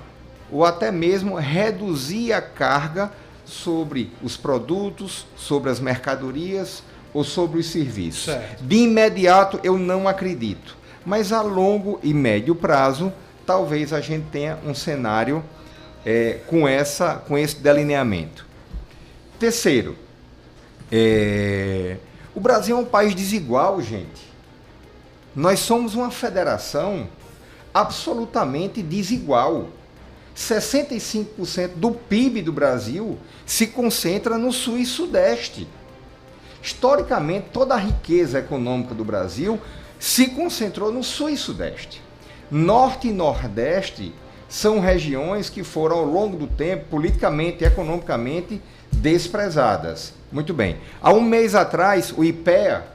ou até mesmo reduzir a carga sobre os produtos, sobre as mercadorias ou sobre os serviços. Certo. De imediato eu não acredito, mas a longo e médio prazo talvez a gente tenha um cenário com esse delineamento. Terceiro, o Brasil é um país desigual, gente. Nós somos uma federação absolutamente desigual. 65% do PIB do Brasil se concentra no Sul e Sudeste. Historicamente, toda a riqueza econômica do Brasil se concentrou no Sul e Sudeste. Norte e Nordeste são regiões que foram, ao longo do tempo, politicamente e economicamente, desprezadas. Muito bem. Há um mês atrás, o IPEA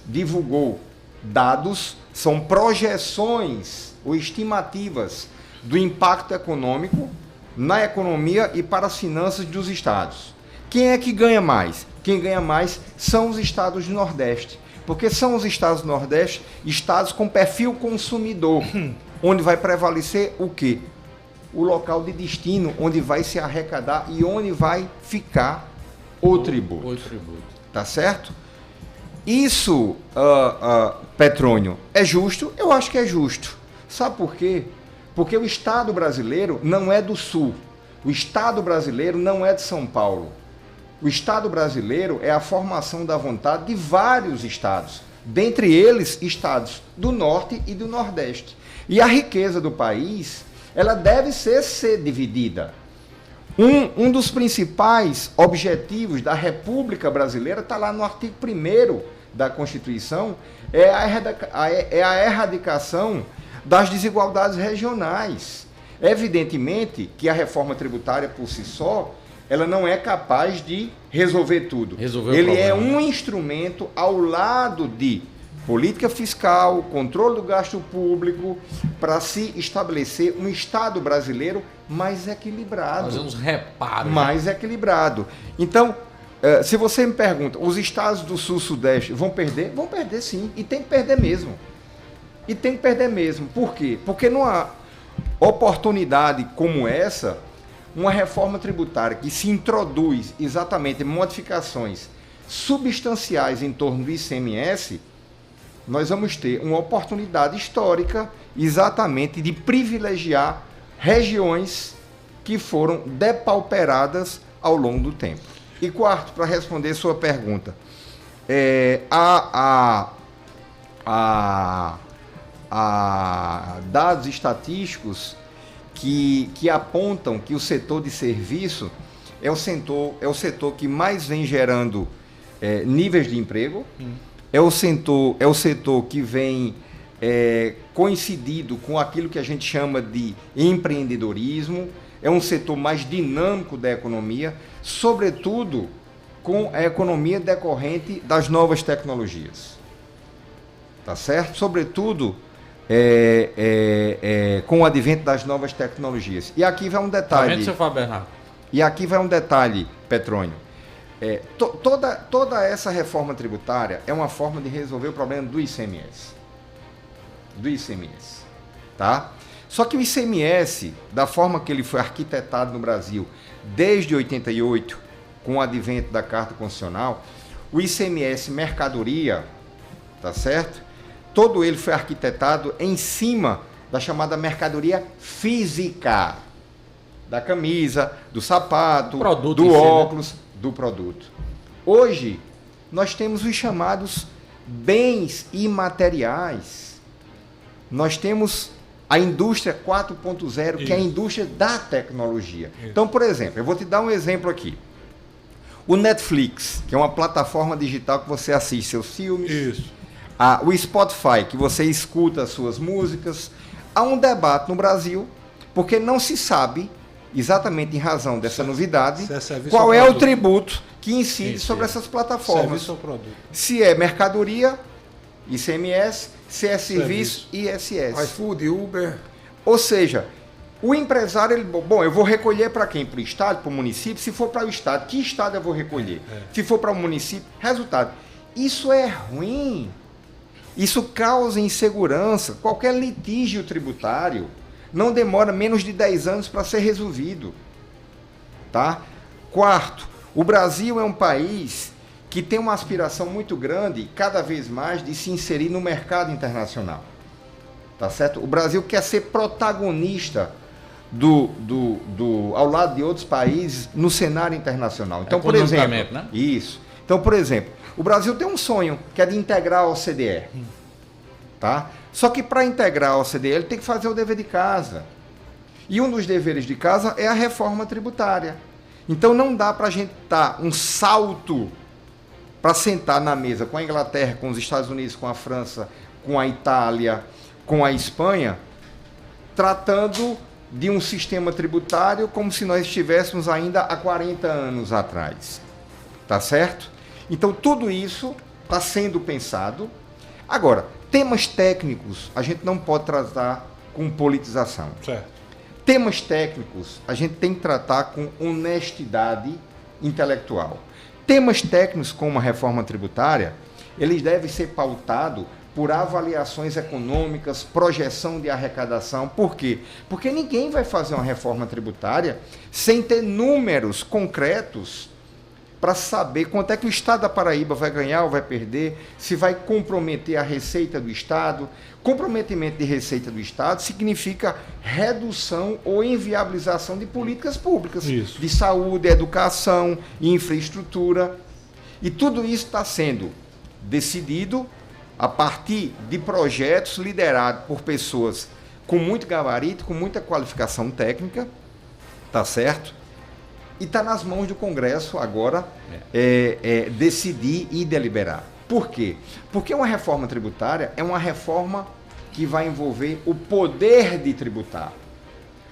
divulgou dados, são projeções ou estimativas do impacto econômico na economia e para as finanças dos estados. Quem é que ganha mais? Quem ganha mais são os estados do Nordeste, porque são os estados do Nordeste, estados com perfil consumidor, onde vai prevalecer o quê? O local de destino, onde vai se arrecadar e onde vai ficar o tributo. Tá certo? Isso, Petrônio, é justo? Eu acho que é justo. Sabe por quê? Porque o Estado brasileiro não é do Sul. O Estado brasileiro não é de São Paulo. O Estado brasileiro é a formação da vontade de vários estados, dentre eles estados do Norte e do Nordeste. E a riqueza do país, ela deve ser dividida. Um dos principais objetivos da República Brasileira está lá no artigo 1º da Constituição, é a erradicação das desigualdades regionais. Evidentemente que a reforma tributária por si só, ela não é capaz de resolver tudo. Ele é um instrumento ao lado de política fiscal, controle do gasto público, para se estabelecer um Estado brasileiro mais equilibrado. Fazer uns reparos. Mais equilibrado. Então, se você me pergunta, os estados do Sul-Sudeste vão perder? Vão perder sim, e tem que perder mesmo. E tem que perder mesmo. Por quê? Porque numa oportunidade como essa, uma reforma tributária que se introduz exatamente modificações substanciais em torno do ICMS, nós vamos ter uma oportunidade histórica exatamente de privilegiar regiões que foram depauperadas ao longo do tempo. E quarto, para responder sua pergunta, há dados estatísticos que apontam que o setor de serviço é o setor que mais vem gerando níveis de emprego, é o setor que vem coincidido com aquilo que a gente chama de empreendedorismo, é um setor mais dinâmico da economia, sobretudo com a economia decorrente das novas tecnologias. Tá certo? Sobretudo com o advento das novas tecnologias. E aqui vai um detalhe. Tá vendo, seu Fábio Bernardo? E aqui vai um detalhe, Petrônio. Toda essa reforma tributária é uma forma de resolver o problema do ICMS. Tá? Só que o ICMS, da forma que ele foi arquitetado no Brasil desde 88, com o advento da Carta Constitucional, o ICMS mercadoria, tá certo? Todo ele foi arquitetado em cima da chamada mercadoria física, da camisa, do sapato, do óculos, do produto. Hoje, nós temos os chamados bens imateriais. Nós temos a indústria 4.0, que é a indústria da tecnologia. Então, por exemplo, eu vou te dar um exemplo aqui. O Netflix, que é uma plataforma digital que você assiste seus filmes. O Spotify, que você escuta as suas músicas. Há um debate no Brasil, porque não se sabe, exatamente em razão dessa novidade, qual é o tributo que incide sobre essas plataformas. Se é mercadoria, ICMS, se é serviço, ISS. iFood, Uber. Ou seja, o empresário, eu vou recolher para quem? Para o estado, para o município? Se for para o estado, que estado eu vou recolher? Se for para o município, resultado. Isso é ruim. Isso causa insegurança. Qualquer litígio tributário não demora menos de 10 anos para ser resolvido. Tá? Quarto, o Brasil é um país que tem uma aspiração muito grande, cada vez mais, de se inserir no mercado internacional. Tá certo? O Brasil quer ser protagonista ao lado de outros países no cenário internacional. Então, por exemplo, né? Isso. Então, por exemplo, o Brasil tem um sonho, que é de integrar a OCDE. Tá? Só que para integrar a OCDE, ele tem que fazer o dever de casa. E um dos deveres de casa é a reforma tributária. Então não dá para a gente dar um salto para sentar na mesa com a Inglaterra, com os Estados Unidos, com a França, com a Itália, com a Espanha, tratando de um sistema tributário como se nós estivéssemos ainda há 40 anos atrás. Tá certo? Então tudo isso está sendo pensado. Agora, temas técnicos a gente não pode tratar com politização. Certo. Temas técnicos a gente tem que tratar com honestidade intelectual. Temas técnicos como a reforma tributária, eles devem ser pautados por avaliações econômicas, projeção de arrecadação. Por quê? Porque ninguém vai fazer uma reforma tributária sem ter números concretos para saber quanto é que o Estado da Paraíba vai ganhar ou vai perder, se vai comprometer a receita do Estado. Comprometimento de receita do Estado significa redução ou inviabilização de políticas públicas, Isso. de saúde, educação, infraestrutura. E tudo isso está sendo decidido a partir de projetos liderados por pessoas com muito gabarito, com muita qualificação técnica, tá certo? E está nas mãos do Congresso agora decidir e deliberar. Por quê? Porque uma reforma tributária é uma reforma que vai envolver o poder de tributar.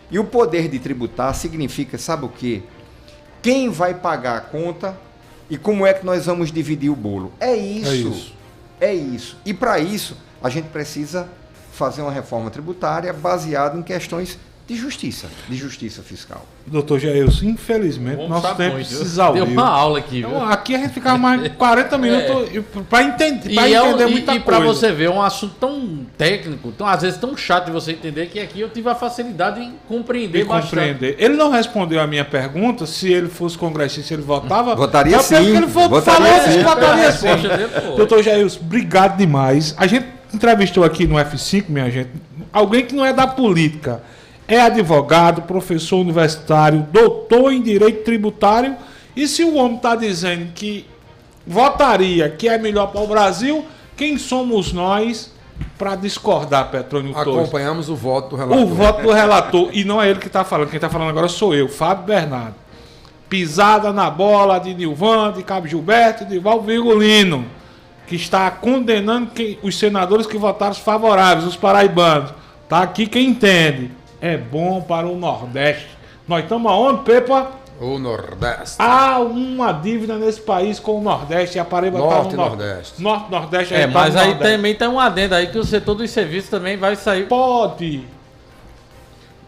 E o poder de tributar significa, sabe o quê? Quem vai pagar a conta e como é que nós vamos dividir o bolo. É isso. É isso. E para isso, a gente precisa fazer uma reforma tributária baseada em questões de justiça fiscal. Doutor Jailson, infelizmente, nosso tempo se exauriu. Deu uma aula aqui, viu? Então, aqui a gente ficava mais 40 minutos para entender muita coisa. E para você ver, é um assunto tão técnico, às vezes tão chato de você entender, que aqui eu tive a facilidade em compreender bastante. Ele não respondeu a minha pergunta, se ele fosse congressista, ele votava. Votaria sim. Ele votaria sim. Doutor Jailson, obrigado demais. A gente entrevistou aqui no F5, minha gente, alguém que não é da política. É advogado, professor universitário, doutor em direito tributário. E se o homem está dizendo que votaria, que é melhor para o Brasil, quem somos nós para discordar, Petrônio Torres? Acompanhamos o voto do relator. O voto do relator. E não é ele que está falando. Quem está falando agora sou eu, Fábio Bernardo. Pisada na bola de Nilvan, de Cabo Gilberto e de Val Virgulino, que está condenando os senadores que votaram favoráveis, os paraibanos. Está aqui quem entende. É bom para o Nordeste. Nós estamos aonde, Pepa? O Nordeste. Há uma dívida nesse país com o Nordeste. E a Paraíba está no Nordeste. Nordeste. Mas aí também tem um adendo aí que o setor dos serviços também vai sair.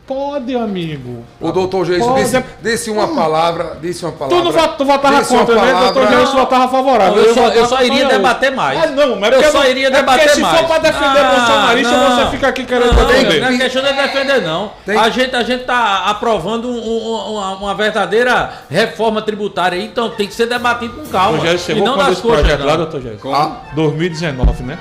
Pode, amigo. O doutor Jailson disse uma palavra. Tu votava contra, né? O doutor Jailson votava favorável. Eu só iria debater mais. Eu só iria debater mais. Se for para defender bolsonarista, você fica aqui querendo defender. Não é questão de defender, não. A gente tá aprovando uma verdadeira reforma tributária aí, então tem que ser debatido com calma. E não das coisas. Lá, doutor Jailson? 2019, né?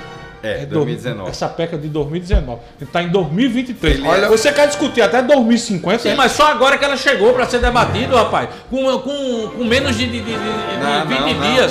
2019. Essa PEC é de 2019. Está em 2023. Olha, você quer discutir até 2050? Sim, mas só agora que ela chegou para ser debatido, rapaz. Com menos de 20 dias.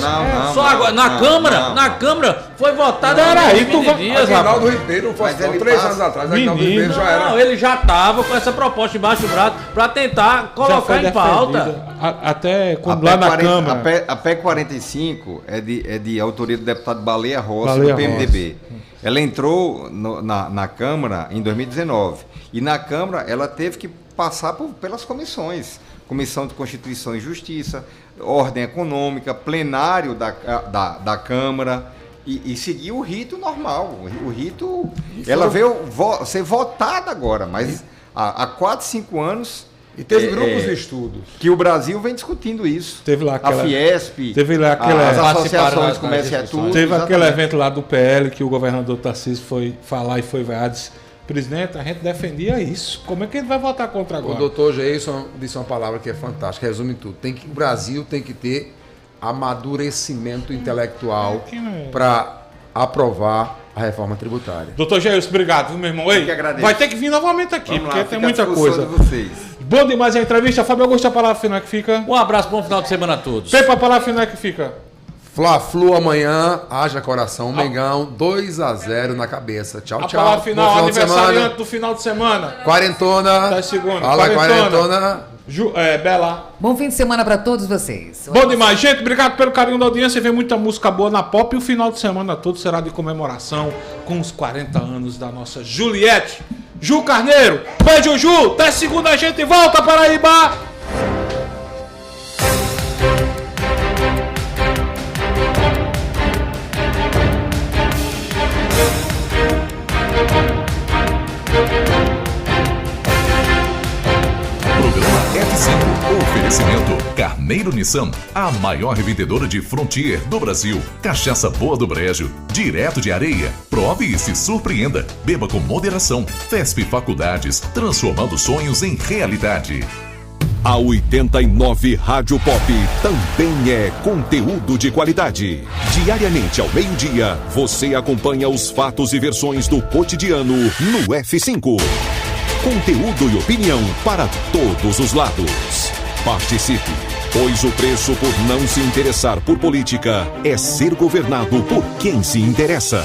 Só agora. Na Câmara foi votada em 20 dias, rapaz. Aguinaldo Ribeiro foi 3 anos atrás. Aguinaldo Ribeiro já era. Não, ele já estava com essa proposta embaixo do braço para tentar colocar em pauta. Até quando lá na Câmara. A PEC 45 é de autoria do deputado Baleia Rossi, do PMDB. Ela entrou na Câmara em 2019. E na Câmara ela teve que passar pelas comissões. Comissão de Constituição e Justiça, Ordem Econômica, plenário da Câmara. E seguir o rito normal. O rito... Ela veio ser votada agora, mas há 4, 5 anos... E teve grupos de estudos. Que o Brasil vem discutindo isso. Teve lá a Fiesp, teve lá as associações de comércio e tudo. Teve aquele evento lá do PL que o governador Tarcísio foi falar e foi vaiar. Disse, presidente, a gente defendia isso. Como é que ele vai votar contra agora? O doutor Jailson disse uma palavra que é fantástica, resume tudo. O Brasil tem que ter amadurecimento intelectual para aprovar a reforma tributária. Doutor Geilson, obrigado, meu irmão. Ei, vai ter que vir novamente aqui, porque lá, tem muita coisa. Bom demais a entrevista. Fábio Augusto, a palavra final que fica. Um abraço, bom final de semana a todos. Pepa, a palavra final que fica. Fla-Flu amanhã, haja coração, Mengão, 2-0 na cabeça. Tchau, tchau. A palavra final, aniversariante do final de semana. Quarentona. Da segunda. Fala, quarentona. Bela. Bom fim de semana pra todos vocês. Bom demais, gente. Obrigado pelo carinho da audiência. Vem muita música boa na Pop. E o final de semana todo será de comemoração com os 40 anos da nossa Juliette. Ju Carneiro. Beijo, Ju. Até segunda a gente volta, Paraíba. Oferecimento Carneiro Nissan, a maior revendedora de Frontier do Brasil. Cachaça boa do Brejo, direto de Areia. Prove e se surpreenda. Beba com moderação. FESP Faculdades, transformando sonhos em realidade. A 89 Rádio Pop também é conteúdo de qualidade. Diariamente ao meio-dia, você acompanha os fatos e versões do cotidiano no F5. Conteúdo e opinião para todos os lados. Participe, pois o preço por não se interessar por política é ser governado por quem se interessa.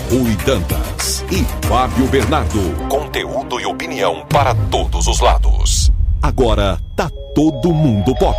Rui Dantas e Fábio Bernardo. Conteúdo e opinião para todos os lados. Agora tá todo mundo pop.